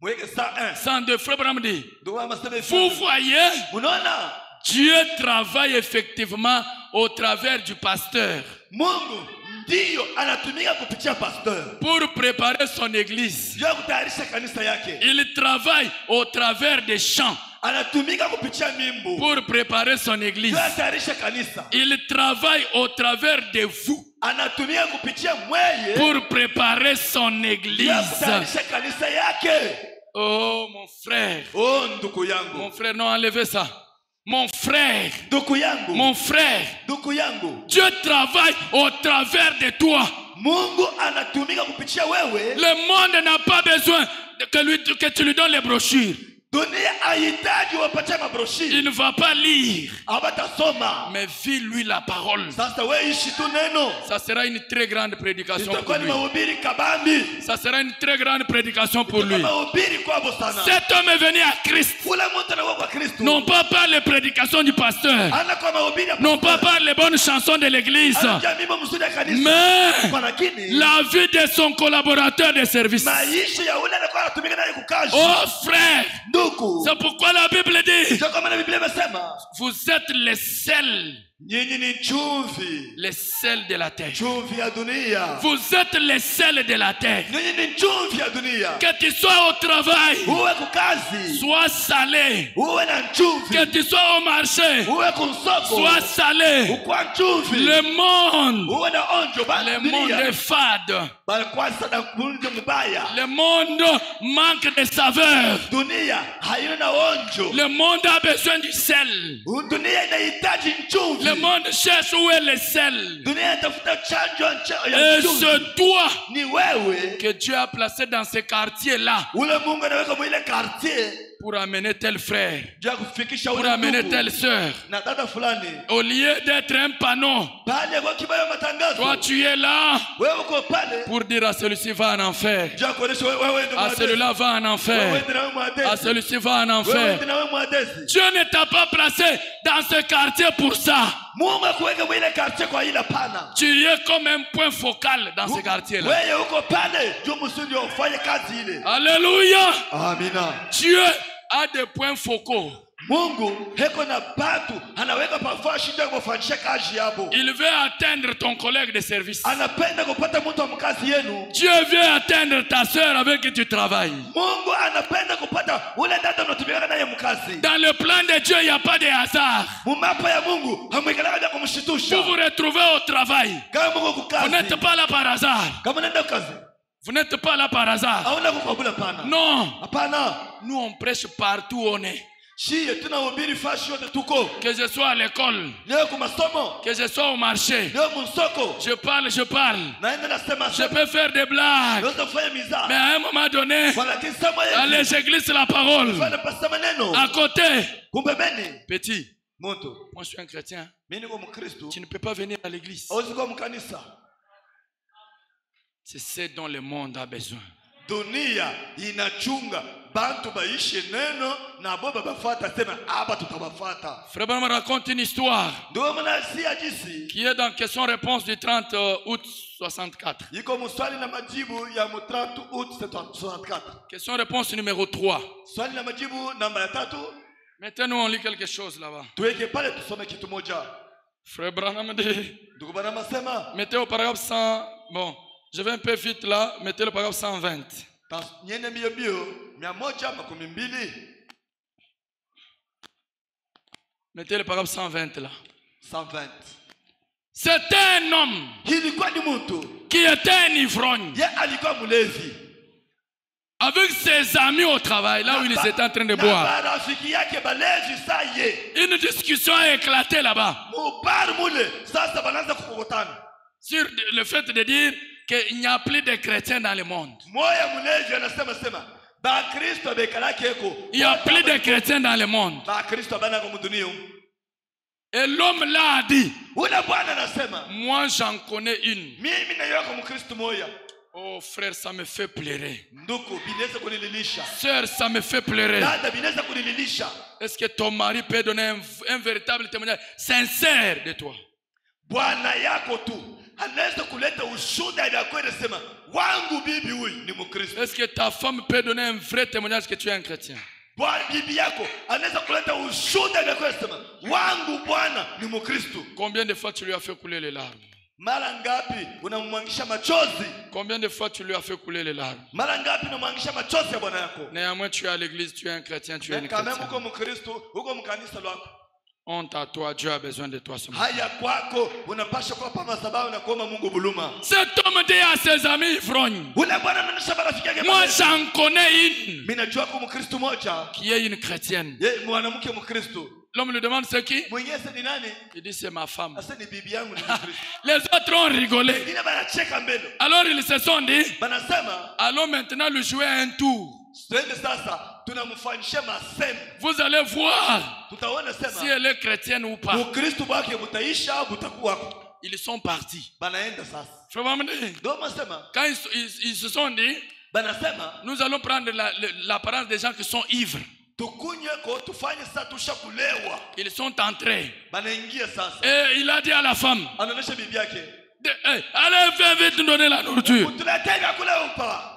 mweke 101. 102, frère Branham dit, Ndio anasema vous voyez, unaona Dieu travaille effectivement au travers du pasteur Mungu ndio anatumika kupitia pastor. pour préparer son église. Ndio kutayarisha kanisa yake. Il travaille au travers des chants Anatumika kupitia mimbo. pour préparer son église. Ndio atayarisha kanisa. Il travaille au travers de vous Anatumika kupitia mweye. pour préparer son Ndio église. kutayarisha kanisa yake. Oh mon frère, Oh ndugu yangu. mon frère, non, enlevez ça. Mon frère, Ndugu yangu. mon frère, Ndugu yangu. Dieu travaille au travers de toi. Mungu anatumika kupitia wewe. Le monde n'a pas besoin que tu lui donnes les brochures. Dunia haihitaji wapatie mabroshiri. Il ne va pas lire, Hawatasoma. mais vis-lui la parole. Sasa wewe ishi tu neno. Ça sera une très grande prédication pour Itakuwa ni lui. mahubiri kabambi. Ça sera une très grande prédication pour lui. Mahubiri kwabo sana. Cet homme est venu à Christ, Ule mtu anakuwa kwa Kristo. non pas par les prédications du pasteur, Ana kwa mahubiri ya non pas pastor. par les bonnes chansons de l'église, Anakuja mimbo mzuri ya kanisa. mais Kwa lakini la vie de son collaborateur de service. maisha ya ule anakuwa anatumika naye kukazi. Oh frère, Ndugu. c'est pourquoi la Bible dit, Ndio kama na Biblia imesema, vous êtes les sels, nyinyi ni chumvi. les sels de la terre. Chumvi ya dunia. Vous êtes les sels de la terre. Nyinyi ni chumvi ya dunia. Que tu sois au travail, Uwe kukazi. sois salé. Uwe na chumvi. Que tu sois au marché, Uwe kunsoko. sois salé. Ukwa chumvi. Le monde, Uwe na onjo ba le monde est fade. bali kwa sana kunje mbaya. Le monde manque de saveur. Dunia haina na onjo. Le monde a besoin du sel. Dunia inahitaji chumvi. Le monde cherche où est le sel. Dunia inatafuta chanjo Et ya chumvi. c'est toi Ni wewe que Dieu a placé dans ce quartier-là ule Mungu anaweka mwile quartier pour amener tel frère, ya kufikisha pour ule amener ndugu telle sœur. na dada fulani. Au lieu d'être un panneau, Pale kwa kibaya toi matangazo. tu es là Wewe uko pale. pour dire à celui-ci va en enfer, Ya kuonesha wewe ndio à mwadesi. celui-là va en Wewe enfer, ndio wewe à mwadesi. celui-ci va en Wewe enfer. ndio wewe mwadesi. Dieu ne t'a pas placé dans ce quartier pour ça. Mungu akuweka mwile quartier kwa ila pana. Tu es comme un point focal dans ce quartier-là. Wewe uko pale juu msudi ufanye kazi ile. Alléluia. Amina. Dieu a des points focaux. Mungu heko na batu anaweka pafaa shida kufanyisha kazi yabo. Il veut atteindre ton collègue de service. Anapenda kupata mtu wa mkazi yenu. Dieu veut atteindre ta sœur avec qui tu travailles. Mungu anapenda kupata ule dada unatumika naye mkazi. Dans le plan de Dieu, il n'y a pas de hasard. Mumapa ya Mungu hamwekana bila kumshitusha. Vous vous retrouvez au travail. Kama Mungu Vous kukazi. n'êtes pas là par hasard. Kama nenda kazi. Vous n'êtes pas là par hasard. Hauna kukabula pana. Non. Hapana. Nous, on prêche partout où on est. Shie tunahubiri fashi yote tuko. Que je sois à l'école, Leo kwa masomo. que je sois au marché. Leo msoko. Je parle. Naenda nasema Je peux faire des blagues. Naweza kufanya mizaa. Mais à un moment donné, Kwa lakini sema allez, yeye. j'église la parole. Fanya pasa maneno. À côté, Kumbe beni. petit, Moto. moi je suis un chrétien. Mimi niko Mkristo. Tu ne peux pas venir à l'église. Hauwezi kuwa mkanisa. C'est ce dont le monde a besoin. Dunia inachunga bantu baishe neno na boba bafata sema hapa tutabafata. Frère Branham raconte une histoire Ndio maana si ajisi. qui est dans question-réponse du 30 août 64. Iko mswali na majibu ya 30 août 64. Question-réponse numéro 3. Swali na majibu namba ya 3. Maintenant, on lit quelque chose là-bas. Tuweke pale tusome kitu moja. Frère Branham dit, Ndugu bana masema mettez au paragraphe 100. Bon, je vais un peu vite là. Mettez le paragraphe 120. Nyene mbio mbio 112. Mettez le paragraphe 120 là. 120. C'était un homme Ilikuwa ni mtu qui était un ivrogne. ye alikuwa mlevi. Avec ses amis au travail, là où ils étaient en train de boire. Na marafiki yake balevi saye. Une discussion a éclaté là-bas. Mubar mule sasa banaanza kukokotana. Sur le fait de dire qu'il n'y a plus de chrétiens dans le monde. Moya mlevi anasema sema ba Kristo bekalake eko. Il n'y a plus de chrétiens dans le monde. Ba Kristo bana kwa dunia. Et l'homme là a dit, Ule bwana anasema moi j'en connais une. mimi na yako Mkristo moya. Oh frère, ça me fait pleurer. Ndugu binaweza kunililisha. Sœur, ça me fait pleurer. Dada binaweza kunililisha. Est-ce que ton mari peut donner un véritable témoignage sincère de toi? Bwana yako tu anaweza kuleta ushuhuda ya kweli, sema wangu bibi huyu ni Mkristo. Est-ce que ta femme peut donner un vrai témoignage que tu es un chrétien? Bwana bibi yako anaweza kuleta ushuhuda ya kweli, sema wangu bwana ni Mkristo. Combien de fois tu lui as fait couler les larmes? Mara ngapi unamwangisha machozi? Combien de fois tu lui as fait couler les larmes? Mara ngapi unamwangisha machozi ya bwana yako? Néanmoins, tu es à l'église, tu es un chrétien, tu es une Kama chrétienne. uko Mkristo, uko mkanisa lako. Honte à toi, Dieu a besoin de toi ce matin. Haya kwako unapasha kwa pa madhabahu na kuomba Mungu buluma. Cet homme dit à ses amis ivrognes, Ule bwana ananisha marafiki yake. moi j'en connais une Mimi najua kwa Mkristo moja. qui est une chrétienne. Yeye mwanamke Mkristo. L'homme lui demande c'est qui? Mwenyezi ni nani? Il dit c'est ma femme. Asa ni bibi yangu ni Mkristo. Les autres ont rigolé. Ina banacheka mbele. Alors ils se sont dit, Banasema allons maintenant lui jouer un tour. twende sasa tunamfanyisha masemi. Vous allez voir Tutaona si sema elle est chrétienne ou pas. Ukristo wake utaisha au utakuwa. Ils sont partis. Banaenda sasa. Frère Mamadi, Ndio masema. quand ils se sont dit, Banasema nous allons prendre l'apparence des gens qui sont ivres. tukunywe ko tufanye sasa tushakulewa. Ils sont entrés. Banaingia sasa. Et il a dit à la femme, Anaonesha bibi yake. hey, allez, viens vite nous donner la nourriture. Tuletee vyakula upa.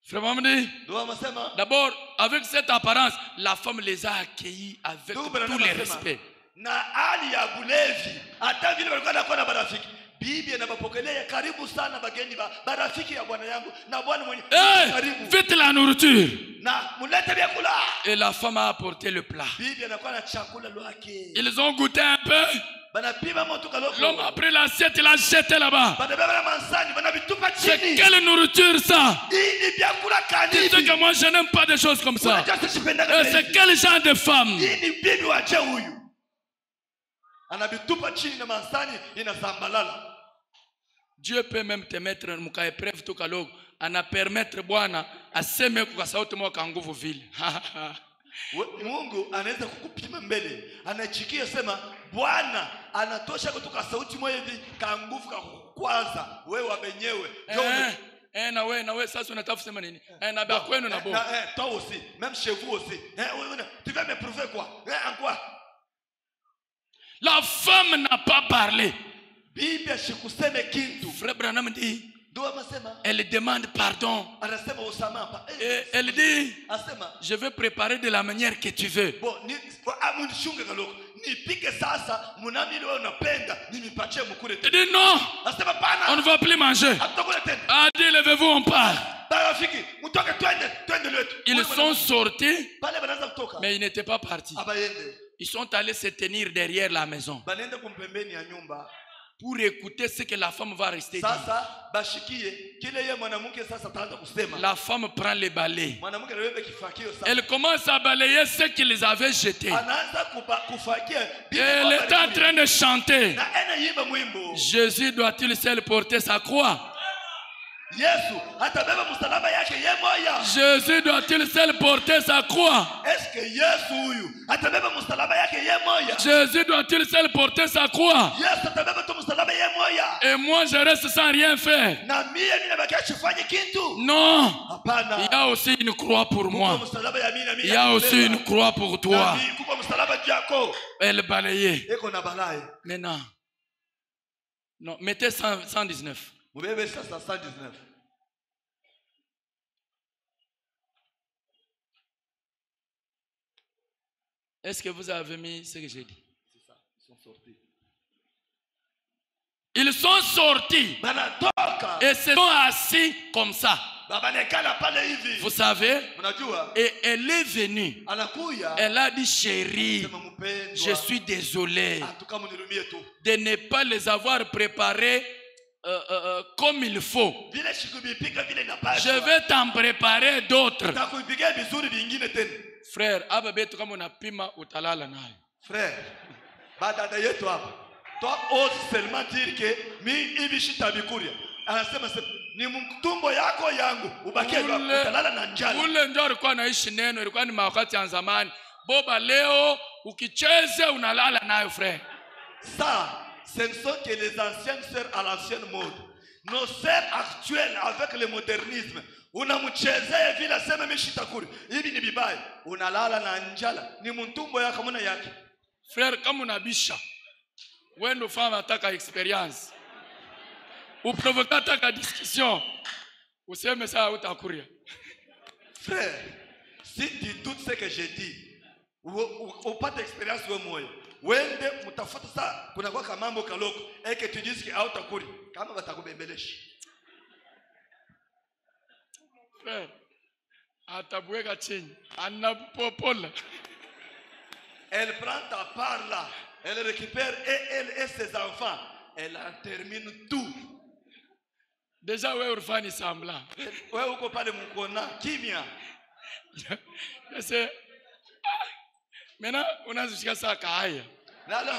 Frère Mamadi, Ndio masema. d'abord, avec cette apparence, la femme les a accueillis avec Ndio tout Bwana le anasema. respect. Na hali ya bulevi hata vile walikuwa nakuwa na marafiki, bibi anapokelea karibu sana bageni barafiki ya bwana yangu na bwana mwenye Hey, karibu vite la nourriture. na mulete vyakula. Et la femme a apporté le plat. Bibi anakuwa na chakula lwake. Ils ont goûté un peu. Banapima moto kaloko. L'homme a pris l'assiette, il l'a jeté là-bas. Banabeba na mansani, banabitupa C'est chini. quelle nourriture ça? Hii ni vyakula Tu sais kanibi. que moi je n'aime pas des choses comme ça. Unajua sisipendanga Et hivi. c'est quel genre de femme? Hii ni bibi wa je huyu. Anabitupa chini na mansani inazambalala. Dieu peut même te mettre muka épreuve tout kalog ana permettre bwana aseme kwa sauti moja nguvu vile. Mungu anaweza kukupima mbele. Anachikia sema Bwana anatosha kutoka sauti moja hivi ka nguvu ka kwanza wewe wabenyewe. Na wewe sasa unataka kusema nini? Na ba kwenu na bo. Toi aussi, même chez vous aussi. Tu vas me prouver quoi? En quoi? La femme n'a pas parlé. Bibi asikuseme kintu. Frère Branham dit, Ndio masema. elle demande pardon. Anasema usamaha. Et elle dit, Asema je vais préparer de la manière que tu veux. bo ni amunishunge kaloko. Nipike sasa munami ile unapenda nimipatie mkule Elle tena. dit non, Asema on ne pana. va plus manger. Hatukule tena. Ah, dit levez-vous, on part. Barafiki, mtoke twende letu. Ils sont sortis, Pale banaanza kutoka. mais ils n'étaient pas partis. Abayende. Ils sont allés se tenir derrière la maison Banaenda kumpembeni ya nyumba. pour écouter ce que la femme va rester dire. Sasa bashikie kile yeye mwanamke sasa ataanza kusema. La femme prend le balai. Mwanamke anabeba kifakio sasa. Elle commence à balayer ce qu'ils avaient jeté. Anaanza kufakia. Et elle est en train de chanter. Na ena yimba mwimbo. Jésus doit-il seul porter sa croix? Yesu atabeba msalaba yake yeye moja. Jésus doit-il seul porter sa croix? Est-ce que Yesu huyu atabeba msalaba yake yeye moja? Jésus doit-il seul porter sa croix? Yesu atabeba tu msalaba yeye moja. Et moi je reste sans rien faire? Na mimi ninabakia sifanye kitu. Non. Hapana. Il y a aussi une croix pour moi. Msalaba ya mimi na mimi. Il y a aussi une croix pour toi. Kuko msalaba yako. Elle balayait. Eko na balai. Maintenant. Non, mettez 119. Mubebe sasa 119. Est-ce que vous avez mis ce que j'ai dit? C'est ça, ils sont sortis. Ils sont sortis Banatoka. et se sont assis comme ça. Babanekala pale hivi. Vous savez, Unajua? et elle est venue. Anakuya. Elle a dit, chérie, Sema mpendwa. je suis désolé Atuka munirumie tu. de ne pas les avoir préparés comme il faut. Vile shikubipika vile inapaswa. Je vais t'en préparer d'autres. Takuipigia vizuri vingine tena. Frère, aba betu kama unapima utalala nayo. Frère, badada yetu hapa. Toi ose seulement dire que mi hivi shitabikuria. Anasema ni mtumbo yako yangu ubakie utalala na njala. Ule ndio alikuwa anaishi neno, ilikuwa ni wakati ya zamani. Boba leo ukicheza unalala nayo frère. Ça, ce ne sont que les anciennes sœurs à l'ancienne mode. Nos sœurs actuelles avec le modernisme. Unamchezea vile asema mishitakuri. Hivi ni bibaya. Unalala na njala. Ni mtumbo yako mwana yake. Frère, kama unabisha. Wewe ndio fanya ataka experience. Uprovoka ataka discussion. Useme saa utakuria. Frère, si tu doutes ce que j'ai dit, ou pas d'expérience wewe moyo. Wende mtafuta saa kuna kwa mambo kaloko eke tu dis que hautakuri kama batakubembelesha. Frère, atabweka chini. Anapopola. Elle prend ta part là, elle récupère et elle et ses enfants, elle en termine tout. Déjà wewe urfani sambla. Wewe uko pale mkona kimya. Sasa maintenant unazishika saa haya. Nalo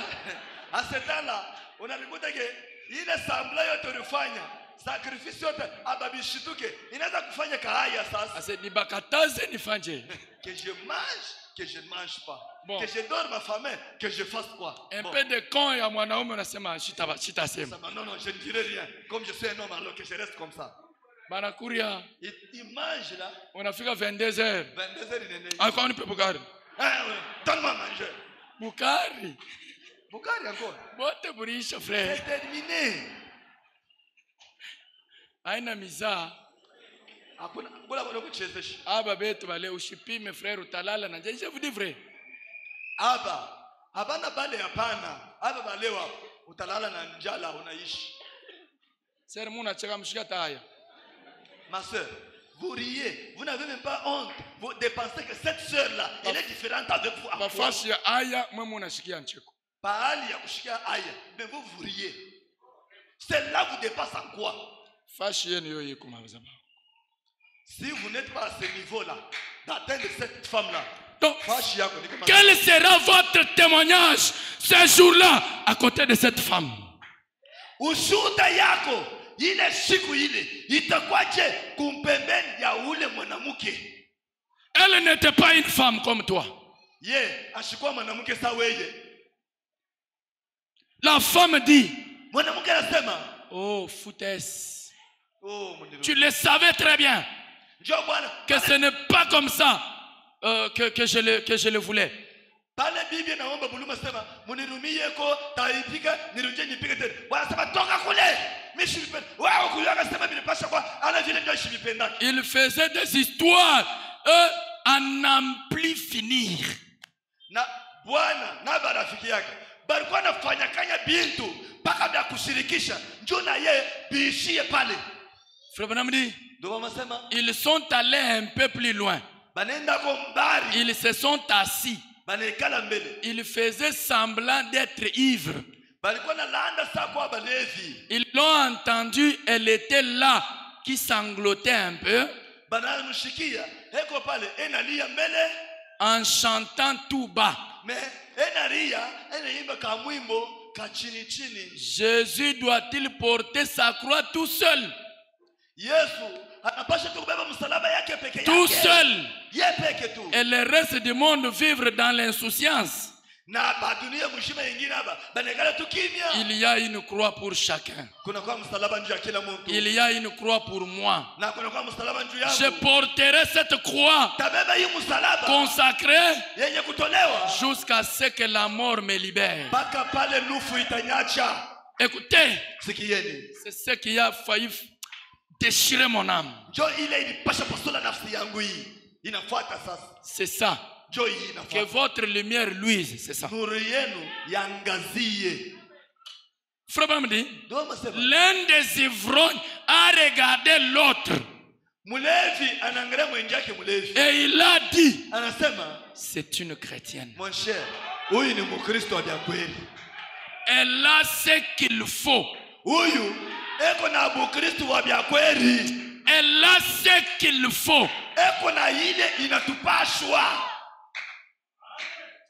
à ce temps-là, on a récolté que il est semblé yote ulifanya, sacrifice yote ababishituke. Inaweza kufanya kahaya sasa. Ase nibakataze nifanye. Que je mange, que je ne mange pas. Bon. Que je dorme ma famille, que je fasse quoi? Un Bon. peu de con ya mwanaume unasema shitasema. Non, non, je ne dirai rien. Comme je suis un homme, alors que je reste comme ça. Banakuria Il mange là, unafika 22h. 22h il est né. Alikuwa nipe bukari. Ah, ouais. Donne-moi à manger. Bukari. Bukari encore. Bote burisha frère. C'est terminé. Haina mizaa. Hakuna bora bora kuchezesha. Aba betu bale ushipime frère utalala na je vous dis vrai. Aba, habana bale hapana. Aba balewa utalala na njala unaishi. Sasa muna cheka mshika taya. Ma soeur, vous riez, vous n'avez même pas honte. Vous dépensez que cette sœur-là, elle est différente avec vous. Bafashi ya aya mwe unashikia ncheko. Paali ya kushikia aya, mais vous vous riez. Celle-là vous dépasse en quoi? Fashi yenu yoye kumazaba. Si vous n'êtes pas à ce niveau-là, d'atteindre cette femme-là, Donc, fashi yako ni kama quel sera votre témoignage ce jour-là à côté de cette femme? ushuhuda yako ile siku ile itakwaje kumpembeni ya ule mwanamke? Elle n'était pas une femme comme toi. Ye, ashikuwa mwanamke sawa wewe. La femme dit, Mwanamke anasema, oh foutesse, oh mon Dieu. tu le savais très bien Njoo bwana, que ce n'est pas comme ça que je le voulais. pale bibi naomba buluma sema, munirumie ko taipika nirudie nipike tena. Bwana sema toka kule. Mimi shipenda. Wao kuyaga sema bila pasha kwa ana vile ndio shipenda. Il faisait des histoires à n'en plus finir. Na bwana na barafiki yake balikuwa nafanya kanya bintu mpaka vya kushirikisha njoo na ye biishie pale. Frère Branham dit, Ndio mama sema ils sont allés un peu plus loin. banenda ko mbari Ils se sont assis. banekala mbele. Ils faisaient semblant d'être ivres. Balikuwa na laanda saa kwa balevi. Ils l'ont entendu, elle était là, qui sanglotait un peu, Banamshikia eko pale enalia mbele en chantant tout bas. me enalia enaimba ka mwimbo ka chini chini. Jésus doit-il porter sa croix tout seul? Yesu anapasha tu kubeba msalaba yake peke yake. Tout seul. Ye peke tu. Et le reste du monde vivre dans l'insouciance. Na badunia mshima nyingine hapa banekala tu kimya. Il y a une croix pour chacun. Kuna kwa msalaba njoo ya kila mtu. Il y a une croix pour moi. Na kuna kwa msalaba njoo yangu. Je porterai cette croix Tabeba hii msalaba consacrée yenye kutolewa jusqu'à ce que la mort me libère. mpaka pale nufu itanyacha. Écoutez, Sikieni. c'est ce qui a failli déchirer mon âme. Njoo ile ilipasha pasula nafsi yangu hii. Inafuata sasa. C'est ça. Njoo hii Que inafuata. votre lumière luise, c'est ça. Nuru yenu yangazie. Frère Branham dit, Ndio msema. l'un des ivrognes a regardé l'autre. Mulevi anaangalia mwenzake mulevi. Et il a dit, Anasema, c'est une chrétienne. mon cher, huyu ni Mkristo wa kweli. Elle a ce qu'il faut. Huyu eko na Mkristo wa kweli. Elle a ce qu'il faut. Eko na ile inatupashwa.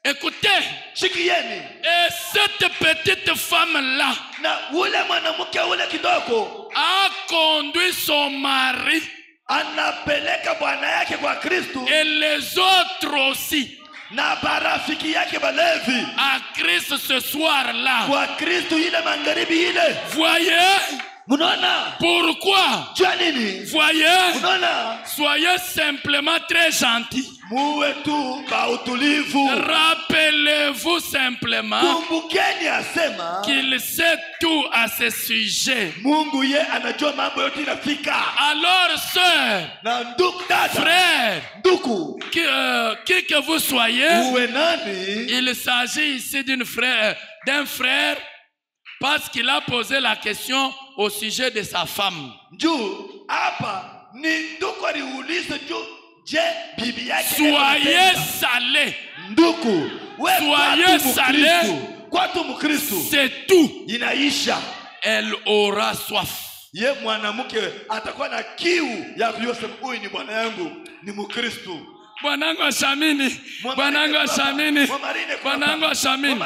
Écoutez, Shikieni. et cette petite femme-là Na ule mwanamke ule kidogo a conduit son mari anapeleka bwana yake kwa Kristo et les autres aussi na barafiki yake balevi à Christ ce soir-là. kwa Kristo ile magharibi ile. Voyez Munaona? pourquoi? Jua nini? Voyez, Munaona? soyez simplement très gentils. Muwe tu ba utulivu. Rappelez-vous simplement Kumbukeni asema qu'il sait tout à ce sujet. Mungu ye anajua mambo yote inafika. Alors, sœur, Na ndugu dada, frère, ndugu, qui que vous soyez, uwe nani? il s'agit ici d'un frère parce qu'il a posé la question au sujet de sa femme. Juu hapa ni ndugu aliuliza juu, je, bibi yake Soyez salés. ndugu, wewe Soyez salés. kwatu Mkristo C'est tout. inaisha. Elle aura soif. Ye mwanamke atakuwa na kiu ya kuyosema huyu ni bwana yangu, ni Mkristo. Bwanangu ashamini. Bwanangu ashamini. Bwanangu ashamini.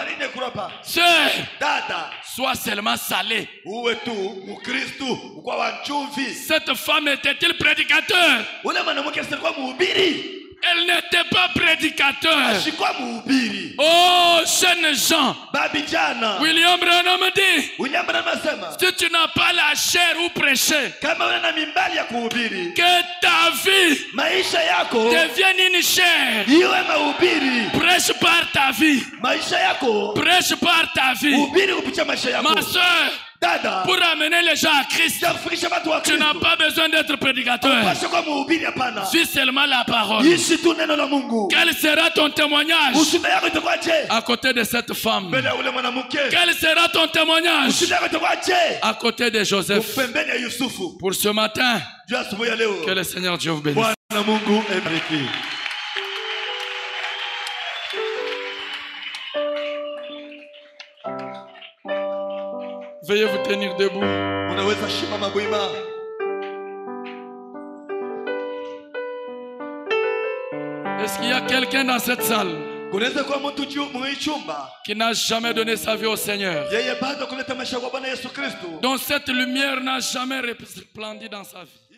Sœur, Dada, sois seulement salé. uwe tu Mkristo kwa wachumvi. Cette femme était-il prédicateur? Ule mwanamke alikuwa mhubiri. Elle n'était pas prédicateur. Alikuwa mhubiri. Oh, jeune Jean. Babi jana. William Branham dit, William Branham asema, si tu n'as pas la chair ou prêcher, kama una mimbali ya kuhubiri, que ta vie maisha yako devienne une chair. iwe mahubiri. Prêche par ta vie. Maisha yako Prêche par ta vie. hubiri kupitia maisha yako. Ma soeur, Dada, pour amener les gens à Christ, kufikisha watu wa tu Kristo, n'as pas besoin d'être prédicateur. pasha kwa mhubiri hapana. Suis seulement la parole. Ishi tu neno la Mungu. Quel sera ton témoignage Ushuhuda yako itakuwaje? à côté de cette femme? Mbele ya ule mwanamke. Quel sera ton témoignage Ushuhuda yako itakuwaje? à côté de Joseph? Pembeni ya Yusufu. Pour ce matin, Juu asubuhi ya leo. que le Seigneur Dieu vous bénisse. Bwana Mungu abariki. Veuillez vous tenir debout. Unaweza shimama wima. Est-ce qu'il y a quelqu'un dans cette salle Kunaweza kuwa mtu juu mwenye chumba. qui n'a jamais donné sa vie au Seigneur, Yeye bado kuleta maisha kwa Bwana Yesu Kristo. dont cette lumière n'a jamais resplendi dans sa vie?